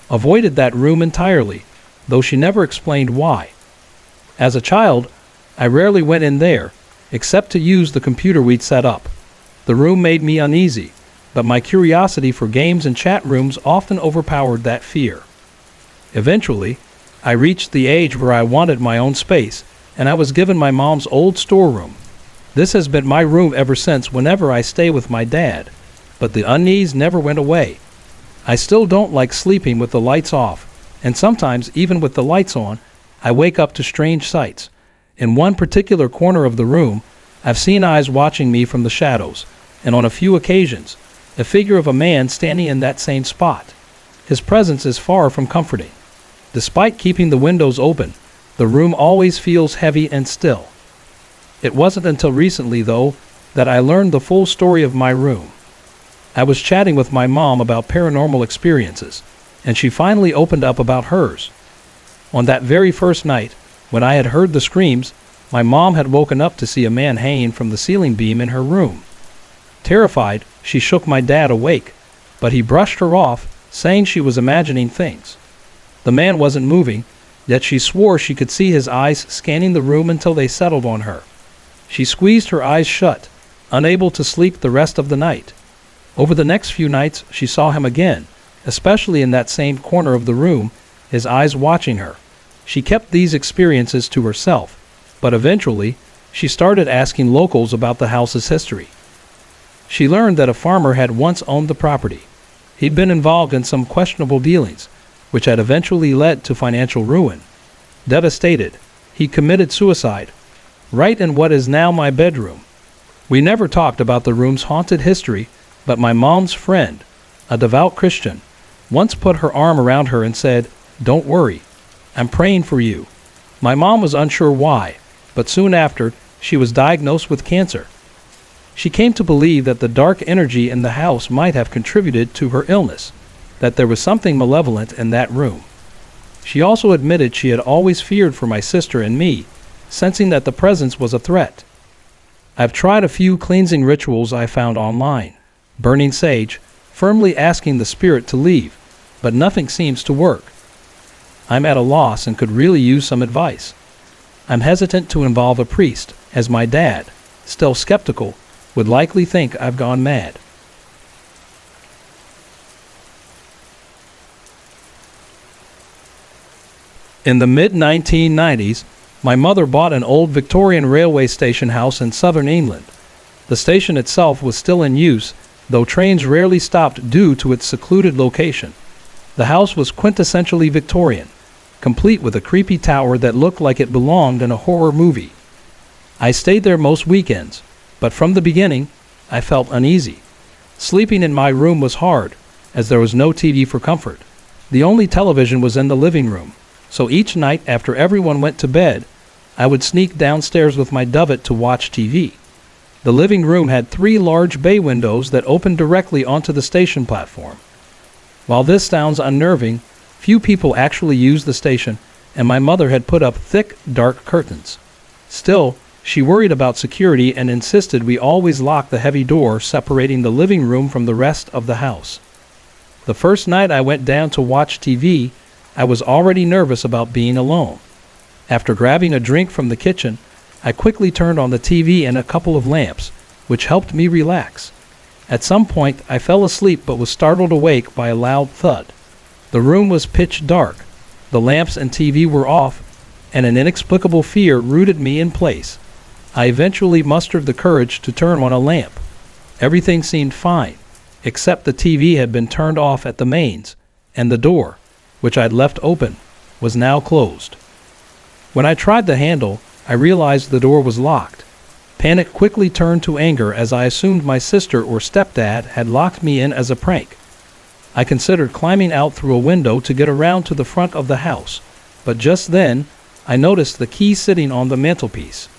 avoided that room entirely, though she never explained why. As a child, I rarely went in there, except to use the computer we'd set up. The room made me uneasy, but my curiosity for games and chat rooms often overpowered that fear. Eventually, I reached the age where I wanted my own space, and I was given my mom's old storeroom. This has been my room ever since whenever I stay with my dad, but the unease never went away. I still don't like sleeping with the lights off, and sometimes even with the lights on, I wake up to strange sights. In one particular corner of the room, I've seen eyes watching me from the shadows, and on a few occasions, a figure of a man standing in that same spot. His presence is far from comforting. Despite keeping the windows open, the room always feels heavy and still. It wasn't until recently, though, that I learned the full story of my room. I was chatting with my mom about paranormal experiences, and she finally opened up about hers. On that very first night, when I had heard the screams, my mom had woken up to see a man hanging from the ceiling beam in her room. Terrified, she shook my dad awake, but he brushed her off, saying she was imagining things. The man wasn't moving, yet she swore she could see his eyes scanning the room until they settled on her. She squeezed her eyes shut, unable to sleep the rest of the night. Over the next few nights, she saw him again, especially in that same corner of the room, his eyes watching her. She kept these experiences to herself, but eventually, she started asking locals about the house's history. She learned that a farmer had once owned the property. He'd been involved in some questionable dealings, which had eventually led to financial ruin. Devastated, he committed suicide, right in what is now my bedroom. We never talked about the room's haunted history, but my mom's friend, a devout Christian, once put her arm around her and said, "Don't worry, I'm praying for you." My mom was unsure why, but soon after, she was diagnosed with cancer. She came to believe that the dark energy in the house might have contributed to her illness, that there was something malevolent in that room. She also admitted she had always feared for my sister and me, sensing that the presence was a threat. I've tried a few cleansing rituals I found online, burning sage, firmly asking the spirit to leave, but nothing seems to work. I'm at a loss and could really use some advice. I'm hesitant to involve a priest, as my dad, still skeptical, would likely think I've gone mad. In the mid-1990s, My mother bought an old Victorian railway station house in southern England. The station itself was still in use, though trains rarely stopped due to its secluded location. The house was quintessentially Victorian, complete with a creepy tower that looked like it belonged in a horror movie. I stayed there most weekends, but from the beginning, I felt uneasy. Sleeping in my room was hard, as there was no TV for comfort. The only television was in the living room, so each night after everyone went to bed, I would sneak downstairs with my dovet to watch TV. The living room had 3 large bay windows that opened directly onto the station platform. While this sounds unnerving, few people actually used the station, and my mother had put up thick, dark curtains. Still, she worried about security and insisted we always lock the heavy door separating the living room from the rest of the house. The first night I went down to watch TV, I was already nervous about being alone. After grabbing a drink from the kitchen, I quickly turned on the TV and a couple of lamps, which helped me relax. At some point, I fell asleep but was startled awake by a loud thud. The room was pitch dark, the lamps and TV were off, and an inexplicable fear rooted me in place. I eventually mustered the courage to turn on a lamp. Everything seemed fine, except the TV had been turned off at the mains, and the door, which I'd left open, was now closed. When I tried the handle, I realized the door was locked. Panic quickly turned to anger as I assumed my sister or stepdad had locked me in as a prank. I considered climbing out through a window to get around to the front of the house, but just then, I noticed the key sitting on the mantelpiece.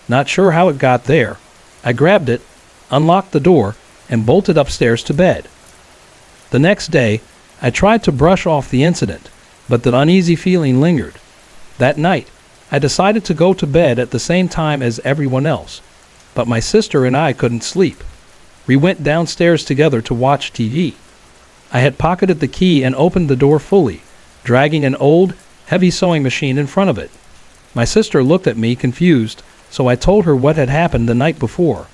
Not sure how it got there, I grabbed it, unlocked the door, and bolted upstairs to bed. The next day, I tried to brush off the incident, but the uneasy feeling lingered. That night, I decided to go to bed at the same time as everyone else, but my sister and I couldn't sleep. We went downstairs together to watch TV. I had pocketed the key and opened the door fully, dragging an old, heavy sewing machine in front of it. My sister looked at me confused, so I told her what had happened the night before.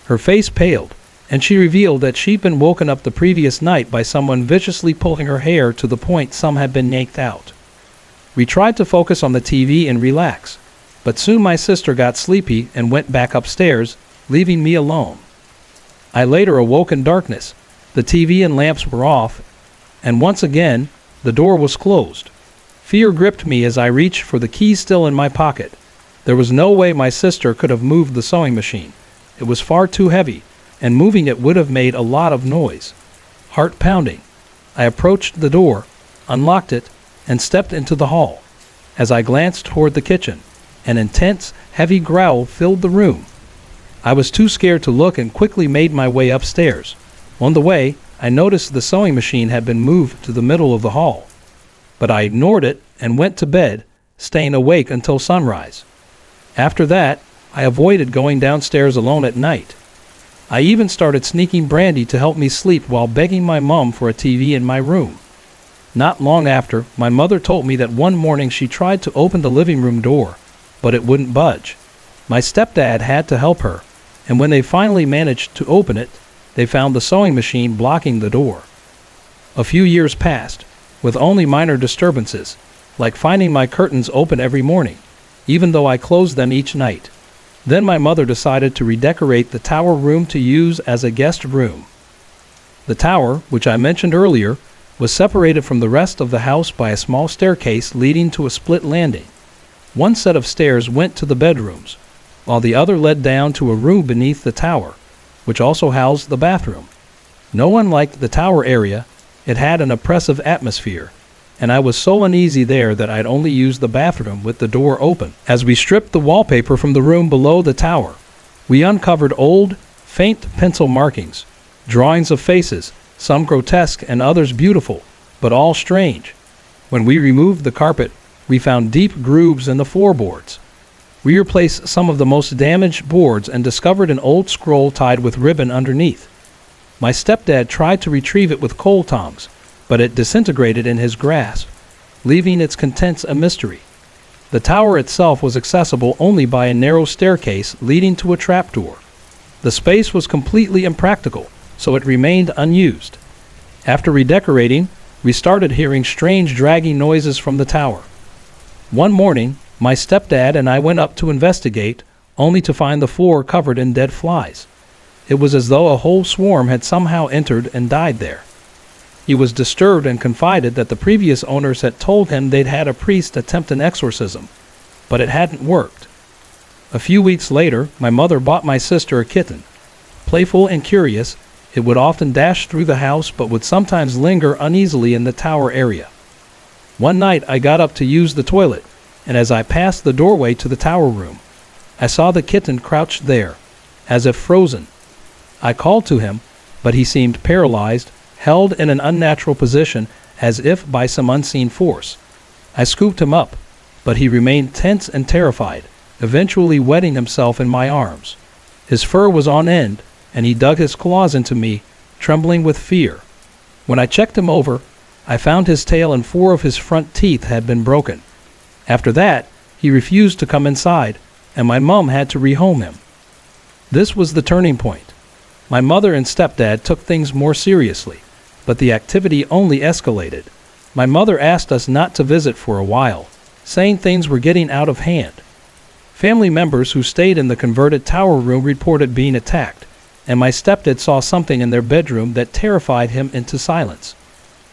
Her face paled, and she revealed that she'd been woken up the previous night by someone viciously pulling her hair to the point some had been yanked out. We tried to focus on the TV and relax, but soon my sister got sleepy and went back upstairs, leaving me alone. I later awoke in darkness. The TV and lamps were off, and once again, the door was closed. Fear gripped me as I reached for the key still in my pocket. There was no way my sister could have moved the sewing machine. It was far too heavy, and moving it would have made a lot of noise. Heart pounding, I approached the door, unlocked it, and stepped into the hall. As I glanced toward the kitchen, an intense, heavy growl filled the room. I was too scared to look and quickly made my way upstairs. On the way, I noticed the sewing machine had been moved to the middle of the hall. But I ignored it and went to bed, staying awake until sunrise. After that, I avoided going downstairs alone at night. I even started sneaking brandy to help me sleep while begging my mom for a TV in my room. Not long after, my mother told me that one morning she tried to open the living room door, but it wouldn't budge. My stepdad had to help her, and when they finally managed to open it, they found the sewing machine blocking the door. A few years passed, with only minor disturbances, like finding my curtains open every morning, even though I closed them each night. Then my mother decided to redecorate the tower room to use as a guest room. The tower, which I mentioned earlier, was separated from the rest of the house by a small staircase leading to a split landing. One set of stairs went to the bedrooms, while the other led down to a room beneath the tower, which also housed the bathroom. No one liked the tower area. It had an oppressive atmosphere, and I was so uneasy there that I'd only use the bathroom with the door open. As we stripped the wallpaper from the room below the tower, we uncovered old, faint pencil markings, drawings of faces, some grotesque and others beautiful, but all strange. When we removed the carpet, we found deep grooves in the floorboards. We replaced some of the most damaged boards and discovered an old scroll tied with ribbon underneath. My stepdad tried to retrieve it with coal tongs, but it disintegrated in his grasp, leaving its contents a mystery. The tower itself was accessible only by a narrow staircase leading to a trapdoor. The space was completely impractical, so it remained unused. After redecorating, we started hearing strange dragging noises from the tower. One morning, My stepdad and I went up to investigate, only to find the floor covered in dead flies. It was as though a whole swarm had somehow entered and died there. He was disturbed and confided that the previous owners had told him they'd had a priest attempt an exorcism, but it hadn't worked. A few weeks later, my mother bought my sister a kitten. Playful and curious, it would often dash through the house but would sometimes linger uneasily in the tower area. One night I got up to use the toilet, and as I passed the doorway to the tower room, I saw the kitten crouched there, as if frozen. I called to him, but he seemed paralyzed, held in an unnatural position as if by some unseen force. I scooped him up, but he remained tense and terrified, eventually wetting himself in my arms. His fur was on end, and he dug his claws into me, trembling with fear. When I checked him over, I found his tail and 4 of his front teeth had been broken. After that, he refused to come inside, and my mom had to rehome him. This was the turning point. My mother and stepdad took things more seriously, but the activity only escalated. My mother asked us not to visit for a while, saying things were getting out of hand. Family members who stayed in the converted tower room reported being attacked, and my stepdad saw something in their bedroom that terrified him into silence.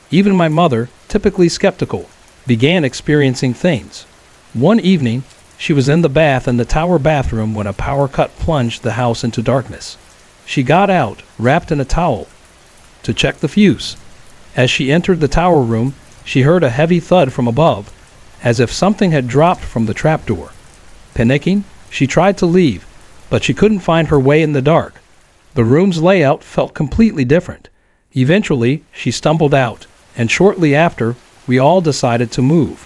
Even my mother, typically skeptical, began experiencing things. One evening, she was in the bath in the tower bathroom when a power cut plunged the house into darkness. She got out, wrapped in a towel, to check the fuse. As she entered the tower room, she heard a heavy thud from above, as if something had dropped from the trapdoor. Panicking, she tried to leave, but she couldn't find her way in the dark. The room's layout felt completely different. Eventually, she stumbled out, and shortly after, we all decided to move.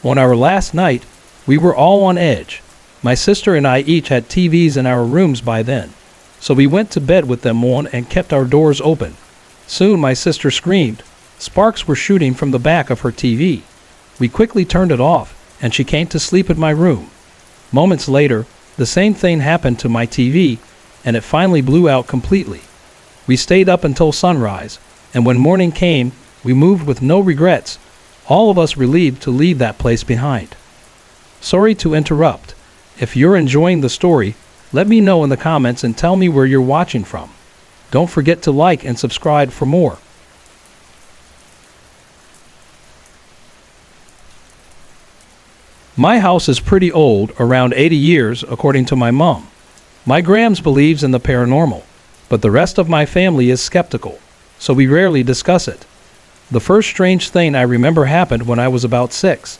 On our last night, we were all on edge. My sister and I each had TVs in our rooms by then, so we went to bed with them on and kept our doors open. Soon my sister screamed. Sparks were shooting from the back of her TV. We quickly turned it off, and she came to sleep in my room. Moments later, the same thing happened to my TV, and it finally blew out completely. We stayed up until sunrise, and when morning came, we moved with no regrets, all of us relieved to leave that place behind. Sorry to interrupt. If you're enjoying the story, let me know in the comments and tell me where you're watching from. Don't forget to like and subscribe for more. My house is pretty old, around 80 years, according to my mom. My Grams believes in the paranormal, but the rest of my family is skeptical, so we rarely discuss it. The first strange thing I remember happened when I was about 6.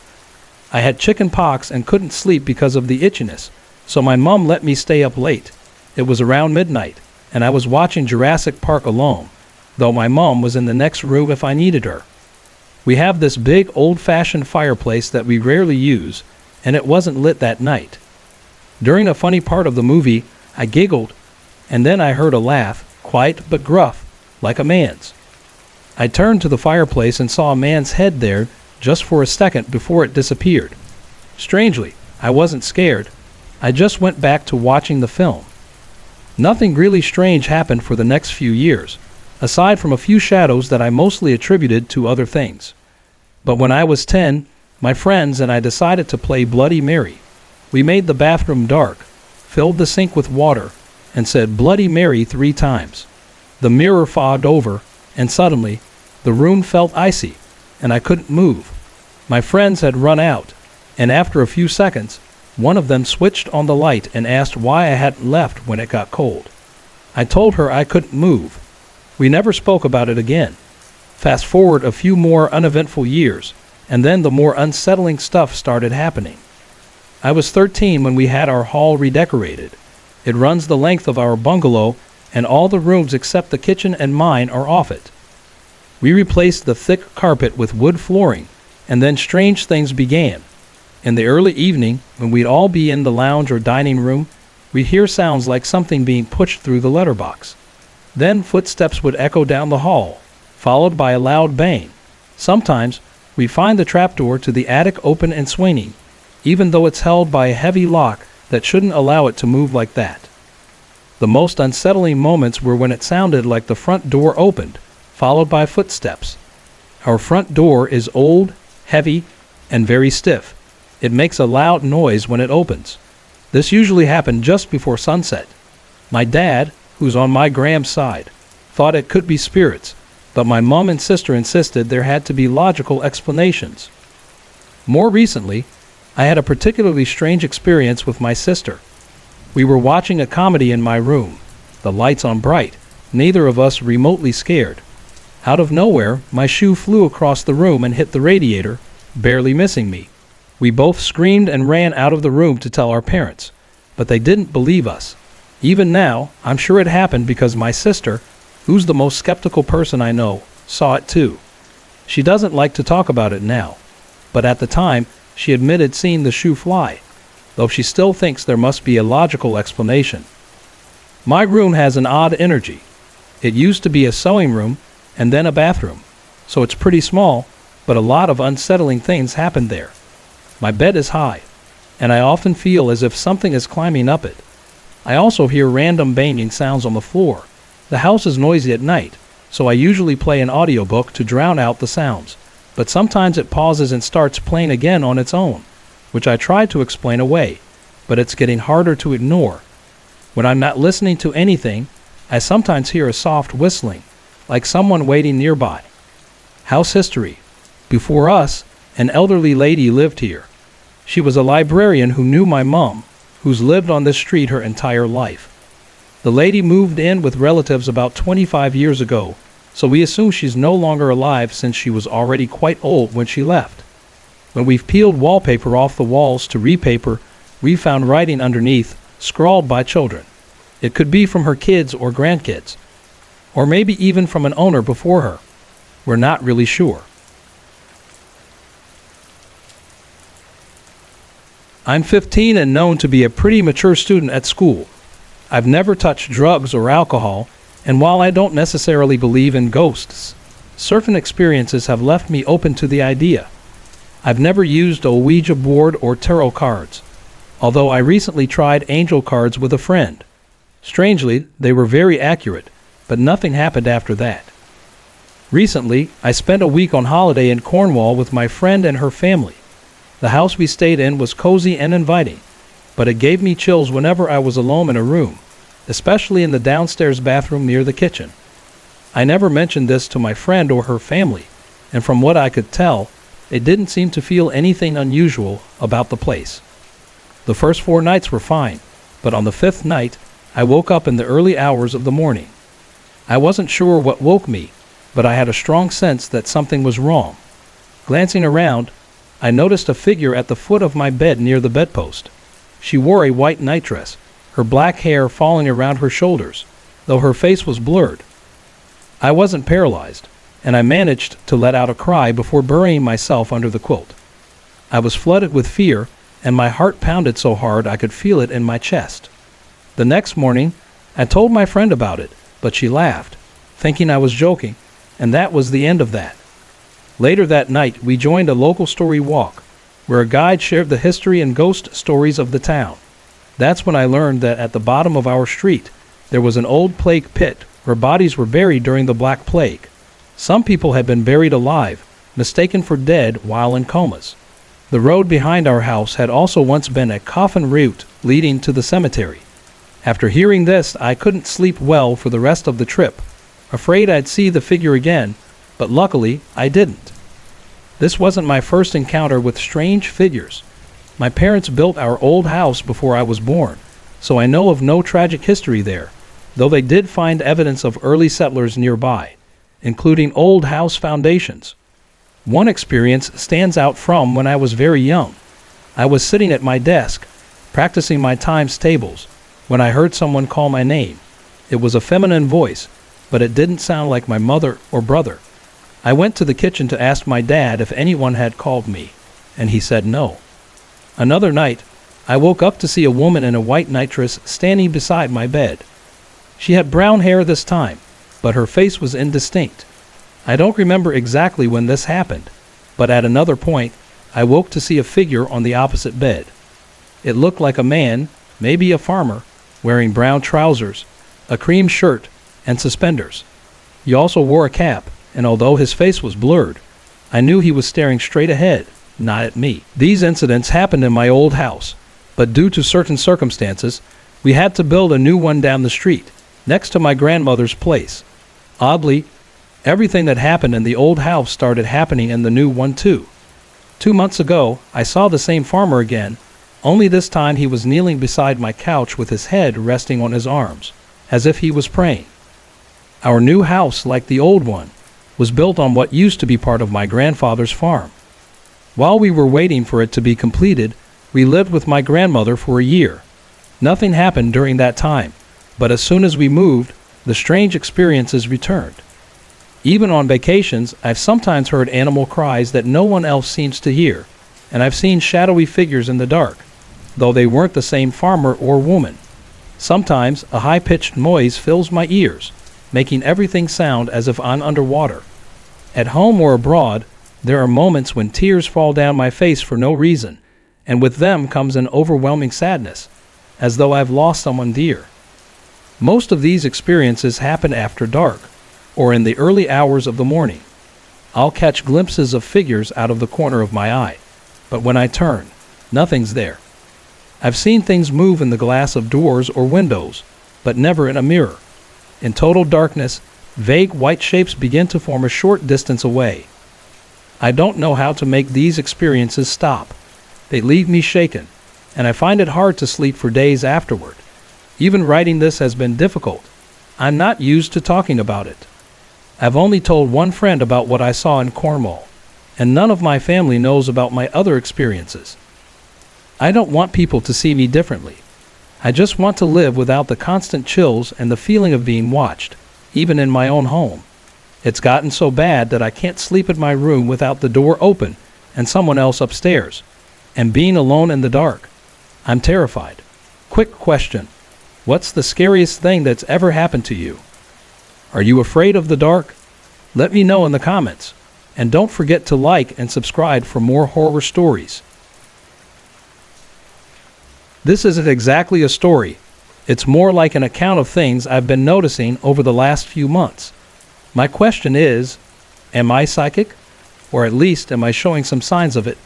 I had chicken pox and couldn't sleep because of the itchiness, so my mom let me stay up late. It was around midnight, and I was watching Jurassic Park alone, though my mom was in the next room if I needed her. We have this big old-fashioned fireplace that we rarely use, and it wasn't lit that night. During a funny part of the movie, I giggled, and then I heard a laugh, quiet but gruff, like a man's. I turned to the fireplace and saw a man's head there just for a second before it disappeared. Strangely, I wasn't scared. I just went back to watching the film. Nothing really strange happened for the next few years, aside from a few shadows that I mostly attributed to other things. But when I was 10, my friends and I decided to play Bloody Mary. We made the bathroom dark, filled the sink with water, and said Bloody Mary 3 times. The mirror fogged over, and suddenly, the room felt icy, and I couldn't move. My friends had run out, and after a few seconds, one of them switched on the light and asked why I hadn't left when it got cold. I told her I couldn't move. We never spoke about it again. Fast forward a few more uneventful years, and then the more unsettling stuff started happening. I was 13 when we had our hall redecorated. It runs the length of our bungalow, and all the rooms except the kitchen and mine are off it. We replaced the thick carpet with wood flooring, and then strange things began. In the early evening, when we'd all be in the lounge or dining room, we'd hear sounds like something being pushed through the letterbox. Then footsteps would echo down the hall, followed by a loud bang. Sometimes, we'd find the trapdoor to the attic open and swinging, even though it's held by a heavy lock that shouldn't allow it to move like that. The most unsettling moments were when it sounded like the front door opened, followed by footsteps. Our front door is old, heavy, and very stiff. It makes a loud noise when it opens. This usually happened just before sunset. My dad, who's on my Gram's side, thought it could be spirits, but my mom and sister insisted there had to be logical explanations. More recently, I had a particularly strange experience with my sister. We were watching a comedy in my room, the lights on bright, neither of us remotely scared. Out of nowhere, my shoe flew across the room and hit the radiator, barely missing me. We both screamed and ran out of the room to tell our parents, but they didn't believe us. Even now, I'm sure it happened because my sister, who's the most skeptical person I know, saw it too. She doesn't like to talk about it now, but at the time, she admitted seeing the shoe fly, though she still thinks there must be a logical explanation. My room has an odd energy. It used to be a sewing room and then a bathroom, so it's pretty small, but a lot of unsettling things happen there. My bed is high, and I often feel as if something is climbing up it. I also hear random banging sounds on the floor. The house is noisy at night, so I usually play an audiobook to drown out the sounds, but sometimes it pauses and starts playing again on its own, which I try to explain away, but it's getting harder to ignore. When I'm not listening to anything, I sometimes hear a soft whistling, like someone waiting nearby. House history. Before us, an elderly lady lived here. She was a librarian who knew my mom, who's lived on this street her entire life. The lady moved in with relatives about 25 years ago, so we assume she's no longer alive since she was already quite old when she left. When we've peeled wallpaper off the walls to repaper, we found writing underneath, scrawled by children. It could be from her kids or grandkids, or maybe even from an owner before her. We're not really sure. I'm 15 and known to be a pretty mature student at school. I've never touched drugs or alcohol, and while I don't necessarily believe in ghosts, certain experiences have left me open to the idea. I've never used a Ouija board or tarot cards, although I recently tried angel cards with a friend. Strangely, they were very accurate, but nothing happened after that. Recently, I spent a week on holiday in Cornwall with my friend and her family. The house we stayed in was cozy and inviting, but it gave me chills whenever I was alone in a room, especially in the downstairs bathroom near the kitchen. I never mentioned this to my friend or her family, and from what I could tell, they didn't seem to feel anything unusual about the place. The first 4 nights were fine, but on the 5th night, I woke up in the early hours of the morning. I wasn't sure what woke me, but I had a strong sense that something was wrong. Glancing around, I noticed a figure at the foot of my bed near the bedpost. She wore a white nightdress, her black hair falling around her shoulders, though her face was blurred. I wasn't paralyzed, and I managed to let out a cry before burying myself under the quilt. I was flooded with fear, and my heart pounded so hard I could feel it in my chest. The next morning, I told my friend about it, but she laughed, thinking I was joking, and that was the end of that. Later that night, we joined a local story walk, where a guide shared the history and ghost stories of the town. That's when I learned that at the bottom of our street, there was an old plague pit where bodies were buried during the Black Plague. Some people had been buried alive, mistaken for dead while in comas. The road behind our house had also once been a coffin route leading to the cemetery. After hearing this, I couldn't sleep well for the rest of the trip, afraid I'd see the figure again, but luckily I didn't. This wasn't my first encounter with strange figures. My parents built our old house before I was born, so I know of no tragic history there, though they did find evidence of early settlers nearby, including old house foundations. One experience stands out from when I was very young. I was sitting at my desk, practicing my times tables, when I heard someone call my name. It was a feminine voice, but it didn't sound like my mother or brother. I went to the kitchen to ask my dad if anyone had called me, and he said no. Another night, I woke up to see a woman in a white nightdress standing beside my bed. She had brown hair this time, but her face was indistinct. I don't remember exactly when this happened, but at another point, I woke to see a figure on the opposite bed. It looked like a man, maybe a farmer, wearing brown trousers, a cream shirt, and suspenders. He also wore a cap, and although his face was blurred, I knew he was staring straight ahead, not at me. These incidents happened in my old house, but due to certain circumstances, we had to build a new one down the street, next to my grandmother's place. Oddly, everything that happened in the old house started happening in the new one too. 2 months ago, I saw the same farmer again, only this time he was kneeling beside my couch with his head resting on his arms, as if he was praying. Our new house, like the old one, was built on what used to be part of my grandfather's farm. While we were waiting for it to be completed, we lived with my grandmother for a year. Nothing happened during that time, but as soon as we moved, the strange experiences returned. Even on vacations, I've sometimes heard animal cries that no one else seems to hear, and I've seen shadowy figures in the dark, though they weren't the same farmer or woman. Sometimes a high-pitched noise fills my ears, making everything sound as if I'm underwater. At home or abroad, there are moments when tears fall down my face for no reason, and with them comes an overwhelming sadness, as though I've lost someone dear. Most of these experiences happen after dark, or in the early hours of the morning. I'll catch glimpses of figures out of the corner of my eye, but when I turn, nothing's there. I've seen things move in the glass of doors or windows, but never in a mirror. In total darkness, vague white shapes begin to form a short distance away. I don't know how to make these experiences stop. They leave me shaken, and I find it hard to sleep for days afterward. Even writing this has been difficult. I'm not used to talking about it. I've only told one friend about what I saw in Cornwall, and none of my family knows about my other experiences. I don't want people to see me differently. I just want to live without the constant chills and the feeling of being watched, even in my own home. It's gotten so bad that I can't sleep in my room without the door open and someone else upstairs, and being alone in the dark. I'm terrified. Quick question. What's the scariest thing that's ever happened to you? Are you afraid of the dark? Let me know in the comments. And don't forget to like and subscribe for more horror stories. This isn't exactly a story. It's more like an account of things I've been noticing over the last few months. My question is, am I psychic? Or at least am I showing some signs of it?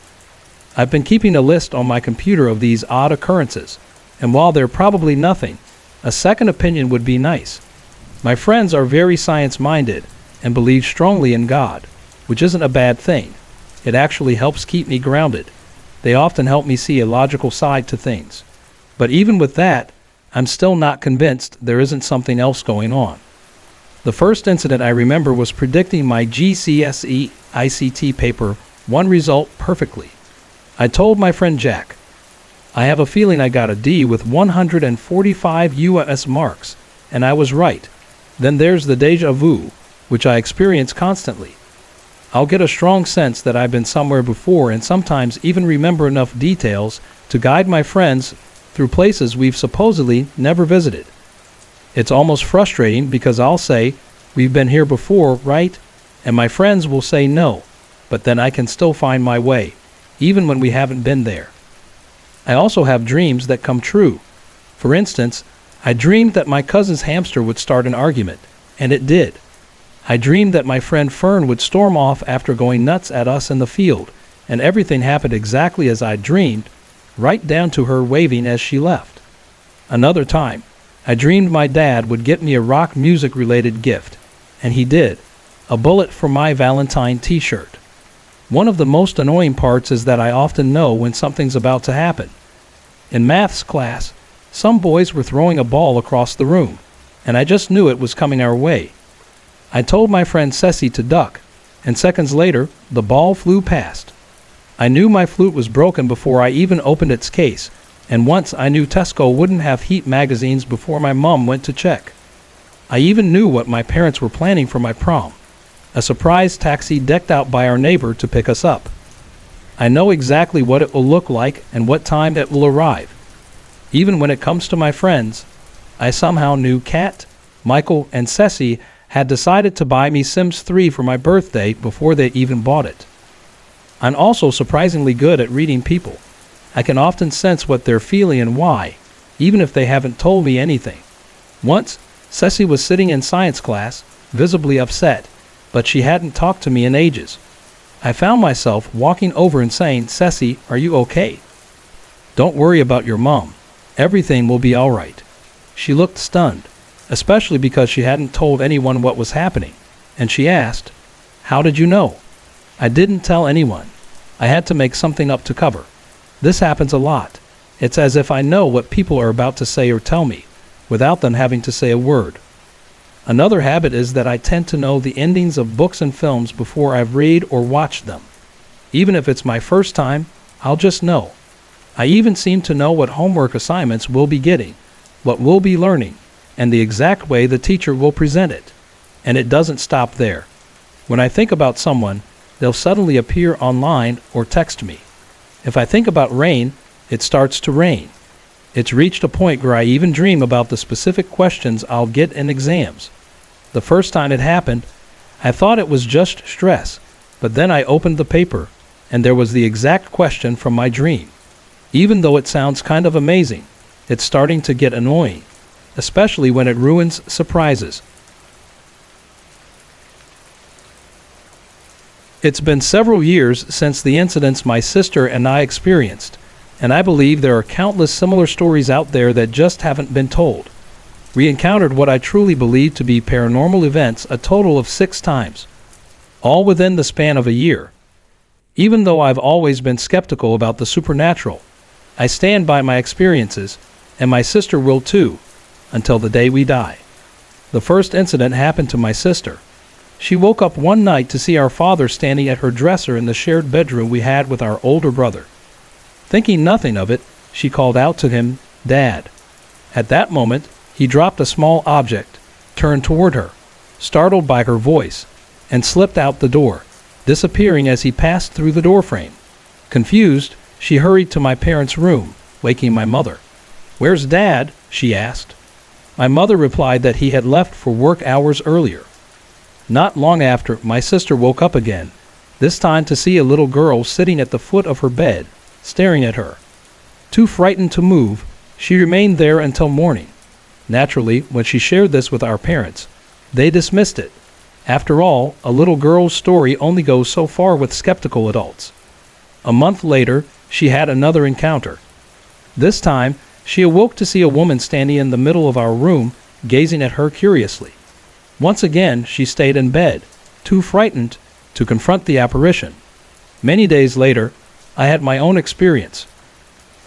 I've been keeping a list on my computer of these odd occurrences, and while they're probably nothing, a second opinion would be nice. My friends are very science-minded and believe strongly in God, which isn't a bad thing. It actually helps keep me grounded. They often help me see a logical side to things. But even with that, I'm still not convinced there isn't something else going on. The first incident I remember was predicting my GCSE ICT paper one result perfectly. I told my friend Jack, I have a feeling I got a D with 145 US marks, and I was right. Then there's the deja vu, which I experience constantly. I'll get a strong sense that I've been somewhere before and sometimes even remember enough details to guide my friends through places we've supposedly never visited. It's almost frustrating because I'll say, we've been here before, right? And my friends will say no, but then I can still find my way, even when we haven't been there. I also have dreams that come true. For instance, I dreamed that my cousin's hamster would start an argument, and it did. I dreamed that my friend Fern would storm off after going nuts at us in the field, and everything happened exactly as I dreamed, right down to her waving as she left. Another time, I dreamed my dad would get me a rock music-related gift, and he did, a bullet for my Valentine t-shirt. One of the most annoying parts is that I often know when something's about to happen. In maths class, some boys were throwing a ball across the room, and I just knew it was coming our way. I told my friend Ceci to duck, and seconds later, the ball flew past. I knew my flute was broken before I even opened its case, and once I knew Tesco wouldn't have Heat magazines before my mom went to check. I even knew what my parents were planning for my prom, a surprise taxi decked out by our neighbor to pick us up. I know exactly what it will look like and what time it will arrive. Even when it comes to my friends, I somehow knew Kat, Michael, and Ceci had decided to buy me Sims 3 for my birthday before they even bought it. I'm also surprisingly good at reading people. I can often sense what they're feeling and why, even if they haven't told me anything. Once, Ceci was sitting in science class, visibly upset, but she hadn't talked to me in ages. I found myself walking over and saying, "Ceci, are you okay? Don't worry about your mom. Everything will be all right." She looked stunned, especially because she hadn't told anyone what was happening, and she asked, "How did you know?" I didn't tell anyone. I had to make something up to cover. This happens a lot. It's as if I know what people are about to say or tell me, without them having to say a word. Another habit is that I tend to know the endings of books and films before I've read or watched them. Even if it's my first time, I'll just know. I even seem to know what homework assignments we'll be getting, what we'll be learning, and the exact way the teacher will present it. And it doesn't stop there. When I think about someone, they'll suddenly appear online or text me. If I think about rain, it starts to rain. It's reached a point where I even dream about the specific questions I'll get in exams. The first time it happened, I thought it was just stress, but then I opened the paper, and there was the exact question from my dream. Even though it sounds kind of amazing, it's starting to get annoying, especially when it ruins surprises. It's been several years since the incidents my sister and I experienced, and I believe there are countless similar stories out there that just haven't been told. We encountered what I truly believe to be paranormal events a total of 6 times, all within the span of a year. Even though I've always been skeptical about the supernatural, I stand by my experiences, and my sister will too, until the day we die. The first incident happened to my sister. She woke up one night to see our father standing at her dresser in the shared bedroom we had with our older brother. Thinking nothing of it, she called out to him, "Dad." At that moment, he dropped a small object, turned toward her, startled by her voice, and slipped out the door, disappearing as he passed through the doorframe. Confused, she hurried to my parents' room, waking my mother. "Where's Dad?" she asked. My mother replied that he had left for work hours earlier. Not long after, my sister woke up again, this time to see a little girl sitting at the foot of her bed, staring at her. Too frightened to move, she remained there until morning. Naturally, when she shared this with our parents, they dismissed it. After all, a little girl's story only goes so far with skeptical adults. A month later, she had another encounter. This time, she awoke to see a woman standing in the middle of our room, gazing at her curiously. Once again, she stayed in bed, too frightened to confront the apparition. Many days later, I had my own experience.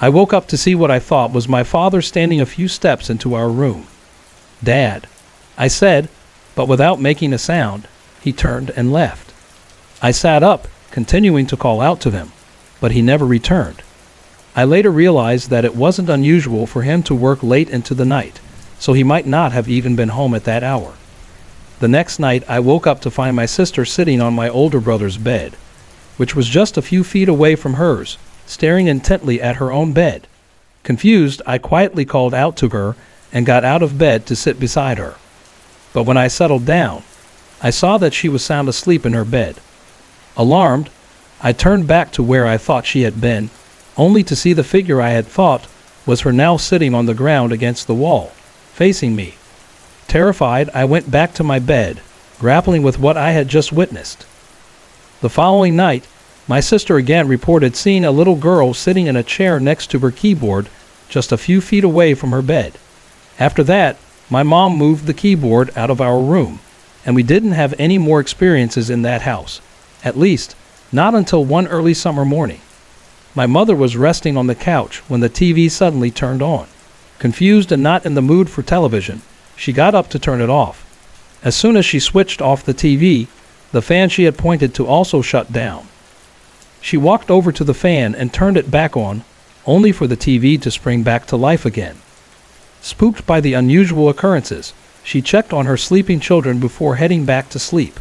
I woke up to see what I thought was my father standing a few steps into our room. "Dad," I said, but without making a sound, he turned and left. I sat up, continuing to call out to him, but he never returned. I later realized that it wasn't unusual for him to work late into the night, so he might not have even been home at that hour. The next night, I woke up to find my sister sitting on my older brother's bed, which was just a few feet away from hers, staring intently at her own bed. Confused, I quietly called out to her and got out of bed to sit beside her. But when I settled down, I saw that she was sound asleep in her bed. Alarmed, I turned back to where I thought she had been, only to see the figure I had thought was her now sitting on the ground against the wall, facing me. Terrified, I went back to my bed, grappling with what I had just witnessed. The following night, my sister again reported seeing a little girl sitting in a chair next to her keyboard, just a few feet away from her bed. After that, my mom moved the keyboard out of our room, and we didn't have any more experiences in that house, at least not until one early summer morning. My mother was resting on the couch when the TV suddenly turned on. Confused and not in the mood for television, she got up to turn it off. As soon as she switched off the TV, the fan she had pointed to also shut down. She walked over to the fan and turned it back on, only for the TV to spring back to life again. Spooked by the unusual occurrences, she checked on her sleeping children before heading back to sleep.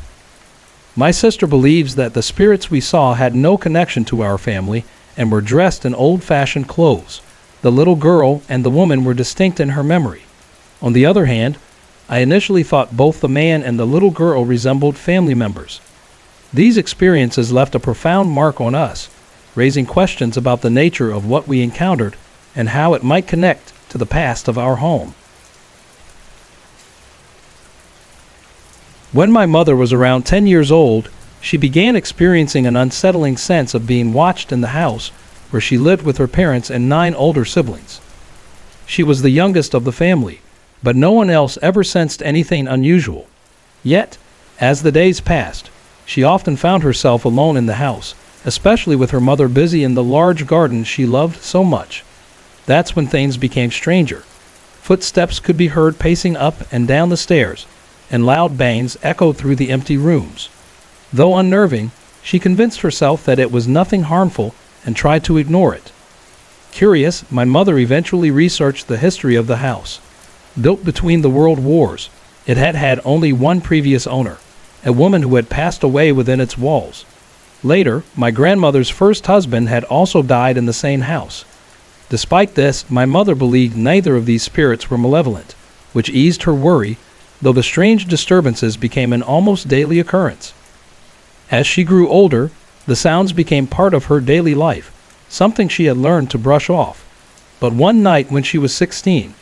My sister believes that the spirits we saw had no connection to our family and were dressed in old-fashioned clothes. The little girl and the woman were distinct in her memory. On the other hand, I initially thought both the man and the little girl resembled family members. These experiences left a profound mark on us, raising questions about the nature of what we encountered and how it might connect to the past of our home. When my mother was around 10 years old, She began experiencing an unsettling sense of being watched in the house where she lived with her parents and 9 older siblings. She was the youngest of the family, but no one else ever sensed anything unusual. Yet, as the days passed, she often found herself alone in the house, especially with her mother busy in the large garden she loved so much. That's when things became stranger. Footsteps could be heard pacing up and down the stairs, and loud bangs echoed through the empty rooms. Though unnerving, she convinced herself that it was nothing harmful and tried to ignore it. Curious, my mother eventually researched the history of the house. Built between the world wars, it had had only one previous owner, a woman who had passed away within its walls. Later, my grandmother's first husband had also died in the same house. Despite this, my mother believed neither of these spirits were malevolent, which eased her worry, though the strange disturbances became an almost daily occurrence. As she grew older, the sounds became part of her daily life, something she had learned to brush off. But one night when she was 16,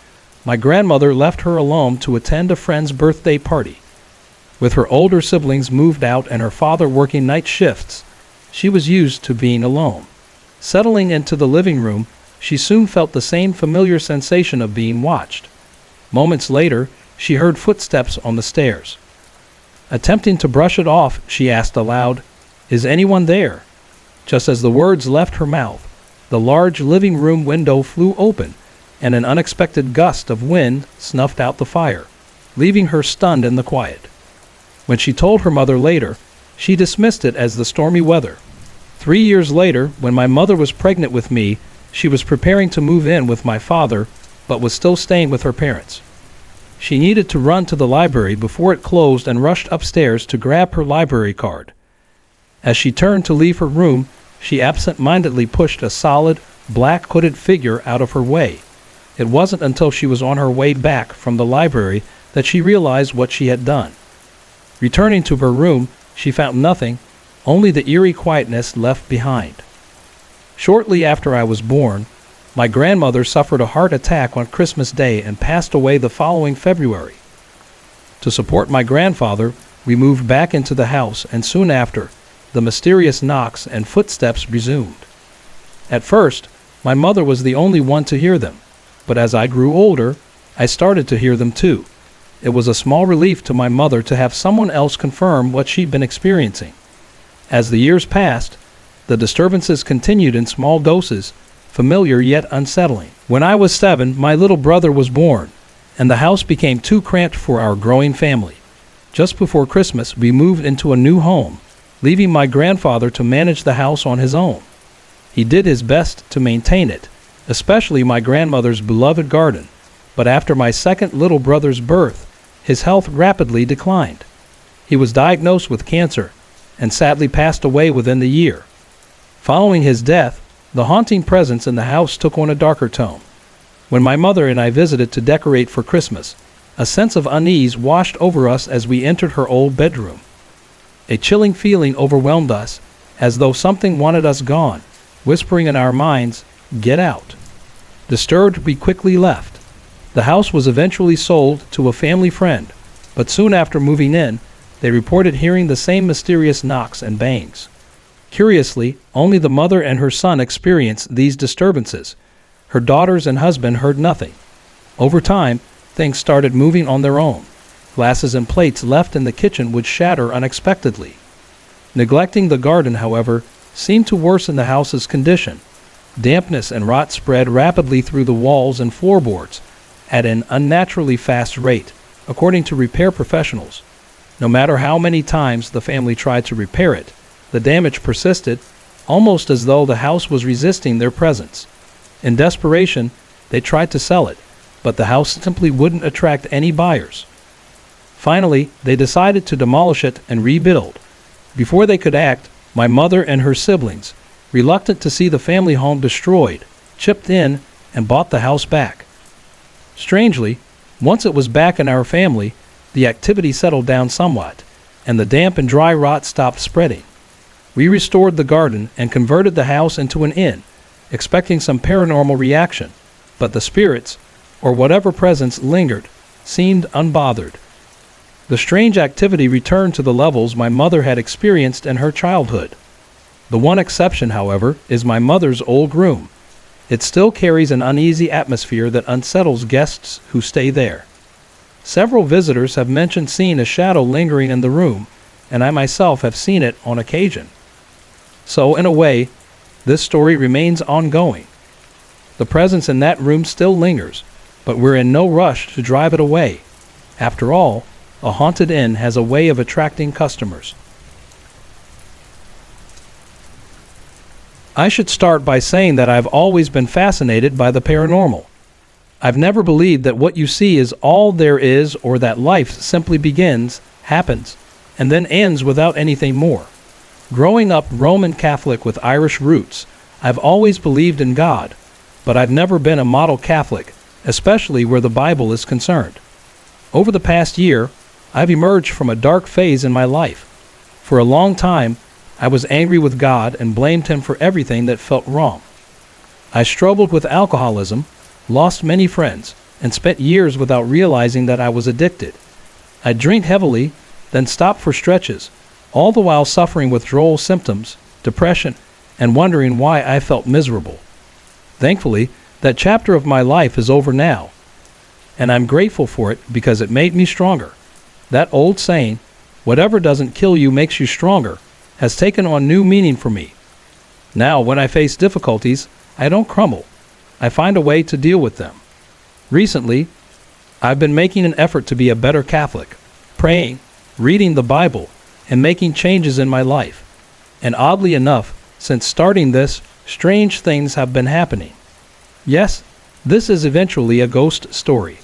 my grandmother left her alone to attend a friend's birthday party. With her older siblings moved out and her father working night shifts, she was used to being alone. Settling into the living room, she soon felt the same familiar sensation of being watched. Moments later, she heard footsteps on the stairs. Attempting to brush it off, she asked aloud, "Is anyone there?" Just as the words left her mouth, the large living room window flew open, and an unexpected gust of wind snuffed out the fire, leaving her stunned in the quiet. When she told her mother later, she dismissed it as the stormy weather. 3 years later, when my mother was pregnant with me, she was preparing to move in with my father, but was still staying with her parents. She needed to run to the library before it closed and rushed upstairs to grab her library card. As she turned to leave her room, she absent-mindedly pushed a solid, black hooded figure out of her way. It wasn't until she was on her way back from the library that she realized what she had done. Returning to her room, she found nothing, only the eerie quietness left behind. Shortly after I was born, my grandmother suffered a heart attack on Christmas Day and passed away the following February. To support my grandfather, we moved back into the house, and soon after, the mysterious knocks and footsteps resumed. At first, my mother was the only one to hear them, but as I grew older, I started to hear them too. It was a small relief to my mother to have someone else confirm what she'd been experiencing. As the years passed, the disturbances continued in small doses, familiar yet unsettling. When I was 7, my little brother was born, and the house became too cramped for our growing family. Just before Christmas, we moved into a new home, leaving my grandfather to manage the house on his own. He did his best to maintain it, especially my grandmother's beloved garden, but after my second little brother's birth, his health rapidly declined. He was diagnosed with cancer and sadly passed away within the year. Following his death, the haunting presence in the house took on a darker tone. When my mother and I visited to decorate for Christmas, a sense of unease washed over us as we entered her old bedroom. A chilling feeling overwhelmed us, as though something wanted us gone, whispering in our minds, "Get out." Disturbed, we quickly left. The house was eventually sold to a family friend, but soon after moving in, they reported hearing the same mysterious knocks and bangs. Curiously, only the mother and her son experienced these disturbances. Her daughters and husband heard nothing. Over time, things started moving on their own. Glasses and plates left in the kitchen would shatter unexpectedly. Neglecting the garden, however, seemed to worsen the house's condition. Dampness and rot spread rapidly through the walls and floorboards at an unnaturally fast rate, according to repair professionals. No matter how many times the family tried to repair it, the damage persisted, almost as though the house was resisting their presence. In desperation, they tried to sell it, but the house simply wouldn't attract any buyers. Finally, they decided to demolish it and rebuild. Before they could act, my mother and her siblings, reluctant to see the family home destroyed, chipped in and bought the house back. Strangely, once it was back in our family, the activity settled down somewhat, and the damp and dry rot stopped spreading. We restored the garden and converted the house into an inn, expecting some paranormal reaction, but the spirits, or whatever presence lingered, seemed unbothered. The strange activity returned to the levels my mother had experienced in her childhood. The one exception, however, is my mother's old room. It still carries an uneasy atmosphere that unsettles guests who stay there. Several visitors have mentioned seeing a shadow lingering in the room, and I myself have seen it on occasion. So, in a way, this story remains ongoing. The presence in that room still lingers, but we're in no rush to drive it away. After all, a haunted inn has a way of attracting customers. I should start by saying that I've always been fascinated by the paranormal. I've never believed that what you see is all there is, or that life simply begins, happens, and then ends without anything more. Growing up Roman Catholic with Irish roots, I've always believed in God, but I've never been a model Catholic, especially where the Bible is concerned. Over the past year, I've emerged from a dark phase in my life. For a long time, I was angry with God and blamed Him for everything that felt wrong. I struggled with alcoholism, lost many friends, and spent years without realizing that I was addicted. I'd drink heavily, then stop for stretches, all the while suffering withdrawal symptoms, depression, and wondering why I felt miserable. Thankfully, that chapter of my life is over now, and I'm grateful for it because it made me stronger. That old saying, "Whatever doesn't kill you makes you stronger," has taken on new meaning for me. Now, when I face difficulties, I don't crumble. I find a way to deal with them. Recently, I've been making an effort to be a better Catholic, praying, reading the Bible, and making changes in my life. And oddly enough, since starting this, strange things have been happening. Yes, this is eventually a ghost story.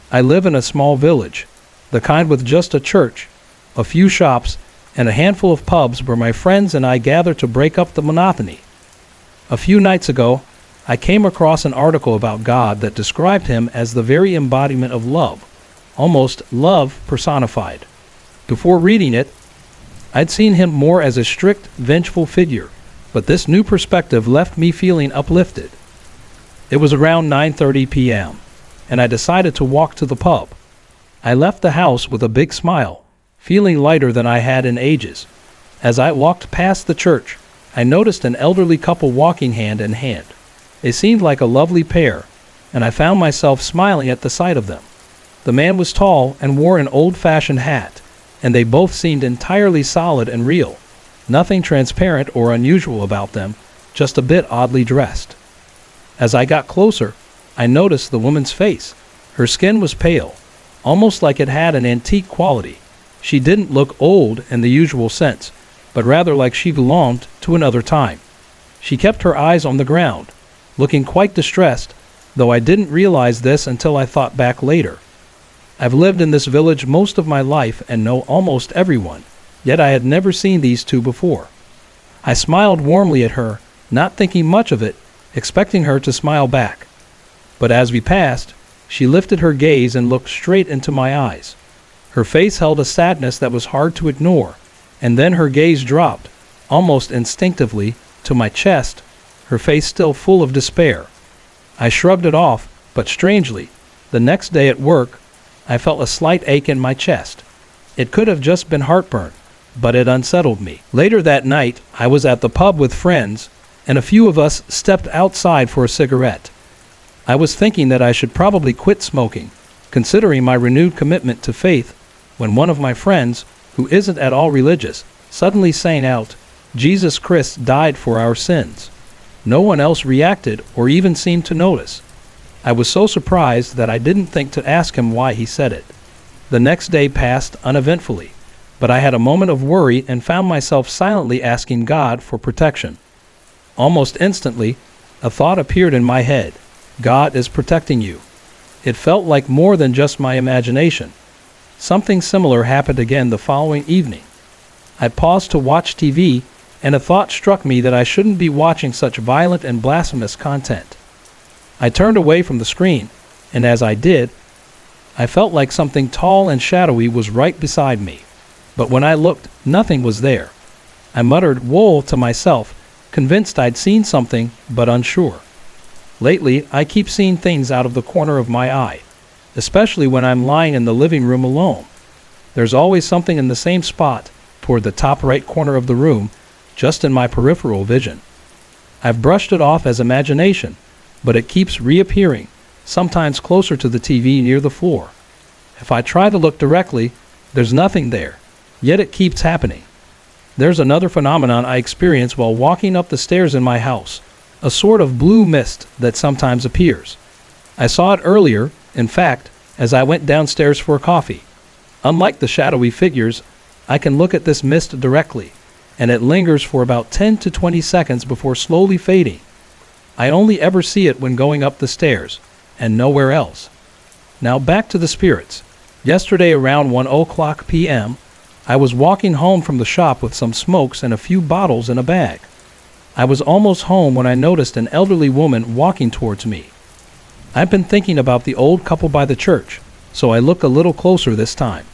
I live in a small village, the kind with just a church, a few shops, and a handful of pubs where my friends and I gather to break up the monotony. A few nights ago, I came across an article about God that described Him as the very embodiment of love, almost love personified. Before reading it, I'd seen Him more as a strict, vengeful figure, but this new perspective left me feeling uplifted. It was around 9:30 p.m., and I decided to walk to the pub. I left the house with a big smile, feeling lighter than I had in ages. As I walked past the church, I noticed an elderly couple walking hand in hand. They seemed like a lovely pair, and I found myself smiling at the sight of them. The man was tall and wore an old-fashioned hat, and they both seemed entirely solid and real. Nothing transparent or unusual about them, just a bit oddly dressed. As I got closer, I noticed the woman's face. Her skin was pale, almost like it had an antique quality. She didn't look old in the usual sense, but rather like she belonged to another time. She kept her eyes on the ground, looking quite distressed, though I didn't realize this until I thought back later. I've lived in this village most of my life and know almost everyone, yet I had never seen these two before. I smiled warmly at her, not thinking much of it, expecting her to smile back. But as we passed, she lifted her gaze and looked straight into my eyes. Her face held a sadness that was hard to ignore, and then her gaze dropped, almost instinctively, to my chest, her face still full of despair. I shrugged it off, but strangely, the next day at work, I felt a slight ache in my chest. It could have just been heartburn, but it unsettled me. Later that night, I was at the pub with friends, and a few of us stepped outside for a cigarette. I was thinking that I should probably quit smoking, considering my renewed commitment to faith, when one of my friends, who isn't at all religious, suddenly sang out, "Jesus Christ died for our sins." No one else reacted or even seemed to notice. I was so surprised that I didn't think to ask him why he said it. The next day passed uneventfully, but I had a moment of worry and found myself silently asking God for protection. Almost instantly, a thought appeared in my head. God is protecting you. It felt like more than just my imagination. Something similar happened again the following evening. I paused to watch TV, and a thought struck me that I shouldn't be watching such violent and blasphemous content. I turned away from the screen, and as I did, I felt like something tall and shadowy was right beside me. But when I looked, nothing was there. I muttered "Whoa" to myself, convinced I'd seen something, but unsure. Lately, I keep seeing things out of the corner of my eye, especially when I'm lying in the living room alone. There's always something in the same spot, toward the top right corner of the room, just in my peripheral vision. I've brushed it off as imagination, but it keeps reappearing, sometimes closer to the TV near the floor. If I try to look directly, there's nothing there, yet it keeps happening. There's another phenomenon I experience while walking up the stairs in my house, a sort of blue mist that sometimes appears. I saw it earlier, in fact, as I went downstairs for coffee. Unlike the shadowy figures, I can look at this mist directly, and it lingers for about 10 to 20 seconds before slowly fading. I only ever see it when going up the stairs, and nowhere else. Now back to the spirits. Yesterday around 1:00 p.m., I was walking home from the shop with some smokes and a few bottles in a bag. I was almost home when I noticed an elderly woman walking towards me. I've been thinking about the old couple by the church, so I looked a little closer this time.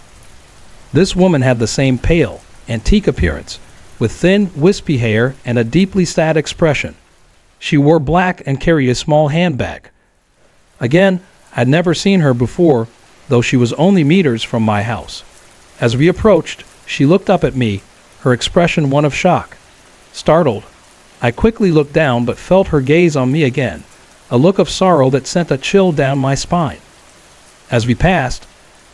This woman had the same pale, antique appearance, with thin, wispy hair and a deeply sad expression. She wore black and carried a small handbag. Again, I'd never seen her before, though she was only meters from my house. As we approached, she looked up at me, her expression one of shock. Startled, I quickly looked down but felt her gaze on me again, a look of sorrow that sent a chill down my spine. As we passed,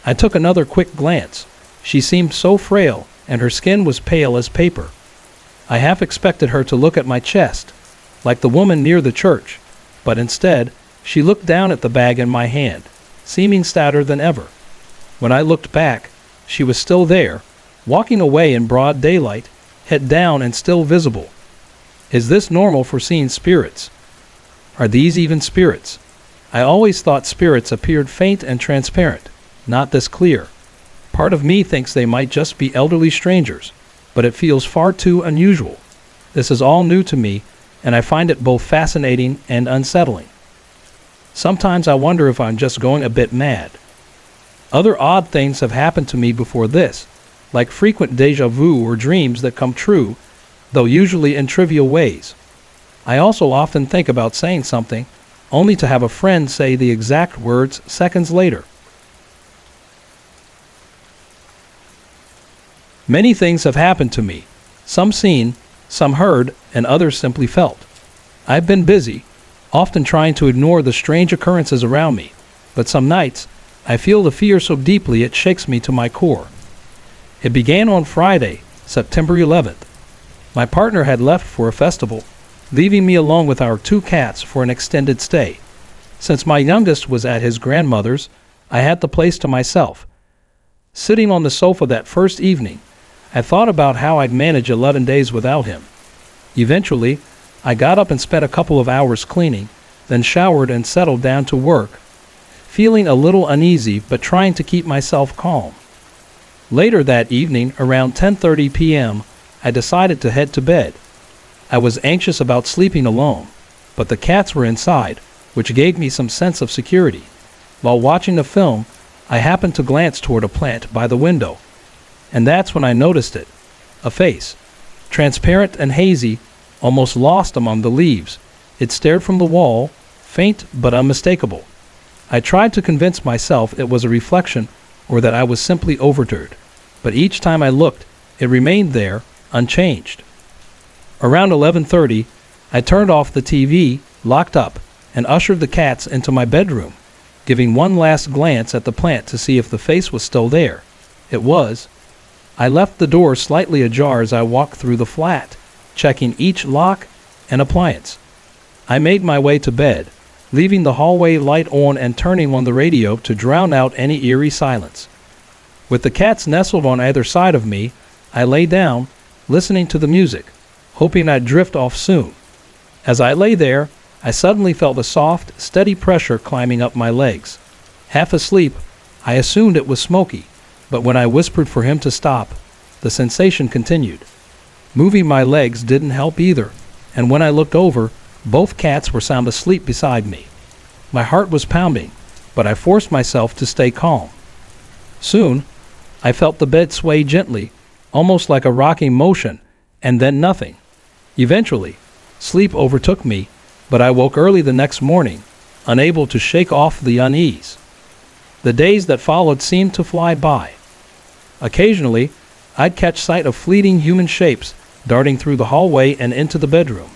I took another quick glance. She seemed so frail, and her skin was pale as paper. I half expected her to look at my chest, like the woman near the church, but instead, she looked down at the bag in my hand, seeming sadder than ever. When I looked back, she was still there, walking away in broad daylight, head down and still visible. Is this normal for seeing spirits? Are these even spirits? I always thought spirits appeared faint and transparent, not this clear. Part of me thinks they might just be elderly strangers, but it feels far too unusual. This is all new to me, and I find it both fascinating and unsettling. Sometimes I wonder if I'm just going a bit mad. Other odd things have happened to me before this, like frequent déjà vu or dreams that come true, though usually in trivial ways. I also often think about saying something, only to have a friend say the exact words seconds later. Many things have happened to me, some seen, some heard, and others simply felt. I've been busy, often trying to ignore the strange occurrences around me, but some nights I feel the fear so deeply it shakes me to my core. It began on Friday, September 11th. My partner had left for a festival, leaving me alone with our 2 cats for an extended stay. Since my youngest was at his grandmother's, I had the place to myself. Sitting on the sofa that first evening, I thought about how I'd manage 11 days without him. Eventually, I got up and spent a couple of hours cleaning, then showered and settled down to work, feeling a little uneasy but trying to keep myself calm. Later that evening, around 10:30 p.m., I decided to head to bed. I was anxious about sleeping alone, but the cats were inside, which gave me some sense of security. While watching the film, I happened to glance toward a plant by the window, and that's when I noticed it. A face, transparent and hazy, almost lost among the leaves. It stared from the wall, faint but unmistakable. I tried to convince myself it was a reflection or that I was simply overjoyed, but each time I looked, it remained there, unchanged. Around 11:30, I turned off the TV, locked up, and ushered the cats into my bedroom, giving one last glance at the plant to see if the face was still there. It was. I left the door slightly ajar as I walked through the flat, checking each lock and appliance. I made my way to bed, leaving the hallway light on and turning on the radio to drown out any eerie silence. With the cats nestled on either side of me, I lay down, listening to the music, hoping I'd drift off soon. As I lay there, I suddenly felt a soft, steady pressure climbing up my legs. Half asleep, I assumed it was Smokey, but when I whispered for him to stop, the sensation continued. Moving my legs didn't help either, and when I looked over, both cats were sound asleep beside me. My heart was pounding, but I forced myself to stay calm. Soon, I felt the bed sway gently, almost like a rocking motion, and then nothing. Eventually, sleep overtook me, but I woke early the next morning, unable to shake off the unease. The days that followed seemed to fly by. Occasionally, I'd catch sight of fleeting human shapes darting through the hallway and into the bedroom.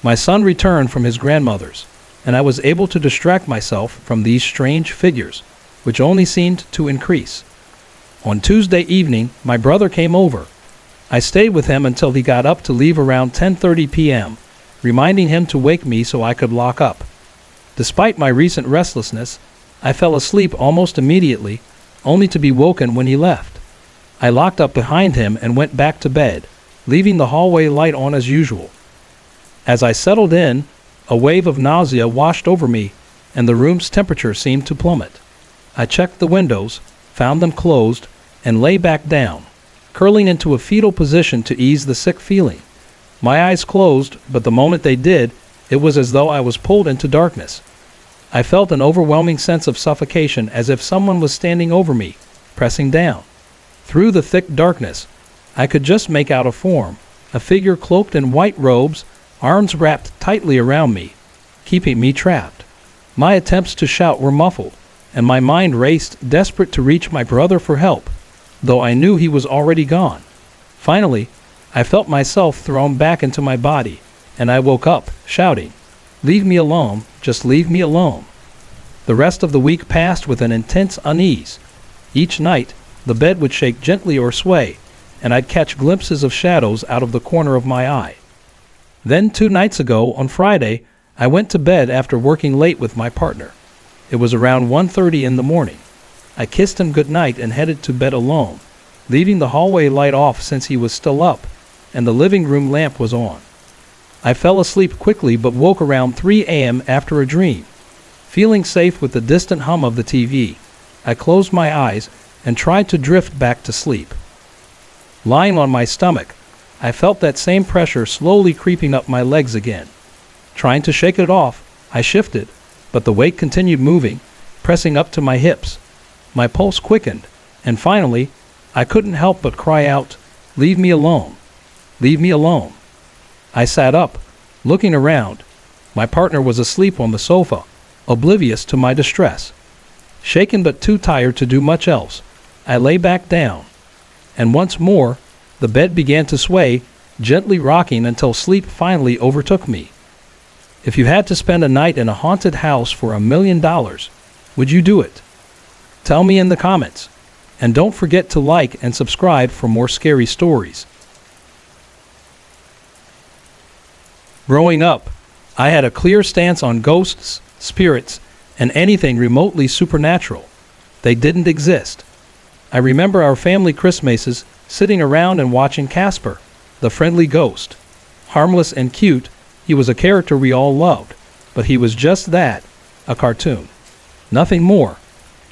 My son returned from his grandmother's, and I was able to distract myself from these strange figures, which only seemed to increase. On Tuesday evening, my brother came over. I stayed with him until he got up to leave around 10:30 p.m., reminding him to wake me so I could lock up. Despite my recent restlessness, I fell asleep almost immediately, only to be woken when he left. I locked up behind him and went back to bed, leaving the hallway light on as usual. As I settled in, a wave of nausea washed over me, and the room's temperature seemed to plummet. I checked the windows, found them closed, and lay back down, curling into a fetal position to ease the sick feeling. My eyes closed, but the moment they did, it was as though I was pulled into darkness. I felt an overwhelming sense of suffocation, as if someone was standing over me, pressing down. Through the thick darkness, I could just make out a form, a figure cloaked in white robes, arms wrapped tightly around me, keeping me trapped. My attempts to shout were muffled, and my mind raced, desperate to reach my brother for help, though I knew he was already gone. Finally, I felt myself thrown back into my body, and I woke up, shouting, "Leave me alone, just leave me alone." The rest of the week passed with an intense unease. Each night, the bed would shake gently or sway, and I'd catch glimpses of shadows out of the corner of my eye. Then 2 nights ago, on Friday, I went to bed after working late with my partner. It was around 1:30 in the morning. I kissed him goodnight and headed to bed alone, leaving the hallway light off since he was still up, and the living room lamp was on. I fell asleep quickly but woke around 3 a.m. after a dream. Feeling safe with the distant hum of the TV, I closed my eyes and tried to drift back to sleep. Lying on my stomach, I felt that same pressure slowly creeping up my legs again. Trying to shake it off, I shifted, but the weight continued moving, pressing up to my hips. My pulse quickened, and finally, I couldn't help but cry out, "Leave me alone. Leave me alone." I sat up, looking around. My partner was asleep on the sofa, oblivious to my distress. Shaken but too tired to do much else, I lay back down. And once more, the bed began to sway, gently rocking until sleep finally overtook me. If you had to spend a night in a haunted house for $1 million, would you do it? Tell me in the comments. And don't forget to like and subscribe for more scary stories. Growing up, I had a clear stance on ghosts, spirits, and anything remotely supernatural. They didn't exist. I remember our family Christmases sitting around and watching Casper, the friendly ghost. Harmless and cute, he was a character we all loved, but he was just that, a cartoon. Nothing more.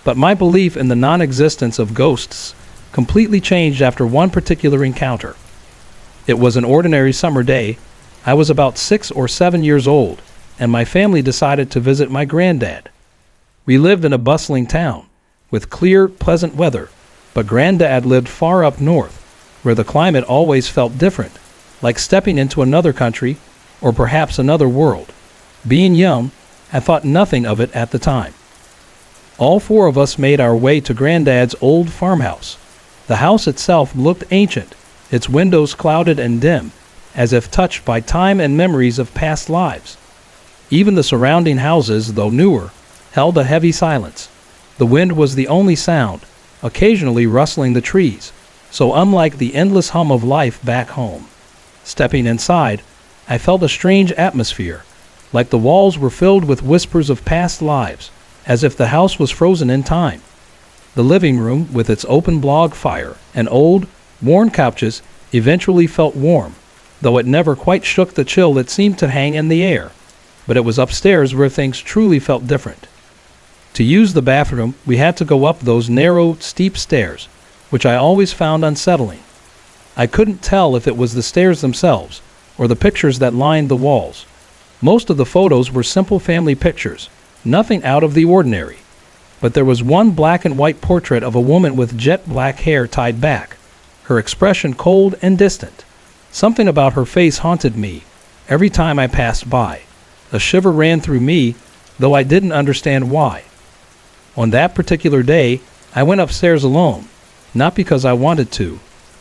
But my belief in the non-existence of ghosts completely changed after one particular encounter. It was an ordinary summer day. I was about 6 or 7 years old, and my family decided to visit my granddad. We lived in a bustling town, with clear, pleasant weather, but Granddad lived far up north, where the climate always felt different, like stepping into another country, or perhaps another world. Being young, I thought nothing of it at the time. All 4 of us made our way to Granddad's old farmhouse. The house itself looked ancient, its windows clouded and dim, as if touched by time and memories of past lives. Even the surrounding houses, though newer, held a heavy silence. The wind was the only sound, occasionally rustling the trees, so unlike the endless hum of life back home. Stepping inside, I felt a strange atmosphere, like the walls were filled with whispers of past lives, as if the house was frozen in time. The living room, with its open log fire and old, worn couches, eventually felt warm, though it never quite shook the chill that seemed to hang in the air. But it was upstairs where things truly felt different. To use the bathroom, we had to go up those narrow, steep stairs, which I always found unsettling. I couldn't tell if it was the stairs themselves or the pictures that lined the walls. Most of the photos were simple family pictures, nothing out of the ordinary. But there was one black and white portrait of a woman with jet black hair tied back, her expression cold and distant. Something about her face haunted me every time I passed by. A shiver ran through me, though I didn't understand why. On that particular day, I went upstairs alone, not because I wanted to,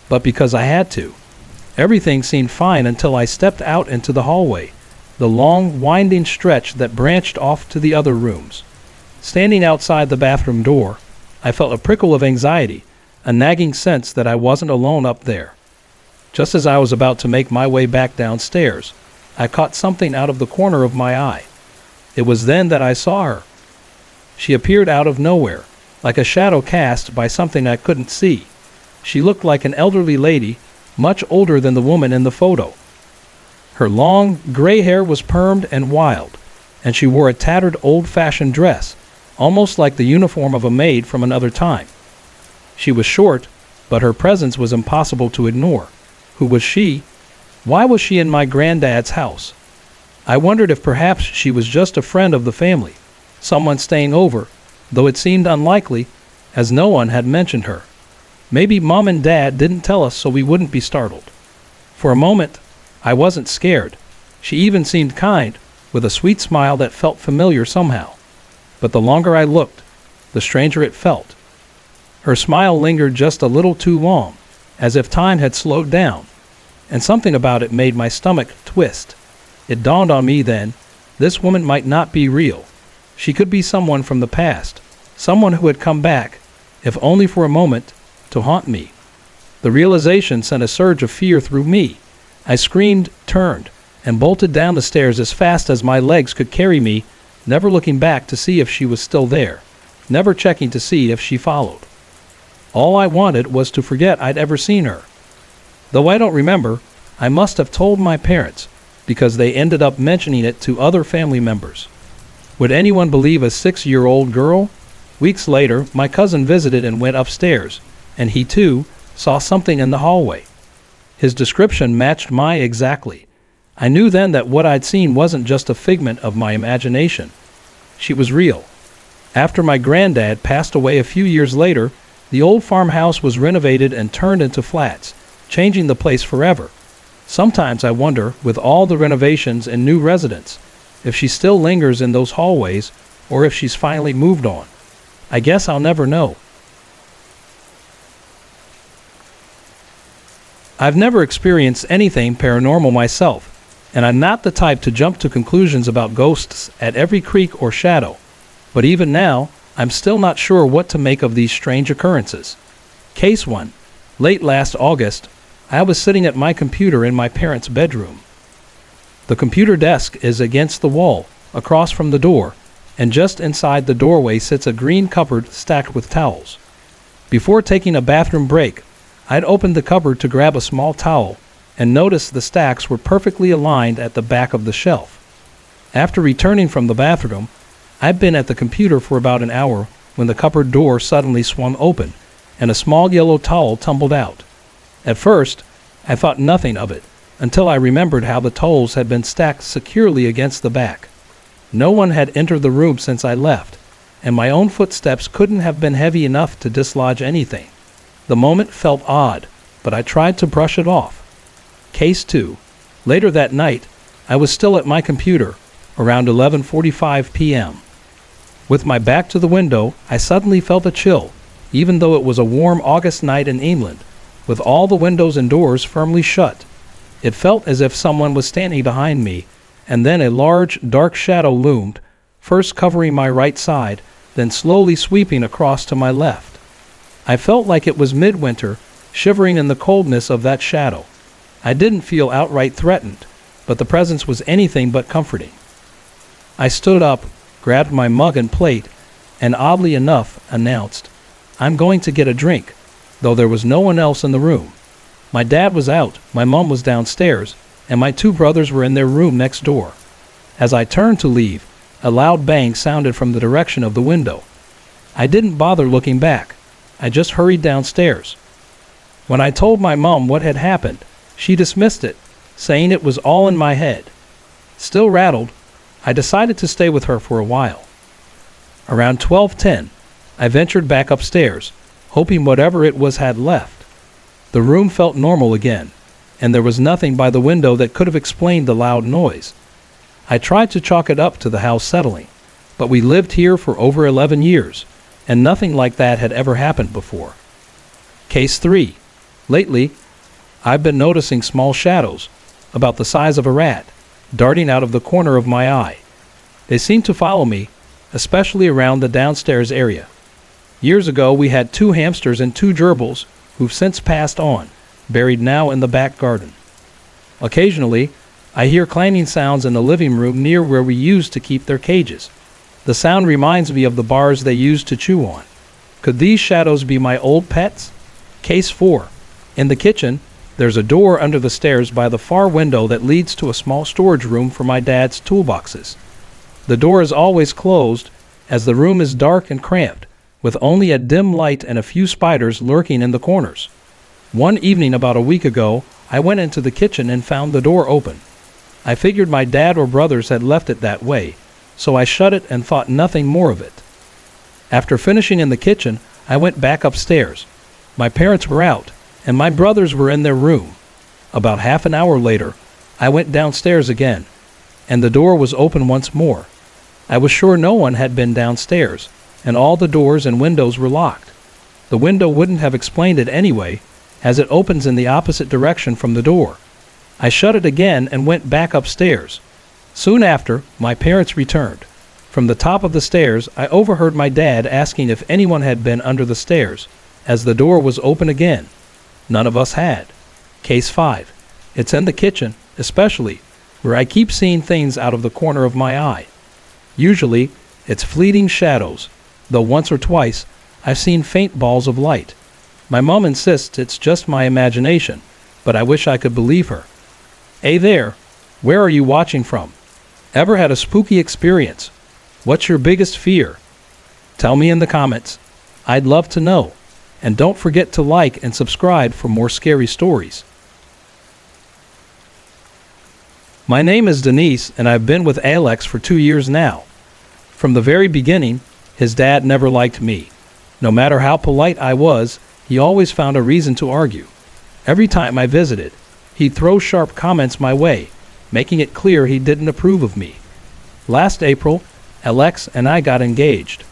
but because I had to. Everything seemed fine until I stepped out into the hallway, the long, winding stretch that branched off to the other rooms. Standing outside the bathroom door, I felt a prickle of anxiety, a nagging sense that I wasn't alone up there. Just as I was about to make my way back downstairs, I caught something out of the corner of my eye. It was then that I saw her. She appeared out of nowhere, like a shadow cast by something I couldn't see. She looked like an elderly lady, much older than the woman in the photo. Her long, gray hair was permed and wild, and she wore a tattered old-fashioned dress, almost like the uniform of a maid from another time. She was short, but her presence was impossible to ignore. Who was she? Why was she in my granddad's house? I wondered if perhaps she was just a friend of the family, someone staying over, though it seemed unlikely, as no one had mentioned her. Maybe Mom and Dad didn't tell us so we wouldn't be startled. For a moment, I wasn't scared. She even seemed kind, with a sweet smile that felt familiar somehow. But the longer I looked, the stranger it felt. Her smile lingered just a little too long, as if time had slowed down, and something about it made my stomach twist. It dawned on me then, this woman might not be real. She could be someone from the past, someone who had come back, if only for a moment, to haunt me. The realization sent a surge of fear through me. I screamed, turned, and bolted down the stairs as fast as my legs could carry me, never looking back to see if she was still there, never checking to see if she followed. All I wanted was to forget I'd ever seen her. Though I don't remember, I must have told my parents, because they ended up mentioning it to other family members. Would anyone believe a 6-year-old girl? Weeks later, my cousin visited and went upstairs, and he too saw something in the hallway. His description matched mine exactly. I knew then that what I'd seen wasn't just a figment of my imagination. She was real. After my granddad passed away a few years later, the old farmhouse was renovated and turned into flats, changing the place forever. Sometimes I wonder, with all the renovations and new residents, if she still lingers in those hallways or if she's finally moved on. I guess I'll never know. I've never experienced anything paranormal myself, and I'm not the type to jump to conclusions about ghosts at every creak or shadow. But even now, I'm still not sure what to make of these strange occurrences. Case 1. Late last August, I was sitting at my computer in my parents' bedroom. The computer desk is against the wall, across from the door, and just inside the doorway sits a green cupboard stacked with towels. Before taking a bathroom break, I'd opened the cupboard to grab a small towel and noticed the stacks were perfectly aligned at the back of the shelf. After returning from the bathroom, I'd been at the computer for about an hour when the cupboard door suddenly swung open and a small yellow towel tumbled out. At first, I thought nothing of it until I remembered how the towels had been stacked securely against the back. No one had entered the room since I left, and my own footsteps couldn't have been heavy enough to dislodge anything. The moment felt odd, but I tried to brush it off. Case 2. Later that night, I was still at my computer, around 11:45 p.m. With my back to the window, I suddenly felt a chill, even though it was a warm August night in England, with all the windows and doors firmly shut. It felt as if someone was standing behind me, and then a large, dark shadow loomed, first covering my right side, then slowly sweeping across to my left. I felt like it was midwinter, shivering in the coldness of that shadow. I didn't feel outright threatened, but the presence was anything but comforting. I stood up, grabbed my mug and plate, and oddly enough announced, "I'm going to get a drink," though there was no one else in the room. My dad was out, my mom was downstairs, and my 2 brothers were in their room next door. As I turned to leave, a loud bang sounded from the direction of the window. I didn't bother looking back. I just hurried downstairs. When I told my mom what had happened, she dismissed it, saying it was all in my head. Still rattled, I decided to stay with her for a while. Around 12:10, I ventured back upstairs, hoping whatever it was had left. The room felt normal again, and there was nothing by the window that could have explained the loud noise. I tried to chalk it up to the house settling, but we lived here for over 11 years, and nothing like that had ever happened before. Case 3. Lately, I've been noticing small shadows, about the size of a rat, darting out of the corner of my eye. They seem to follow me, especially around the downstairs area. Years ago, we had 2 hamsters and 2 gerbils who've since passed on, buried now in the back garden. Occasionally, I hear clanging sounds in the living room near where we used to keep their cages. The sound reminds me of the bars they used to chew on. Could these shadows be my old pets? Case 4. In the kitchen, there's a door under the stairs by the far window that leads to a small storage room for my dad's toolboxes. The door is always closed, as the room is dark and cramped, with only a dim light and a few spiders lurking in the corners. One evening about a week ago, I went into the kitchen and found the door open. I figured my dad or brothers had left it that way, so I shut it and thought nothing more of it. After finishing in the kitchen, I went back upstairs. My parents were out, and my brothers were in their room. About half an hour later, I went downstairs again, and the door was open once more. I was sure no one had been downstairs, and all the doors and windows were locked. The window wouldn't have explained it anyway, as it opens in the opposite direction from the door. I shut it again and went back upstairs. Soon after, my parents returned. From the top of the stairs, I overheard my dad asking if anyone had been under the stairs, as the door was open again. None of us had. Case 5. It's in the kitchen, especially, where I keep seeing things out of the corner of my eye. Usually, it's fleeting shadows, though once or twice, I've seen faint balls of light. My mom insists it's just my imagination, but I wish I could believe her. Hey there, where are you watching from? Ever had a spooky experience? What's your biggest fear? Tell me in the comments. I'd love to know. And don't forget to like and subscribe for more scary stories. My name is Denise, and I've been with Alex for 2 years now. From the very beginning, his dad never liked me. No matter how polite I was, he always found a reason to argue. Every time I visited, he'd throw sharp comments my way, making it clear he didn't approve of me. Last April, Alex and I got engaged.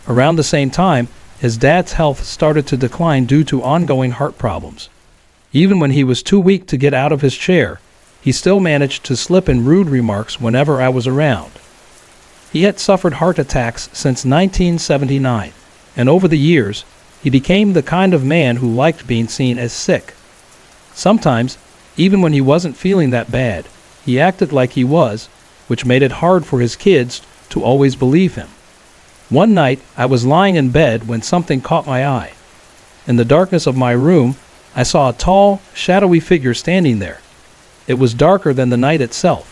Around the same time, his dad's health started to decline due to ongoing heart problems. Even when he was too weak to get out of his chair, he still managed to slip in rude remarks whenever I was around. He had suffered heart attacks since 1979, and over the years, he became the kind of man who liked being seen as sick. Sometimes, even when he wasn't feeling that bad, he acted like he was, which made it hard for his kids to always believe him. One night, I was lying in bed when something caught my eye. In the darkness of my room, I saw a tall, shadowy figure standing there. It was darker than the night itself.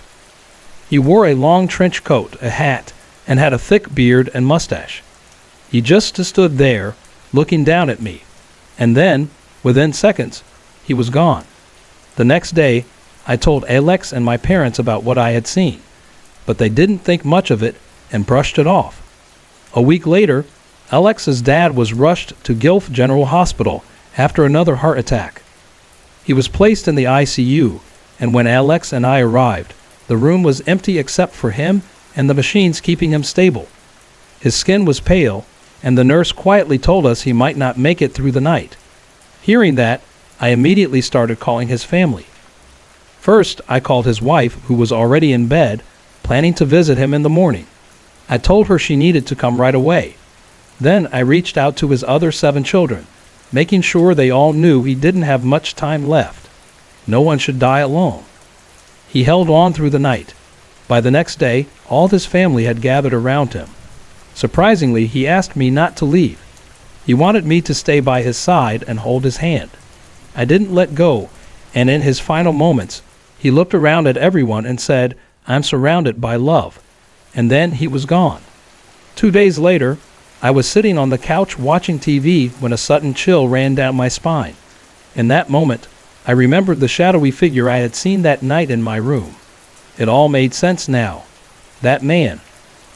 He wore a long trench coat, a hat, and had a thick beard and mustache. He just stood there, looking down at me, and then, within seconds, he was gone. The next day, I told Alex and my parents about what I had seen, but they didn't think much of it and brushed it off. A week later, Alex's dad was rushed to Guilford General Hospital after another heart attack. He was placed in the ICU, and when Alex and I arrived, the room was empty except for him and the machines keeping him stable. His skin was pale, and the nurse quietly told us he might not make it through the night. Hearing that, I immediately started calling his family. First, I called his wife, who was already in bed, planning to visit him in the morning. I told her she needed to come right away. Then I reached out to his other 7 children, making sure they all knew he didn't have much time left. No one should die alone. He held on through the night. By the next day, all his family had gathered around him. Surprisingly, he asked me not to leave. He wanted me to stay by his side and hold his hand. I didn't let go, and in his final moments, he looked around at everyone and said, "I'm surrounded by love." And then he was gone. 2 days later, I was sitting on the couch watching TV when a sudden chill ran down my spine. In that moment, I remembered the shadowy figure I had seen that night in my room. It all made sense now. That man,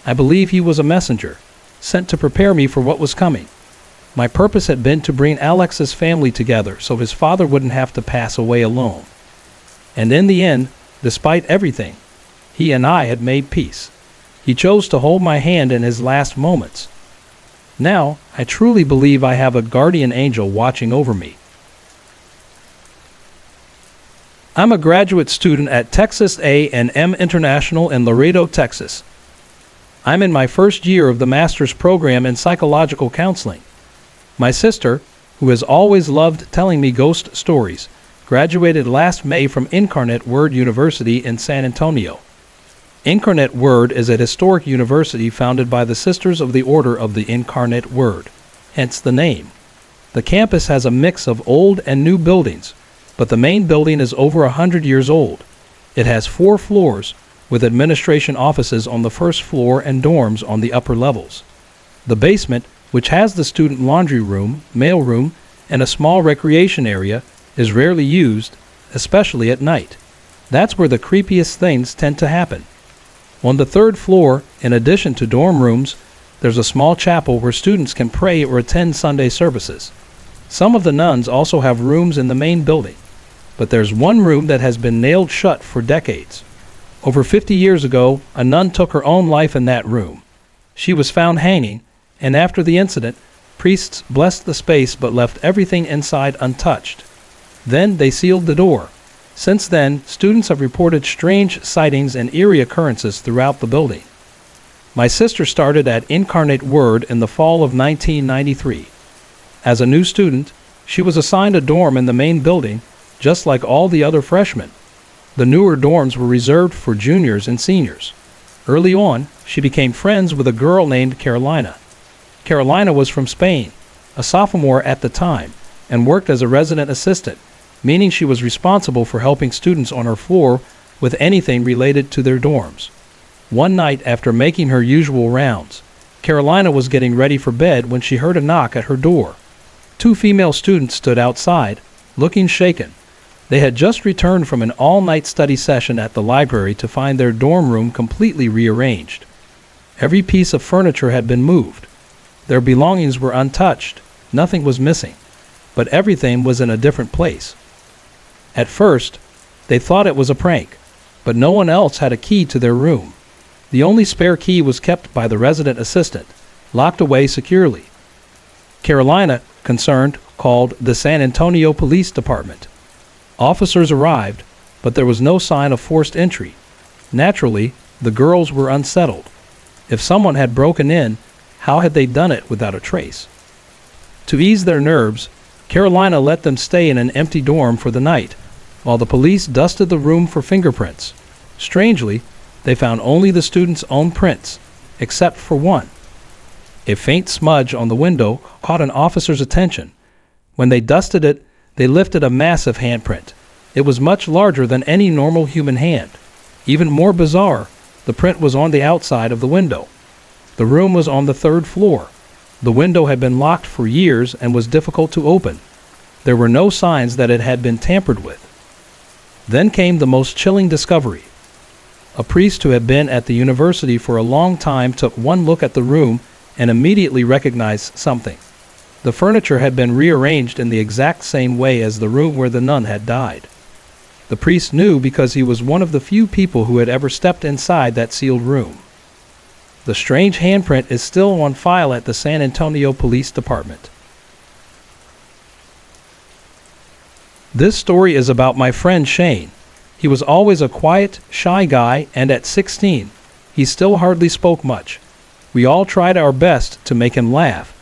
I believe he was a messenger, sent to prepare me for what was coming. My purpose had been to bring Alex's family together so his father wouldn't have to pass away alone. And in the end, despite everything, he and I had made peace. He chose to hold my hand in his last moments. Now, I truly believe I have a guardian angel watching over me, I'm a graduate student at Texas A&M International in Laredo, Texas. I'm in my first year of the master's program in psychological counseling. My sister, who has always loved telling me ghost stories, graduated last May from Incarnate Word University in San Antonio. Incarnate Word is a historic university founded by the Sisters of the Order of the Incarnate Word, hence the name. The campus has a mix of old and new buildings, but the main building is over 100 years old. It has 4 floors, with administration offices on the first floor and dorms on the upper levels. The basement, which has the student laundry room, mail room, and a small recreation area, is rarely used, especially at night. That's where the creepiest things tend to happen. On the 3rd floor, in addition to dorm rooms, there's a small chapel where students can pray or attend Sunday services. Some of the nuns also have rooms in the main building, but there's one room that has been nailed shut for decades. Over 50 years ago, a nun took her own life in that room. She was found hanging, and after the incident, priests blessed the space but left everything inside untouched. Then they sealed the door. Since then, students have reported strange sightings and eerie occurrences throughout the building. My sister started at Incarnate Word in the fall of 1993. As a new student, she was assigned a dorm in the main building, just like all the other freshmen. The newer dorms were reserved for juniors and seniors. Early on, she became friends with a girl named Carolina. Carolina was from Spain, a sophomore at the time, and worked as a resident assistant, meaning she was responsible for helping students on her floor with anything related to their dorms. One night after making her usual rounds, Carolina was getting ready for bed when she heard a knock at her door. 2 female students stood outside, looking shaken. They had just returned from an all-night study session at the library to find their dorm room completely rearranged. Every piece of furniture had been moved. Their belongings were untouched. Nothing was missing, but everything was in a different place. At first, they thought it was a prank, but no one else had a key to their room. The only spare key was kept by the resident assistant, locked away securely. Carolina, concerned, called the San Antonio Police Department. Officers arrived, but there was no sign of forced entry. Naturally, the girls were unsettled. If someone had broken in, how had they done it without a trace? To ease their nerves, Carolina let them stay in an empty dorm for the night, while the police dusted the room for fingerprints. Strangely, they found only the students' own prints, except for one. A faint smudge on the window caught an officer's attention. When they dusted it, they lifted a massive handprint. It was much larger than any normal human hand. Even more bizarre, the print was on the outside of the window. The room was on the 3rd floor. The window had been locked for years and was difficult to open. There were no signs that it had been tampered with. Then came the most chilling discovery. A priest who had been at the university for a long time took one look at the room and immediately recognized something. The furniture had been rearranged in the exact same way as the room where the nun had died. The priest knew because he was one of the few people who had ever stepped inside that sealed room. The strange handprint is still on file at the San Antonio Police Department. This story is about my friend Shane. He was always a quiet, shy guy, and at 16, he still hardly spoke much. We all tried our best to make him laugh,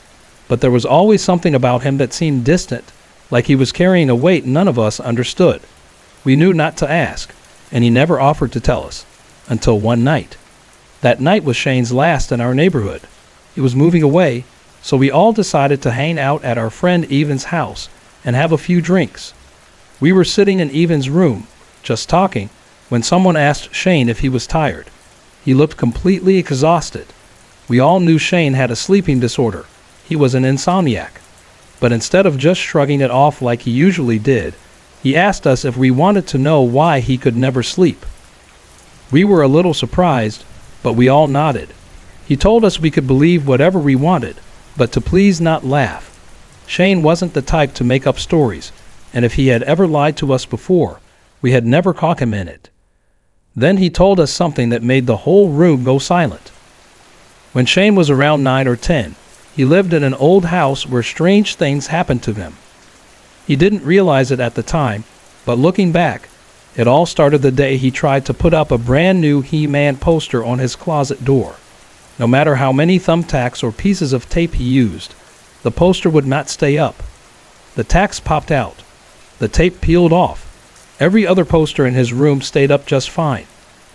but there was always something about him that seemed distant, like he was carrying a weight none of us understood. We knew not to ask, and he never offered to tell us, until one night. That night was Shane's last in our neighborhood. He was moving away, so we all decided to hang out at our friend Evan's house and have a few drinks. We were sitting in Evan's room, just talking, when someone asked Shane if he was tired. He looked completely exhausted. We all knew Shane had a sleeping disorder. He was an insomniac. But instead of just shrugging it off like he usually did, he asked us if we wanted to know why he could never sleep. We were a little surprised, but we all nodded. He told us we could believe whatever we wanted, but to please not laugh. Shane wasn't the type to make up stories, and if he had ever lied to us before, we had never caught him in it. Then he told us something that made the whole room go silent. When Shane was around 9 or 10, he lived in an old house where strange things happened to him. He didn't realize it at the time, but looking back, It all started the day he tried to put up a brand new He-Man poster on his closet door. No matter how many thumbtacks or pieces of tape he used, the poster would not stay up. The tacks popped out. The tape peeled off. Every other poster in his room stayed up just fine,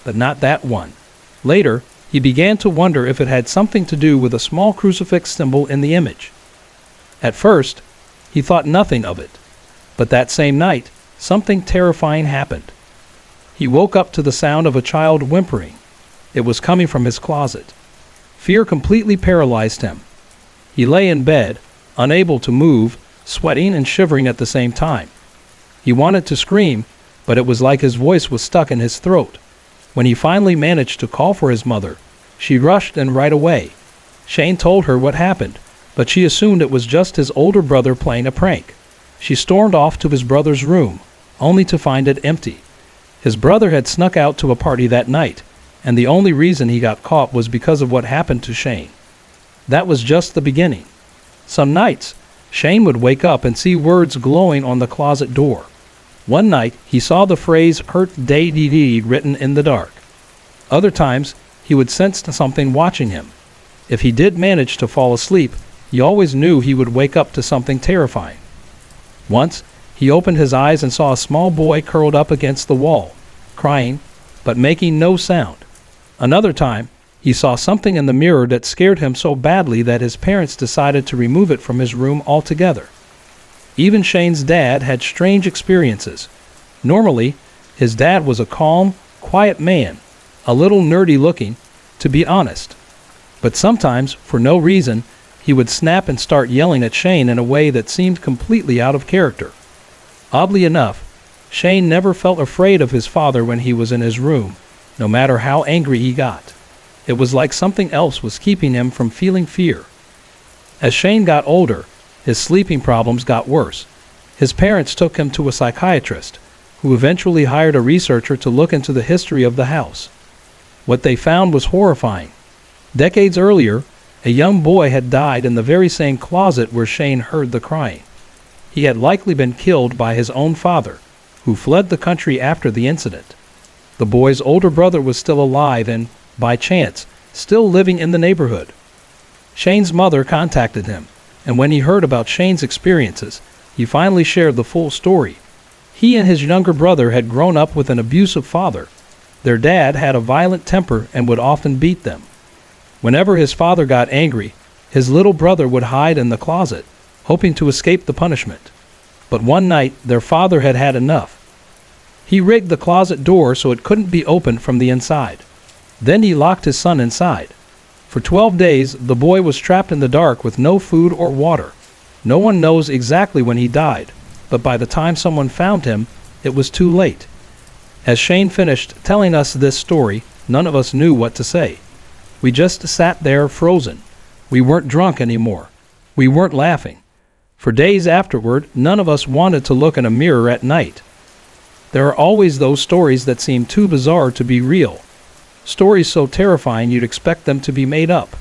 but not that one. Later, he began to wonder if it had something to do with a small crucifix symbol in the image. At first, he thought nothing of it, but that same night, something terrifying happened. He woke up to the sound of a child whimpering. It was coming from his closet. Fear completely paralyzed him. He lay in bed, unable to move, sweating and shivering at the same time. He wanted to scream, but it was like his voice was stuck in his throat. When he finally managed to call for his mother, she rushed in right away. Shane told her what happened, but she assumed it was just his older brother playing a prank. She stormed off to his brother's room, only to find it empty. His brother had snuck out to a party that night, and the only reason he got caught was because of what happened to Shane. That was just the beginning. Some nights, Shane would wake up and see words glowing on the closet door. One night, he saw the phrase "hurt day dee dee" written in the dark. Other times, he would sense something watching him. If he did manage to fall asleep, he always knew he would wake up to something terrifying. Once, he opened his eyes and saw a small boy curled up against the wall, crying, but making no sound. Another time, he saw something in the mirror that scared him so badly that his parents decided to remove it from his room altogether. Even Shane's dad had strange experiences. Normally, his dad was a calm, quiet man, a little nerdy looking, to be honest. But sometimes, for no reason, he would snap and start yelling at Shane in a way that seemed completely out of character. Oddly enough, Shane never felt afraid of his father when he was in his room, no matter how angry he got. It was like something else was keeping him from feeling fear. As Shane got older, his sleeping problems got worse. His parents took him to a psychiatrist, who eventually hired a researcher to look into the history of the house. What they found was horrifying. Decades earlier, a young boy had died in the very same closet where Shane heard the crying. He had likely been killed by his own father, who fled the country after the incident. The boy's older brother was still alive and, by chance, still living in the neighborhood. Shane's mother contacted him, and when he heard about Shane's experiences, he finally shared the full story. He and his younger brother had grown up with an abusive father. Their dad had a violent temper and would often beat them. Whenever his father got angry, his little brother would hide in the closet, hoping to escape the punishment. But one night, their father had had enough. He rigged the closet door so it couldn't be opened from the inside. Then he locked his son inside. For 12 days, the boy was trapped in the dark with no food or water. No one knows exactly when he died, but by the time someone found him, it was too late. As Shane finished telling us this story, none of us knew what to say. We just sat there frozen. We weren't drunk anymore. We weren't laughing. For days afterward, none of us wanted to look in a mirror at night. There are always those stories that seem too bizarre to be real. Stories so terrifying you'd expect them to be made up.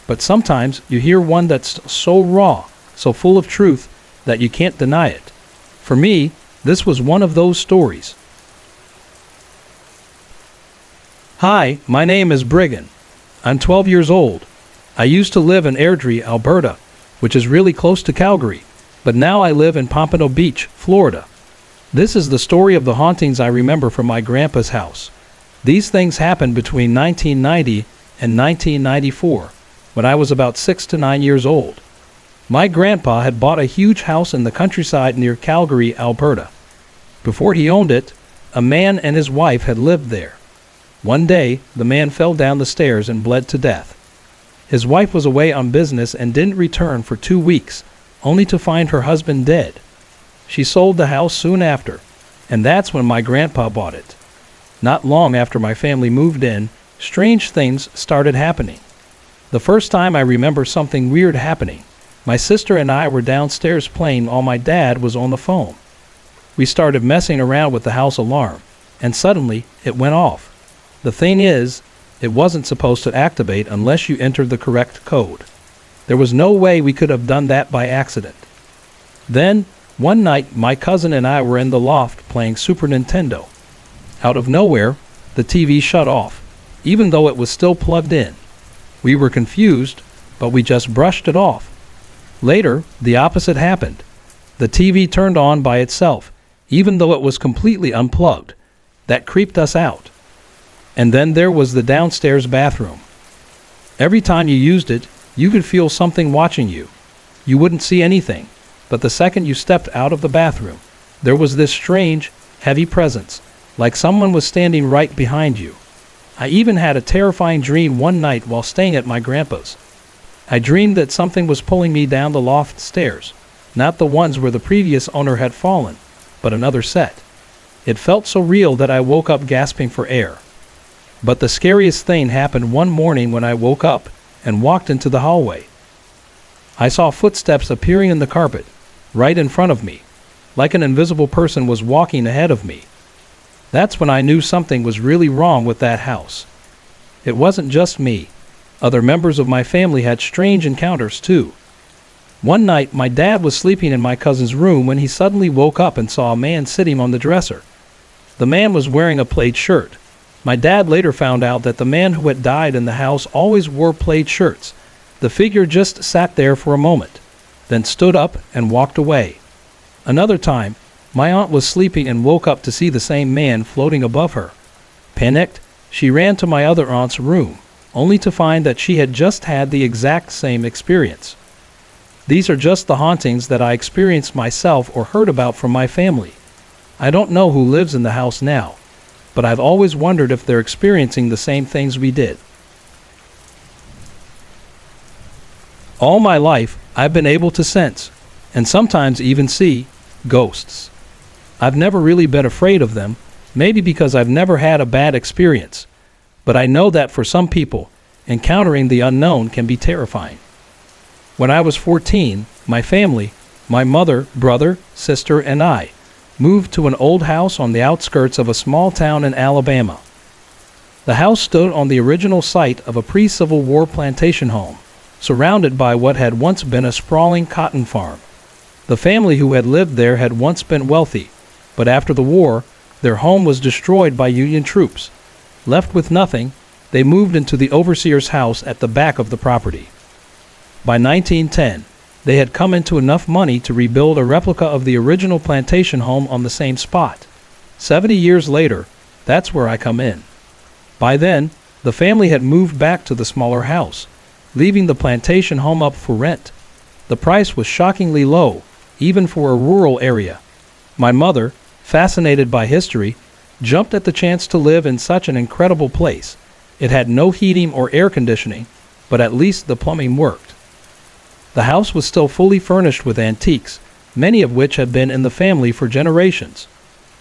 But sometimes you hear one that's so raw, so full of truth, that you can't deny it. For me, this was one of those stories. Hi, my name is Brigham. I'm 12 years old. I used to live in Airdrie, Alberta, which is really close to Calgary, but now I live in Pompano Beach, Florida. This is the story of the hauntings I remember from my grandpa's house. These things happened between 1990 and 1994, when I was about 6 to 9 years old. My grandpa had bought a huge house in the countryside near Calgary, Alberta. Before he owned it, a man and his wife had lived there. One day, the man fell down the stairs and bled to death. His wife was away on business and didn't return for 2 weeks, only to find her husband dead. She sold the house soon after, and that's when my grandpa bought it. Not long after my family moved in, strange things started happening. The first time I remember something weird happening, my sister and I were downstairs playing while my dad was on the phone. We started messing around with the house alarm, and suddenly it went off. The thing is, it wasn't supposed to activate unless you entered the correct code. There was no way we could have done that by accident. Then, one night, my cousin and I were in the loft playing Super Nintendo. Out of nowhere, the TV shut off, even though it was still plugged in. We were confused, but we just brushed it off. Later, the opposite happened. The TV turned on by itself, even though it was completely unplugged. That creeped us out. And then there was the downstairs bathroom. Every time you used it, you could feel something watching you. You wouldn't see anything, but the second you stepped out of the bathroom, there was this strange, heavy presence, like someone was standing right behind you. I even had a terrifying dream one night while staying at my grandpa's. I dreamed that something was pulling me down the loft stairs, not the ones where the previous owner had fallen, but another set. It felt so real that I woke up gasping for air. But the scariest thing happened one morning when I woke up and walked into the hallway. I saw footsteps appearing in the carpet, right in front of me, like an invisible person was walking ahead of me. That's when I knew something was really wrong with that house. It wasn't just me. Other members of my family had strange encounters too. One night, my dad was sleeping in my cousin's room when he suddenly woke up and saw a man sitting on the dresser. The man was wearing a plaid shirt. My dad later found out that the man who had died in the house always wore plaid shirts. The figure just sat there for a moment, then stood up and walked away. Another time, my aunt was sleeping and woke up to see the same man floating above her. Panicked, she ran to my other aunt's room, only to find that she had just had the exact same experience. These are just the hauntings that I experienced myself or heard about from my family. I don't know who lives in the house now, but I've always wondered if they're experiencing the same things we did. All my life, I've been able to sense, and sometimes even see, ghosts. I've never really been afraid of them, maybe because I've never had a bad experience, but I know that for some people, encountering the unknown can be terrifying. When I was 14, my family, my mother, brother, sister, and I, moved to an old house on the outskirts of a small town in Alabama. The house stood on the original site of a pre-Civil War plantation home, surrounded by what had once been a sprawling cotton farm. The family who had lived there had once been wealthy, but after the war, their home was destroyed by Union troops. Left with nothing, they moved into the overseer's house at the back of the property. By 1910, they had come into enough money to rebuild a replica of the original plantation home on the same spot. 70 years later, that's where I come in. By then, the family had moved back to the smaller house, leaving the plantation home up for rent. The price was shockingly low, even for a rural area. My mother, fascinated by history, jumped at the chance to live in such an incredible place. It had no heating or air conditioning, but at least the plumbing worked. The house was still fully furnished with antiques, many of which had been in the family for generations.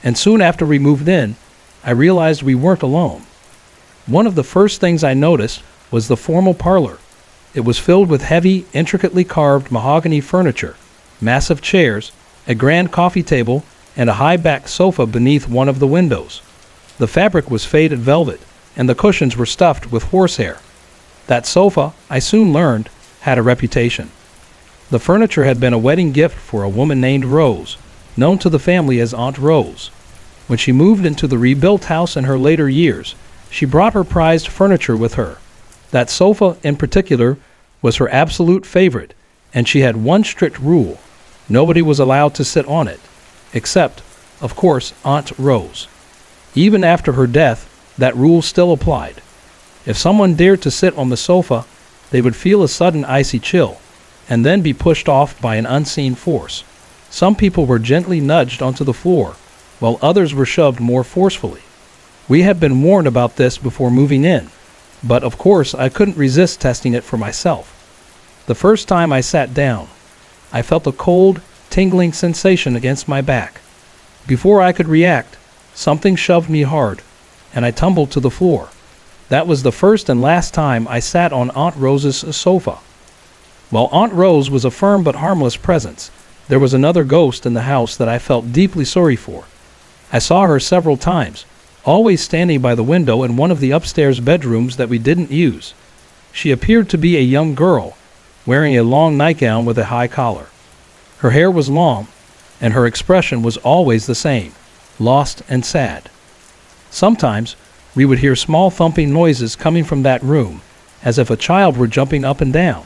And soon after we moved in, I realized we weren't alone. One of the first things I noticed was the formal parlor. It was filled with heavy, intricately carved mahogany furniture, massive chairs, a grand coffee table, and a high-backed sofa beneath one of the windows. The fabric was faded velvet, and the cushions were stuffed with horsehair. That sofa, I soon learned, had a reputation. The furniture had been a wedding gift for a woman named Rose, known to the family as Aunt Rose. When she moved into the rebuilt house in her later years, she brought her prized furniture with her. That sofa, in particular, was her absolute favorite, and she had one strict rule: nobody was allowed to sit on it, except, of course, Aunt Rose. Even after her death, that rule still applied. If someone dared to sit on the sofa, they would feel a sudden icy chill, and then be pushed off by an unseen force. Some people were gently nudged onto the floor, while others were shoved more forcefully. We had been warned about this before moving in, but of course I couldn't resist testing it for myself. The first time I sat down, I felt a cold, tingling sensation against my back. Before I could react, something shoved me hard, and I tumbled to the floor. That was the first and last time I sat on Aunt Rose's sofa. While Aunt Rose was a firm but harmless presence, there was another ghost in the house that I felt deeply sorry for. I saw her several times, always standing by the window in one of the upstairs bedrooms that we didn't use. She appeared to be a young girl, wearing a long nightgown with a high collar. Her hair was long, and her expression was always the same, lost and sad. Sometimes we would hear small thumping noises coming from that room, as if a child were jumping up and down.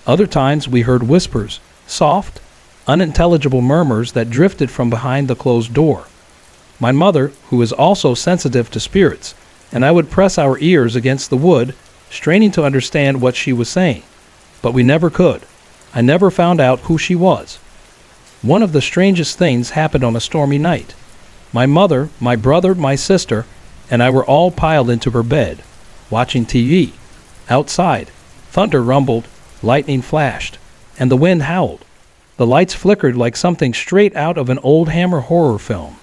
Other times we heard whispers, soft, unintelligible murmurs that drifted from behind the closed door. My mother, who is also sensitive to spirits, and I would press our ears against the wood, straining to understand what she was saying. But we never could. I never found out who she was. One of the strangest things happened on a stormy night. My mother, my brother, my sister, and I were all piled into her bed, watching TV. Outside, thunder rumbled, lightning flashed, and the wind howled. The lights flickered like something straight out of an old Hammer horror film.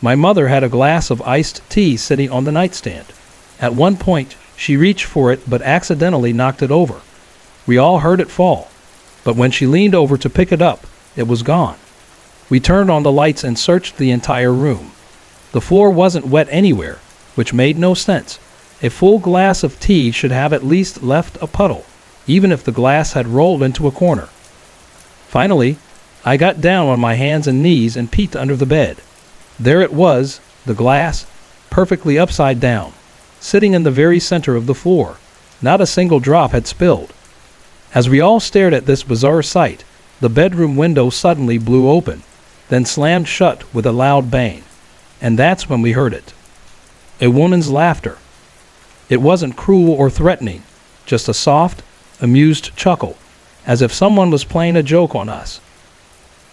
My mother had a glass of iced tea sitting on the nightstand. At one point, she reached for it but accidentally knocked it over. We all heard it fall, but when she leaned over to pick it up, it was gone. We turned on the lights and searched the entire room. The floor wasn't wet anywhere, which made no sense. A full glass of tea should have at least left a puddle, even if the glass had rolled into a corner. Finally, I got down on my hands and knees and peeked under the bed. There it was, the glass, perfectly upside down, sitting in the very center of the floor. Not a single drop had spilled. As we all stared at this bizarre sight, the bedroom window suddenly blew open, then slammed shut with a loud bang. And that's when we heard it. A woman's laughter. It wasn't cruel or threatening, just a soft, amused chuckle, as if someone was playing a joke on us.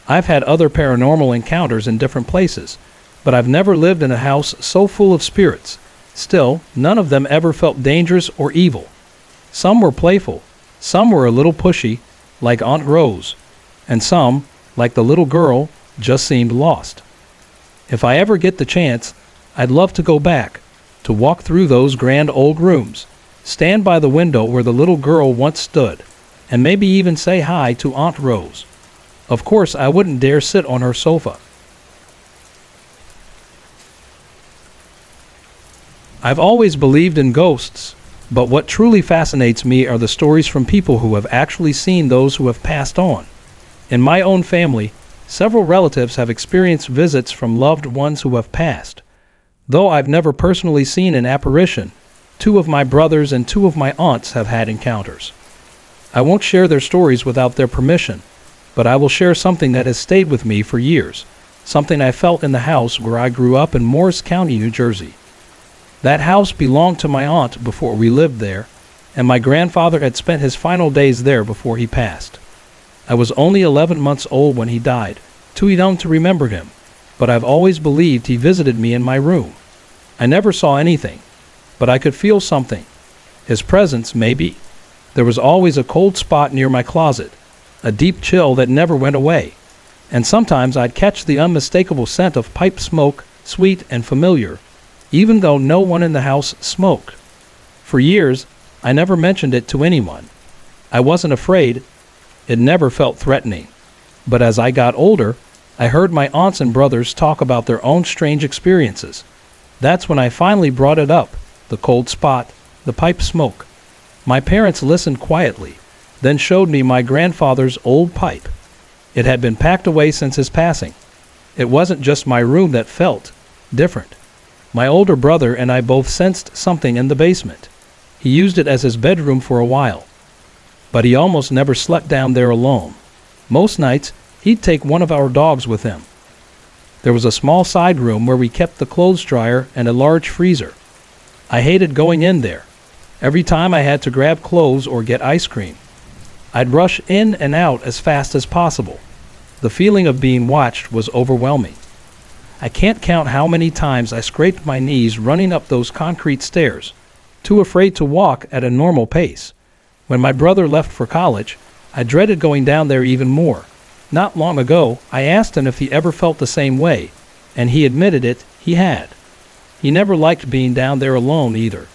I've had other paranormal encounters in different places, but I've never lived in a house so full of spirits. Still, none of them ever felt dangerous or evil. Some were playful, some were a little pushy, like Aunt Rose, and some, like the little girl, just seemed lost. If I ever get the chance, I'd love to go back, to walk through those grand old rooms, stand by the window where the little girl once stood, and maybe even say hi to Aunt Rose. Of course, I wouldn't dare sit on her sofa. I've always believed in ghosts, but what truly fascinates me are the stories from people who have actually seen those who have passed on. In my own family, several relatives have experienced visits from loved ones who have passed. Though I've never personally seen an apparition, 2 of my brothers and 2 of my aunts have had encounters. I won't share their stories without their permission, but I will share something that has stayed with me for years, something I felt in the house where I grew up in Morris County, New Jersey. That house belonged to my aunt before we lived there, and my grandfather had spent his final days there before he passed. I was only 11 months old when he died, too young to remember him, but I've always believed he visited me in my room. I never saw anything, but I could feel something. His presence, maybe. There was always a cold spot near my closet, a deep chill that never went away, and sometimes I'd catch the unmistakable scent of pipe smoke, sweet and familiar, even though no one in the house smoked. For years, I never mentioned it to anyone. I wasn't afraid. It never felt threatening. But as I got older, I heard my aunts and brothers talk about their own strange experiences. That's when I finally brought it up, the cold spot, the pipe smoke. My parents listened quietly, then showed me my grandfather's old pipe. It had been packed away since his passing. It wasn't just my room that felt different. My older brother and I both sensed something in the basement. He used it as his bedroom for a while, but he almost never slept down there alone. Most nights, he'd take one of our dogs with him. There was a small side room where we kept the clothes dryer and a large freezer. I hated going in there. Every time I had to grab clothes or get ice cream, I'd rush in and out as fast as possible. The feeling of being watched was overwhelming. I can't count how many times I scraped my knees running up those concrete stairs, too afraid to walk at a normal pace. When my brother left for college, I dreaded going down there even more. Not long ago, I asked him if he ever felt the same way, and he admitted it, he had. He never liked being down there alone either.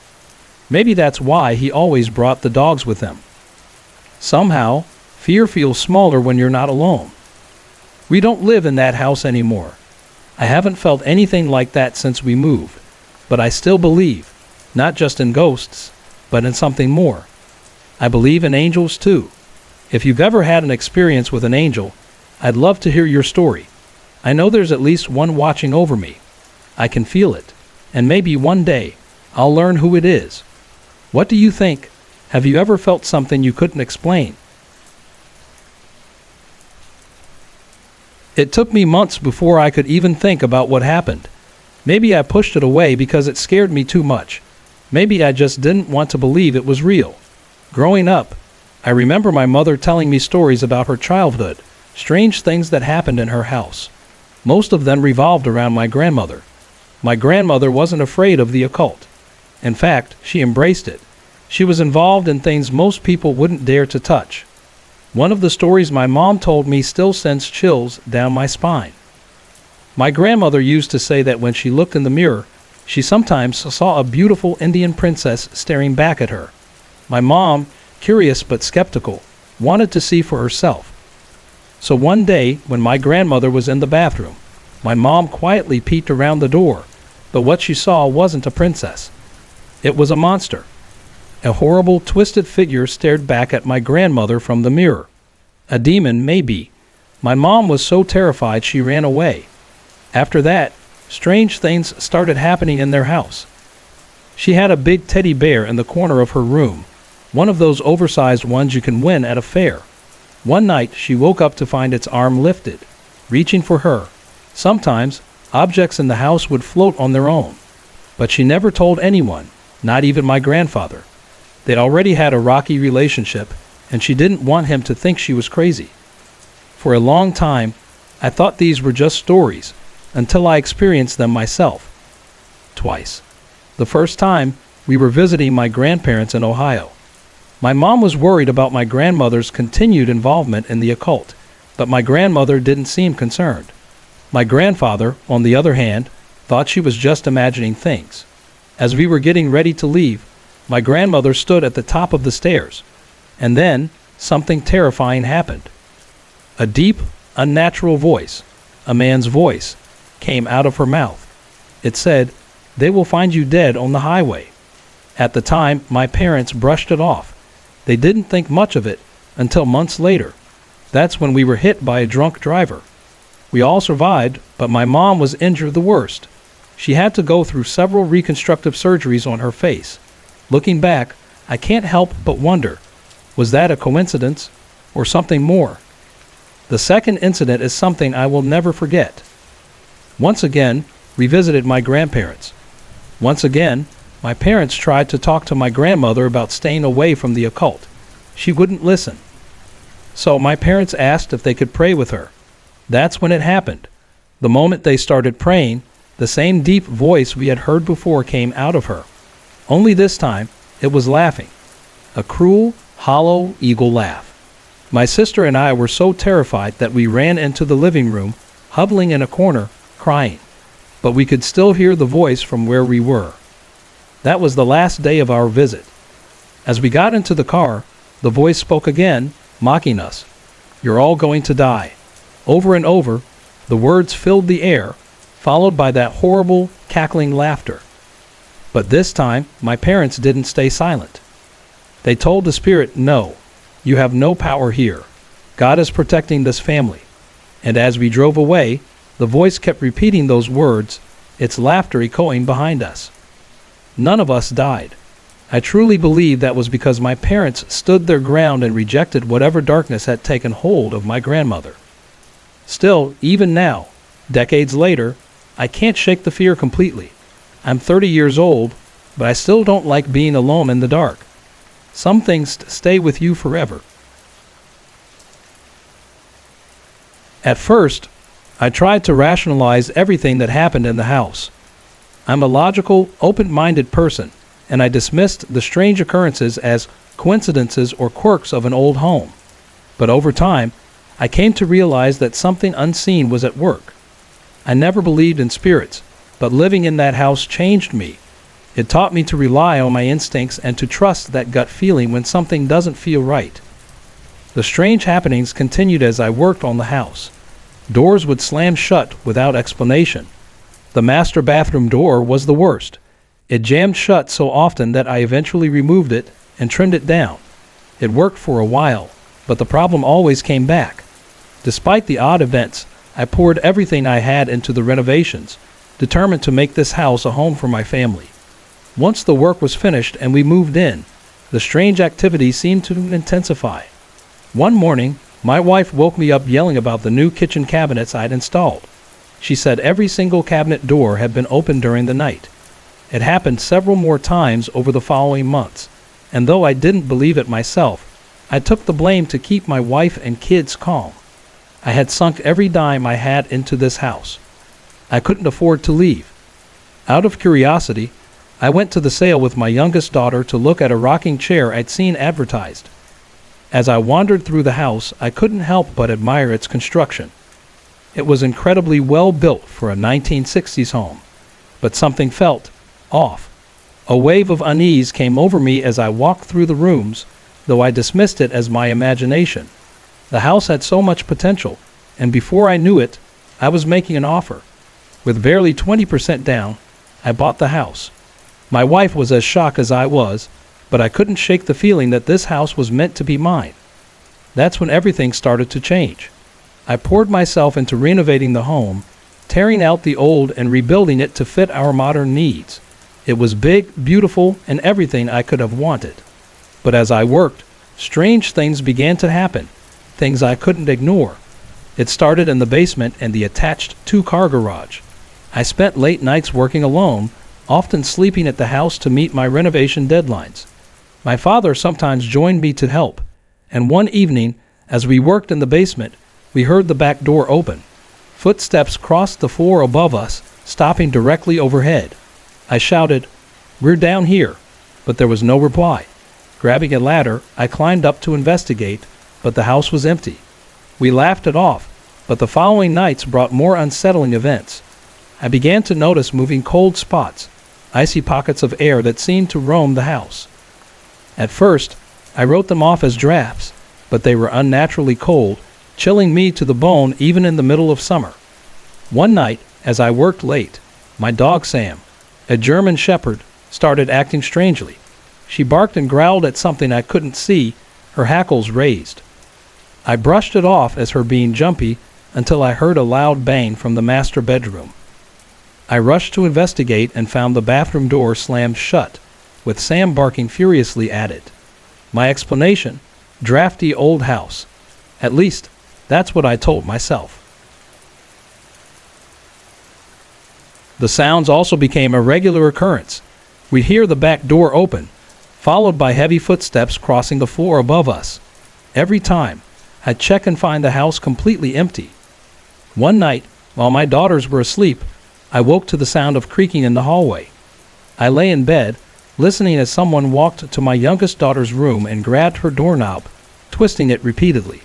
Maybe that's why he always brought the dogs with him. Somehow, fear feels smaller when you're not alone. We don't live in that house anymore. I haven't felt anything like that since we moved, but I still believe, not just in ghosts, but in something more. I believe in angels too. If you've ever had an experience with an angel, I'd love to hear your story. I know there's at least one watching over me. I can feel it. And maybe one day, I'll learn who it is. What do you think? Have you ever felt something you couldn't explain? It took me months before I could even think about what happened. Maybe I pushed it away because it scared me too much. Maybe I just didn't want to believe it was real. Growing up, I remember my mother telling me stories about her childhood, strange things that happened in her house. Most of them revolved around my grandmother. My grandmother wasn't afraid of the occult. In fact, she embraced it. She was involved in things most people wouldn't dare to touch. One of the stories my mom told me still sends chills down my spine. My grandmother used to say that when she looked in the mirror, she sometimes saw a beautiful Indian princess staring back at her. My mom, curious but skeptical, wanted to see for herself. So one day, when my grandmother was in the bathroom, my mom quietly peeked around the door, but what she saw wasn't a princess. It was a monster. A horrible, twisted figure stared back at my grandmother from the mirror. A demon, maybe. My mom was so terrified she ran away. After that, strange things started happening in their house. She had a big teddy bear in the corner of her room, one of those oversized ones you can win at a fair. One night, she woke up to find its arm lifted, reaching for her. Sometimes, objects in the house would float on their own. But she never told anyone, not even my grandfather. They'd already had a rocky relationship, and she didn't want him to think she was crazy. For a long time, I thought these were just stories, until I experienced them myself. Twice. The first time, we were visiting my grandparents in Ohio. My mom was worried about my grandmother's continued involvement in the occult, but my grandmother didn't seem concerned. My grandfather, on the other hand, thought she was just imagining things. As we were getting ready to leave, my grandmother stood at the top of the stairs, and then something terrifying happened. A deep, unnatural voice, a man's voice, came out of her mouth. It said, "They will find you dead on the highway." At the time, my parents brushed it off. They didn't think much of it until months later. That's when we were hit by a drunk driver. We all survived, but my mom was injured the worst. She had to go through several reconstructive surgeries on her face. Looking back, I can't help but wonder, was that a coincidence or something more? The second incident is something I will never forget. Once again, we visited my grandparents. Once again, my parents tried to talk to my grandmother about staying away from the occult. She wouldn't listen. So my parents asked if they could pray with her. That's when it happened. The moment they started praying, the same deep voice we had heard before came out of her. Only this time, it was laughing. A cruel, hollow eagle laugh. My sister and I were so terrified that we ran into the living room, huddling in a corner, crying. But we could still hear the voice from where we were. That was the last day of our visit. As we got into the car, the voice spoke again, mocking us. "You're all going to die." Over and over, the words filled the air, followed by that horrible, cackling laughter. But this time, my parents didn't stay silent. They told the spirit, "No, you have no power here. God is protecting this family." And as we drove away, the voice kept repeating those words, its laughter echoing behind us. None of us died. I truly believe that was because my parents stood their ground and rejected whatever darkness had taken hold of my grandmother. Still, even now, decades later, I can't shake the fear completely. I'm 30 years old, but I still don't like being alone in the dark. Some things stay with you forever. At first, I tried to rationalize everything that happened in the house. I'm a logical, open-minded person, and I dismissed the strange occurrences as coincidences or quirks of an old home. But over time, I came to realize that something unseen was at work. I never believed in spirits, but living in that house changed me. It taught me to rely on my instincts and to trust that gut feeling when something doesn't feel right. The strange happenings continued as I worked on the house. Doors would slam shut without explanation. The master bathroom door was the worst. It jammed shut so often that I eventually removed it and trimmed it down. It worked for a while, but the problem always came back. Despite the odd events, I poured everything I had into the renovations, determined to make this house a home for my family. Once the work was finished and we moved in, the strange activity seemed to intensify. One morning, my wife woke me up yelling about the new kitchen cabinets I'd installed. She said every single cabinet door had been opened during the night. It happened several more times over the following months, and though I didn't believe it myself, I took the blame to keep my wife and kids calm. I had sunk every dime I had into this house. I couldn't afford to leave. Out of curiosity, I went to the sale with my youngest daughter to look at a rocking chair I'd seen advertised. As I wandered through the house, I couldn't help but admire its construction. It was incredibly well built for a 1960s home, but something felt off. A wave of unease came over me as I walked through the rooms, though I dismissed it as my imagination. The house had so much potential, and before I knew it, I was making an offer. With barely 20% down, I bought the house. My wife was as shocked as I was, but I couldn't shake the feeling that this house was meant to be mine. That's when everything started to change. I poured myself into renovating the home, tearing out the old and rebuilding it to fit our modern needs. It was big, beautiful, and everything I could have wanted. But as I worked, strange things began to happen, things I couldn't ignore. It started in the basement and the attached two-car garage. I spent late nights working alone, often sleeping at the house to meet my renovation deadlines. My father sometimes joined me to help, and one evening, as we worked in the basement, we heard the back door open. Footsteps crossed the floor above us, stopping directly overhead. I shouted, "We're down here," but there was no reply. Grabbing a ladder, I climbed up to investigate, but the house was empty. We laughed it off, but the following nights brought more unsettling events. I began to notice moving cold spots, icy pockets of air that seemed to roam the house. At first, I wrote them off as drafts, but they were unnaturally cold, chilling me to the bone even in the middle of summer. One night, as I worked late, my dog Sam, a German shepherd, started acting strangely. She barked and growled at something I couldn't see, her hackles raised. I brushed it off as her being jumpy until I heard a loud bang from the master bedroom. I rushed to investigate and found the bathroom door slammed shut, with Sam barking furiously at it. My explanation: drafty old house. At least, that's what I told myself. The sounds also became a regular occurrence. We'd hear the back door open, followed by heavy footsteps crossing the floor above us. Every time, I'd check and find the house completely empty. One night, while my daughters were asleep, I woke to the sound of creaking in the hallway. I lay in bed, listening as someone walked to my youngest daughter's room and grabbed her doorknob, twisting it repeatedly.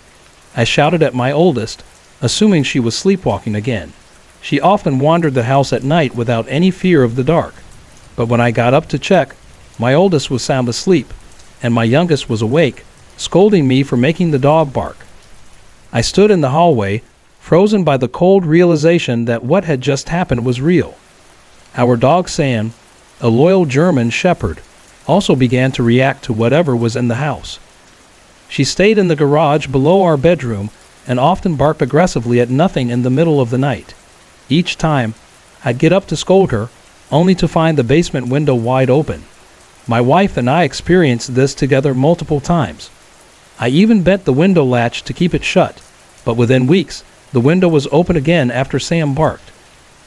I shouted at my oldest, assuming she was sleepwalking again. She often wandered the house at night without any fear of the dark. But when I got up to check, my oldest was sound asleep, and my youngest was awake, scolding me for making the dog bark. I stood in the hallway, frozen by the cold realization that what had just happened was real. Our dog Sam, a loyal German shepherd, also began to react to whatever was in the house. She stayed in the garage below our bedroom and often barked aggressively at nothing in the middle of the night. Each time, I'd get up to scold her, only to find the basement window wide open. My wife and I experienced this together multiple times. I even bent the window latch to keep it shut, but within weeks, the window was open again after Sam barked.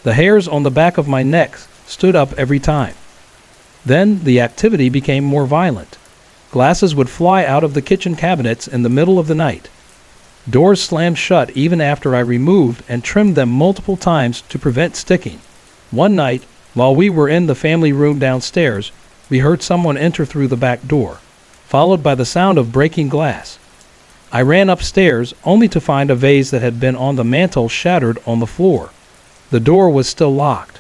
The hairs on the back of my neck stood up every time. Then the activity became more violent. Glasses would fly out of the kitchen cabinets in the middle of the night. Doors slammed shut even after I removed and trimmed them multiple times to prevent sticking. One night, while we were in the family room downstairs, we heard someone enter through the back door, followed by the sound of breaking glass. I ran upstairs only to find a vase that had been on the mantel shattered on the floor. The door was still locked.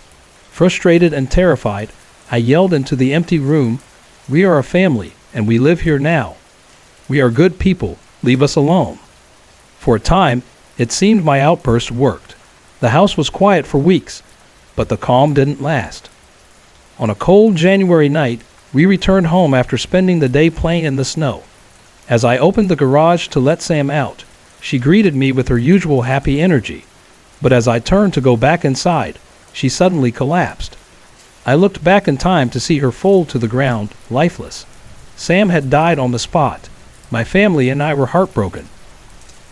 Frustrated and terrified, I yelled into the empty room, "We are a family, and we live here now. We are good people. Leave us alone." For a time, it seemed my outburst worked. The house was quiet for weeks, but the calm didn't last. On a cold January night, we returned home after spending the day playing in the snow. As I opened the garage to let Sam out, she greeted me with her usual happy energy. But as I turned to go back inside, she suddenly collapsed. I looked back in time to see her fall to the ground, lifeless. Sam had died on the spot. My family and I were heartbroken.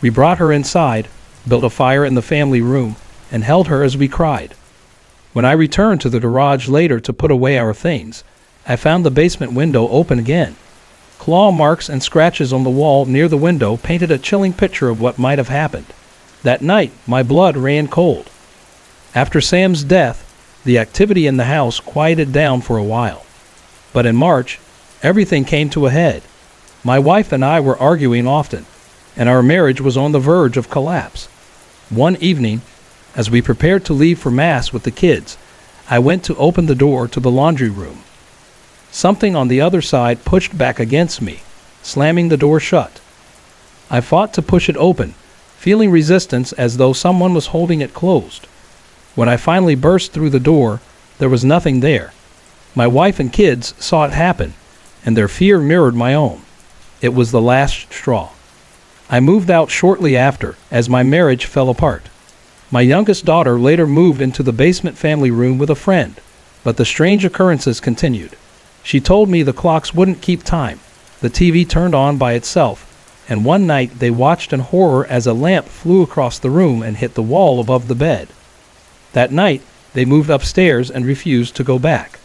We brought her inside, built a fire in the family room, and held her as we cried. When I returned to the garage later to put away our things, I found the basement window open again. Claw marks and scratches on the wall near the window painted a chilling picture of what might have happened. That night, my blood ran cold. After Sam's death, the activity in the house quieted down for a while. But in March, everything came to a head. My wife and I were arguing often, and our marriage was on the verge of collapse. One evening, as we prepared to leave for Mass with the kids, I went to open the door to the laundry room. Something on the other side pushed back against me, slamming the door shut. I fought to push it open, feeling resistance as though someone was holding it closed. When I finally burst through the door, there was nothing there. My wife and kids saw it happen, and their fear mirrored my own. It was the last straw. I moved out shortly after, as my marriage fell apart. My youngest daughter later moved into the basement family room with a friend, but the strange occurrences continued. She told me the clocks wouldn't keep time. The TV turned on by itself, and one night they watched in horror as a lamp flew across the room and hit the wall above the bed. That night, they moved upstairs and refused to go back.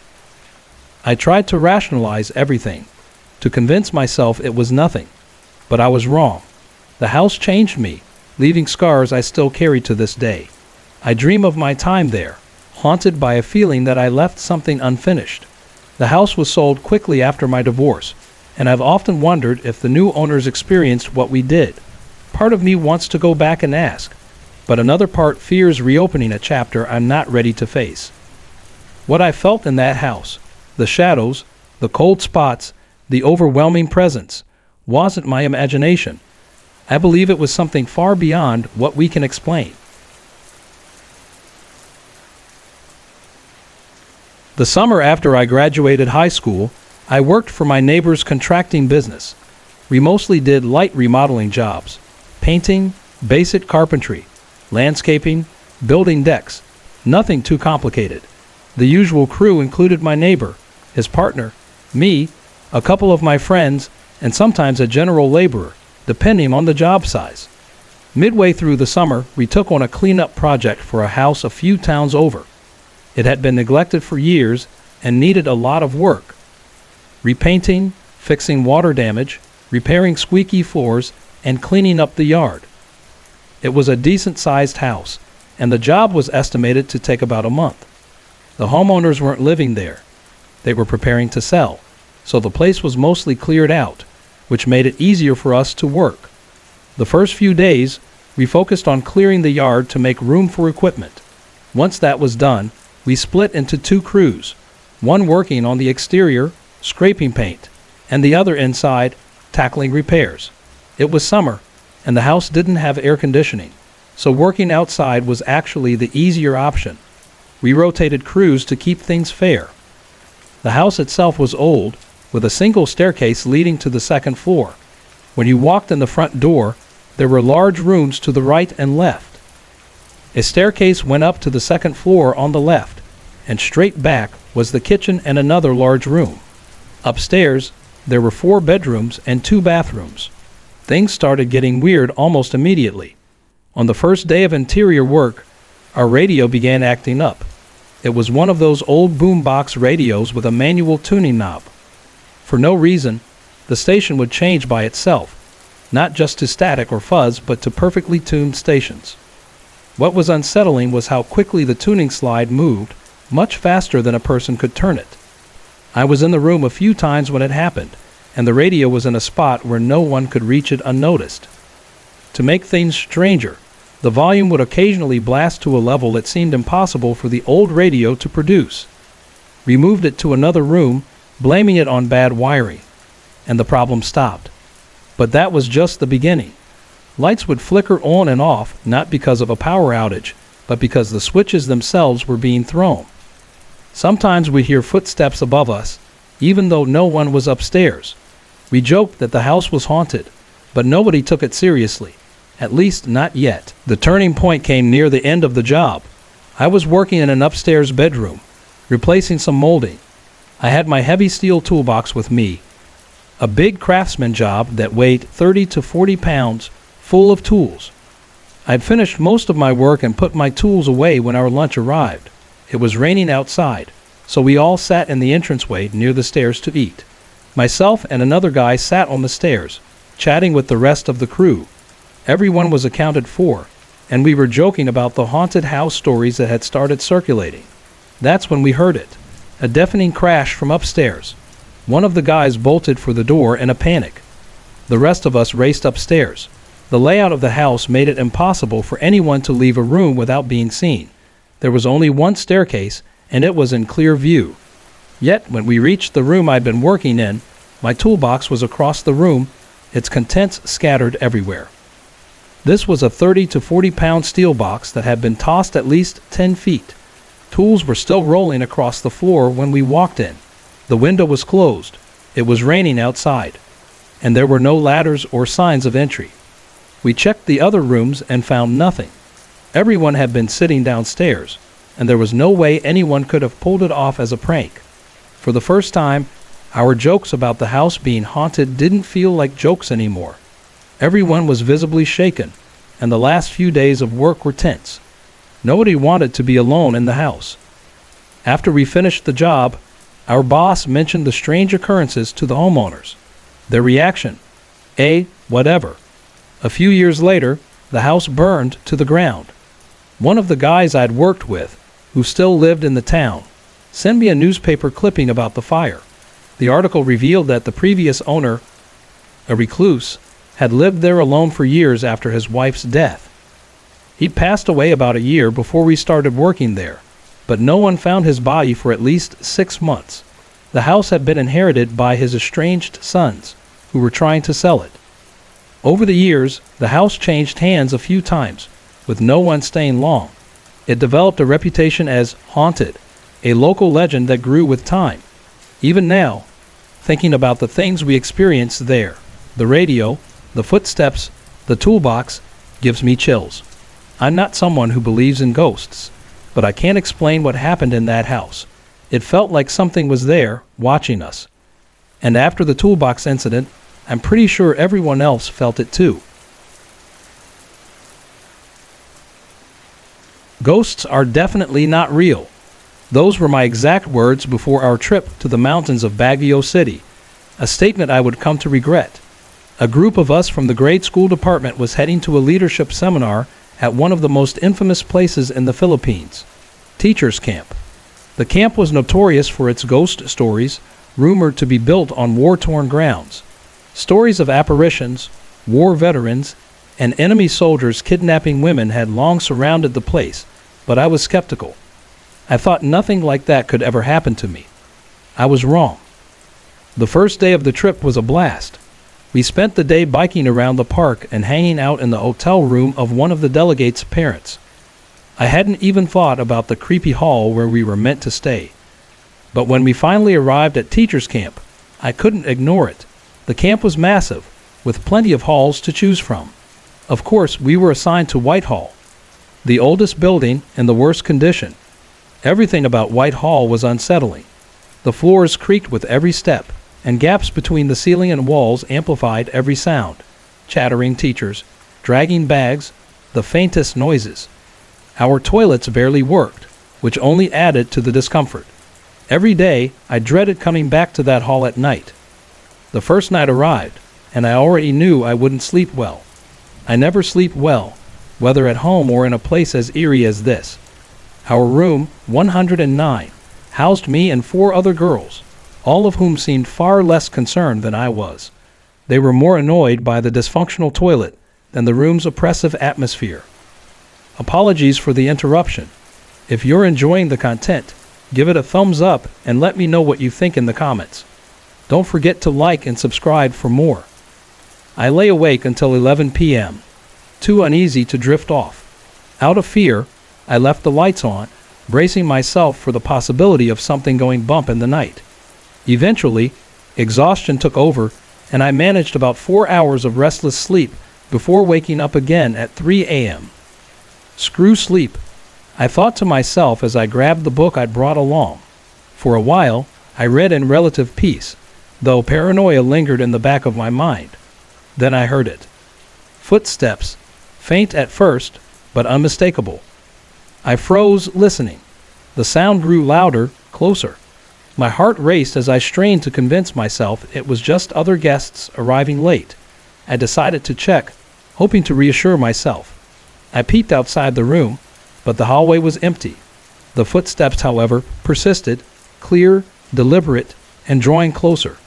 I tried to rationalize everything, to convince myself it was nothing, but I was wrong. The house changed me, leaving scars I still carry to this day. I dream of my time there, haunted by a feeling that I left something unfinished. The house was sold quickly after my divorce, and I've often wondered if the new owners experienced what we did. Part of me wants to go back and ask, but another part fears reopening a chapter I'm not ready to face. What I felt in that house, the shadows, the cold spots, the overwhelming presence, wasn't my imagination. I believe it was something far beyond what we can explain. The summer after I graduated high school, I worked for my neighbor's contracting business. We mostly did light remodeling jobs, painting, basic carpentry, landscaping, building decks, nothing too complicated. The usual crew included my neighbor, his partner, me, a couple of my friends, and sometimes a general laborer, depending on the job size. Midway through the summer, we took on a cleanup project for a house a few towns over. It had been neglected for years and needed a lot of work. Repainting, fixing water damage, repairing squeaky floors, and cleaning up the yard. It was a decent-sized house, and the job was estimated to take about a month. The homeowners weren't living there. They were preparing to sell, so the place was mostly cleared out, which made it easier for us to work. The first few days, we focused on clearing the yard to make room for equipment. Once that was done, we split into two crews, one working on the exterior, scraping paint, and the other inside, tackling repairs. It was summer, and the house didn't have air conditioning, so working outside was actually the easier option. We rotated crews to keep things fair. The house itself was old, with a single staircase leading to the second floor. When you walked in the front door, there were large rooms to the right and left. A staircase went up to the second floor on the left, and straight back was the kitchen and another large room. Upstairs, there were 4 bedrooms and 2 bathrooms. Things started getting weird almost immediately. On the first day of interior work, our radio began acting up. It was one of those old boombox radios with a manual tuning knob. For no reason, the station would change by itself, not just to static or fuzz, but to perfectly tuned stations. What was unsettling was how quickly the tuning slide moved, much faster than a person could turn it. I was in the room a few times when it happened, and the radio was in a spot where no one could reach it unnoticed. To make things stranger, the volume would occasionally blast to a level it seemed impossible for the old radio to produce. We moved it to another room, blaming it on bad wiring, and the problem stopped. But that was just the beginning. Lights would flicker on and off, not because of a power outage, but because the switches themselves were being thrown. Sometimes we'd hear footsteps above us, even though no one was upstairs. We joked that the house was haunted, but nobody took it seriously, at least not yet. The turning point came near the end of the job. I was working in an upstairs bedroom, replacing some molding. I had my heavy steel toolbox with me, a big craftsman job that weighed 30 to 40 pounds, full of tools. I'd finished most of my work and put my tools away when our lunch arrived. It was raining outside, so we all sat in the entranceway near the stairs to eat. Myself and another guy sat on the stairs, chatting with the rest of the crew. Everyone was accounted for, and we were joking about the haunted house stories that had started circulating. That's when we heard it, a deafening crash from upstairs. One of the guys bolted for the door in a panic. The rest of us raced upstairs. The layout of the house made it impossible for anyone to leave a room without being seen. There was only one staircase, and it was in clear view. Yet, when we reached the room I'd been working in, my toolbox was across the room, its contents scattered everywhere. This was a 30 to 40 pound steel box that had been tossed at least 10 feet. Tools were still rolling across the floor when we walked in. The window was closed. It was raining outside, and there were no ladders or signs of entry. We checked the other rooms and found nothing. Everyone had been sitting downstairs, and there was no way anyone could have pulled it off as a prank. For the first time, our jokes about the house being haunted didn't feel like jokes anymore. Everyone was visibly shaken, and the last few days of work were tense. Nobody wanted to be alone in the house. After we finished the job, our boss mentioned the strange occurrences to the homeowners. Their reaction, whatever. A few years later, the house burned to the ground. One of the guys I'd worked with, who still lived in the town, sent me a newspaper clipping about the fire. The article revealed that the previous owner, a recluse, had lived there alone for years after his wife's death. He passed away about a year before we started working there, but no one found his body for at least 6 months. The house had been inherited by his estranged sons, who were trying to sell it. Over the years, the house changed hands a few times, with no one staying long. It developed a reputation as haunted, a local legend that grew with time. Even now, thinking about the things we experienced there, the radio, the footsteps, the toolbox, gives me chills. I'm not someone who believes in ghosts, but I can't explain what happened in that house. It felt like something was there, watching us. And after the toolbox incident, I'm pretty sure everyone else felt it too. Ghosts are definitely not real. Those were my exact words before our trip to the mountains of Baguio City, a statement I would come to regret. A group of us from the grade school department was heading to a leadership seminar at one of the most infamous places in the Philippines, Teachers Camp. The camp was notorious for its ghost stories, rumored to be built on war-torn grounds. Stories of apparitions, war veterans, and enemy soldiers kidnapping women had long surrounded the place, but I was skeptical. I thought nothing like that could ever happen to me. I was wrong. The first day of the trip was a blast. We spent the day biking around the park and hanging out in the hotel room of one of the delegates' parents. I hadn't even thought about the creepy hall where we were meant to stay. But when we finally arrived at Teachers Camp, I couldn't ignore it. The camp was massive, with plenty of halls to choose from. Of course, we were assigned to White Hall, the oldest building in the worst condition. Everything about White Hall was unsettling. The floors creaked with every step, and gaps between the ceiling and walls amplified every sound. Chattering teachers, dragging bags, the faintest noises. Our toilets barely worked, which only added to the discomfort. Every day, I dreaded coming back to that hall at night. The first night arrived, and I already knew I wouldn't sleep well. I never sleep well, whether at home or in a place as eerie as this. Our room, 109, housed me and 4 other girls, all of whom seemed far less concerned than I was. They were more annoyed by the dysfunctional toilet than the room's oppressive atmosphere. Apologies for the interruption. If you're enjoying the content, give it a thumbs up and let me know what you think in the comments. Don't forget to like and subscribe for more. I lay awake until 11 p.m., too uneasy to drift off. Out of fear, I left the lights on, bracing myself for the possibility of something going bump in the night. Eventually, exhaustion took over, and I managed about 4 hours of restless sleep before waking up again at 3 a.m. Screw sleep. I thought to myself as I grabbed the book I'd brought along. For a while, I read in relative peace, though paranoia lingered in the back of my mind. Then I heard it. Footsteps, faint at first, but unmistakable. I froze, listening. The sound grew louder, closer. My heart raced as I strained to convince myself it was just other guests arriving late. I decided to check, hoping to reassure myself. I peeped outside the room, but the hallway was empty. The footsteps, however, persisted, clear, deliberate, and drawing closer.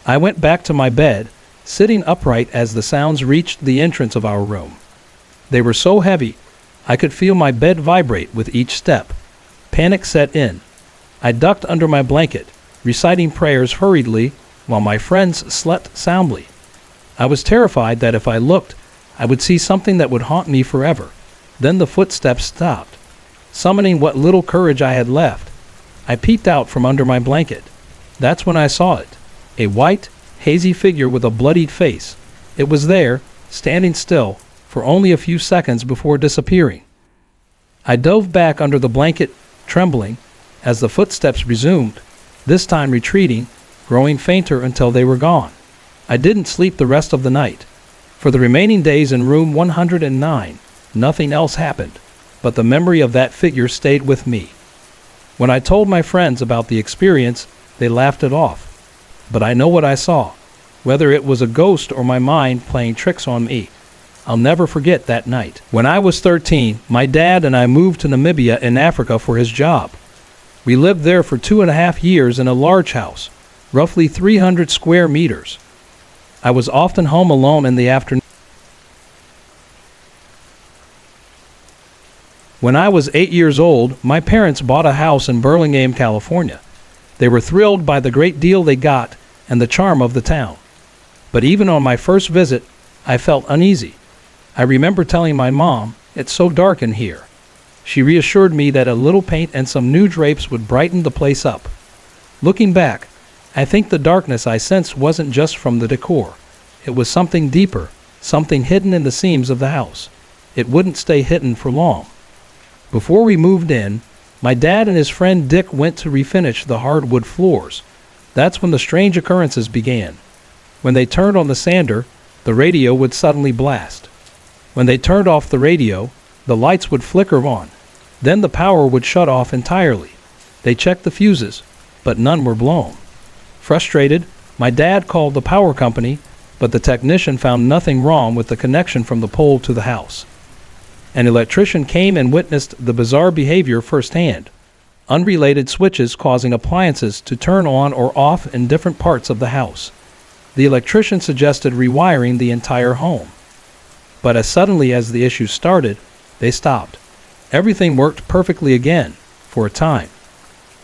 I went back to my bed, sitting upright as the sounds reached the entrance of our room. They were so heavy, I could feel my bed vibrate with each step. Panic set in. I ducked under my blanket, reciting prayers hurriedly while my friends slept soundly. I was terrified that if I looked, I would see something that would haunt me forever. Then the footsteps stopped. Summoning what little courage I had left, I peeped out from under my blanket. That's when I saw it. A white, hazy figure with a bloodied face. It was there, standing still, for only a few seconds before disappearing. I dove back under the blanket, trembling, as the footsteps resumed, this time retreating, growing fainter until they were gone. I didn't sleep the rest of the night. For the remaining days in room 109, nothing else happened, but the memory of that figure stayed with me. When I told my friends about the experience, they laughed it off. But I know what I saw, whether it was a ghost or my mind playing tricks on me. I'll never forget that night. When I was 13, my dad and I moved to Namibia in Africa for his job. We lived there for 2.5 years in a large house, roughly 300 square meters. I was often home alone in the afternoon. When I was 8 years old, my parents bought a house in Burlingame, California. They were thrilled by the great deal they got and the charm of the town. But even on my first visit, I felt uneasy. I remember telling my mom, "It's so dark in here." She reassured me that a little paint and some new drapes would brighten the place up. Looking back, I think the darkness I sensed wasn't just from the decor. It was something deeper, something hidden in the seams of the house. It wouldn't stay hidden for long. Before we moved in, my dad and his friend Dick went to refinish the hardwood floors. That's when the strange occurrences began. When they turned on the sander, the radio would suddenly blast. When they turned off the radio, the lights would flicker on. Then the power would shut off entirely. They checked the fuses, but none were blown. Frustrated, my dad called the power company, but the technician found nothing wrong with the connection from the pole to the house. An electrician came and witnessed the bizarre behavior firsthand. Unrelated switches causing appliances to turn on or off in different parts of the house. The electrician suggested rewiring the entire home. But as suddenly as the issue started, they stopped. Everything worked perfectly again, for a time.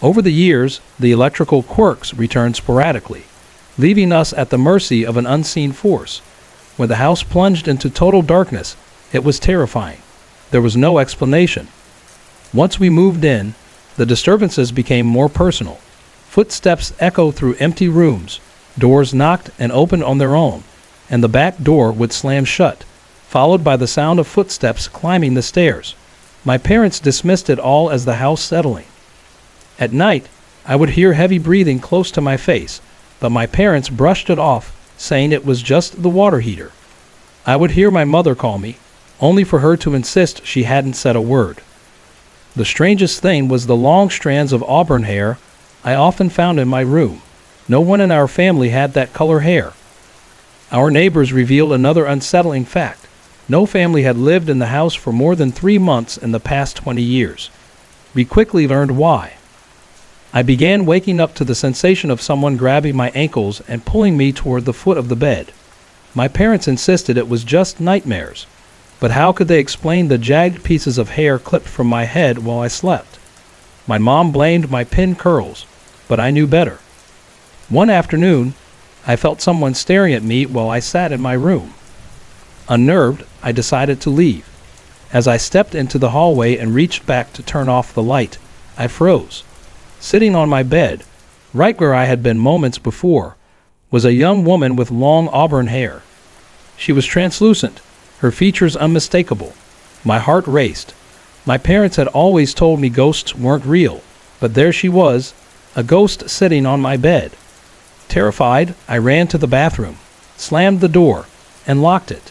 Over the years, the electrical quirks returned sporadically, leaving us at the mercy of an unseen force. When the house plunged into total darkness, it was terrifying. There was no explanation. Once we moved in, the disturbances became more personal. Footsteps echoed through empty rooms, doors knocked and opened on their own, and the back door would slam shut, followed by the sound of footsteps climbing the stairs. My parents dismissed it all as the house settling. At night, I would hear heavy breathing close to my face, but my parents brushed it off, saying it was just the water heater. I would hear my mother call me, only for her to insist she hadn't said a word. The strangest thing was the long strands of auburn hair I often found in my room. No one in our family had that color hair. Our neighbors revealed another unsettling fact. No family had lived in the house for more than 3 months in the past 20 years. We quickly learned why. I began waking up to the sensation of someone grabbing my ankles and pulling me toward the foot of the bed. My parents insisted it was just nightmares, but how could they explain the jagged pieces of hair clipped from my head while I slept? My mom blamed my pin curls, but I knew better. One afternoon, I felt someone staring at me while I sat in my room. Unnerved, I decided to leave. As I stepped into the hallway and reached back to turn off the light, I froze. Sitting on my bed, right where I had been moments before, was a young woman with long auburn hair. She was translucent, her features unmistakable. My heart raced. My parents had always told me ghosts weren't real, but there she was, a ghost sitting on my bed. Terrified, I ran to the bathroom, slammed the door, and locked it.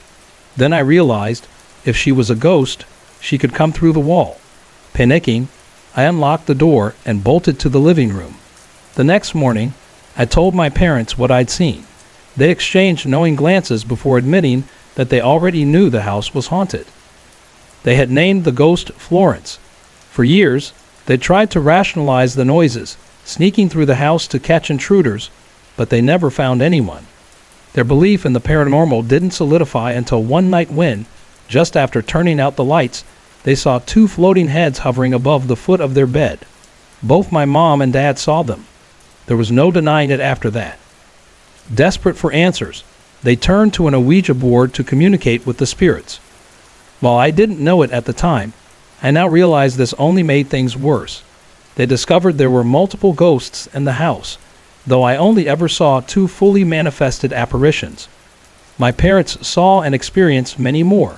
Then I realized, if she was a ghost, she could come through the wall. Panicking, I unlocked the door and bolted to the living room. The next morning, I told my parents what I'd seen. They exchanged knowing glances before admitting that they already knew the house was haunted. They had named the ghost Florence. For years, they tried to rationalize the noises, sneaking through the house to catch intruders, but they never found anyone. Their belief in the paranormal didn't solidify until one night when, just after turning out the lights, they saw two floating heads hovering above the foot of their bed. Both my mom and dad saw them. There was no denying it after that. Desperate for answers, they turned to an Ouija board to communicate with the spirits. While I didn't know it at the time, I now realize this only made things worse. They discovered there were multiple ghosts in the house, though I only ever saw two fully manifested apparitions. My parents saw and experienced many more.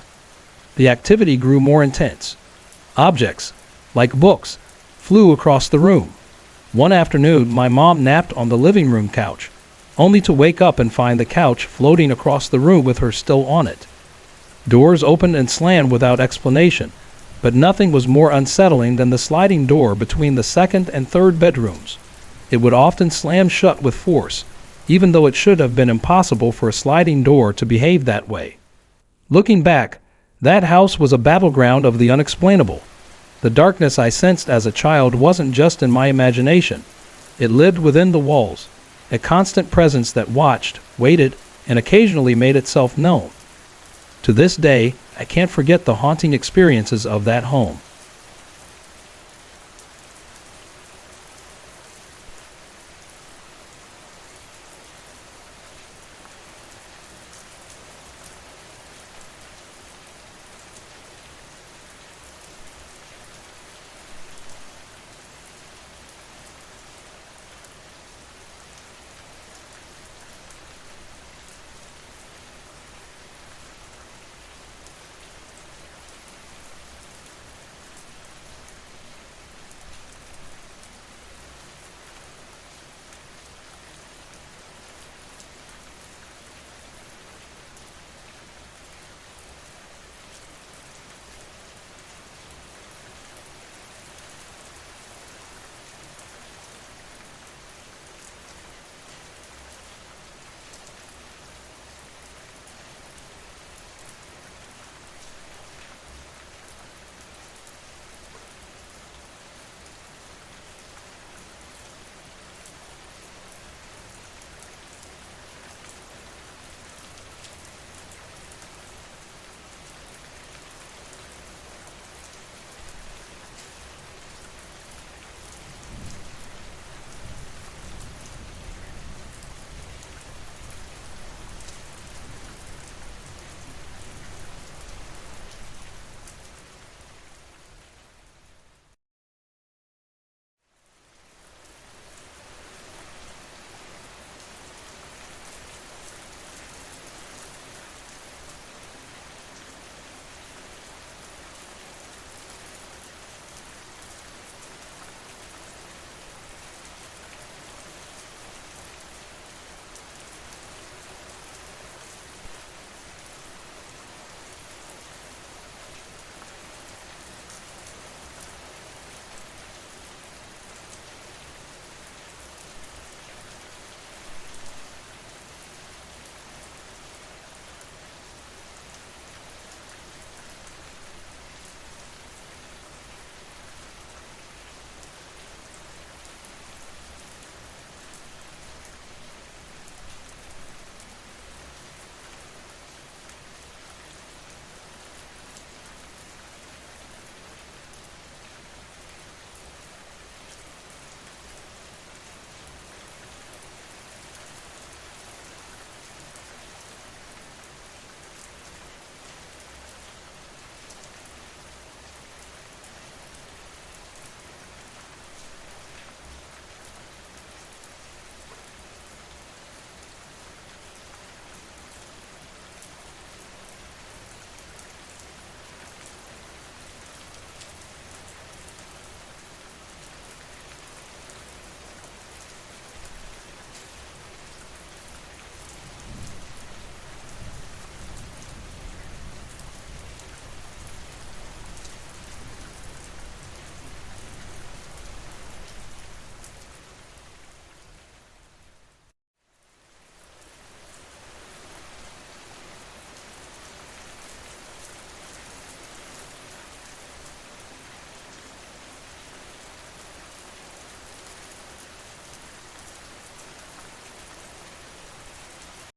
The activity grew more intense. Objects, like books, flew across the room. One afternoon, my mom napped on the living room couch, only to wake up and find the couch floating across the room with her still on it. Doors opened and slammed without explanation, but nothing was more unsettling than the sliding door between the second and third bedrooms. It would often slam shut with force, even though it should have been impossible for a sliding door to behave that way. Looking back, that house was a battleground of the unexplainable. The darkness I sensed as a child wasn't just in my imagination. It lived within the walls, a constant presence that watched, waited, and occasionally made itself known. To this day, I can't forget the haunting experiences of that home.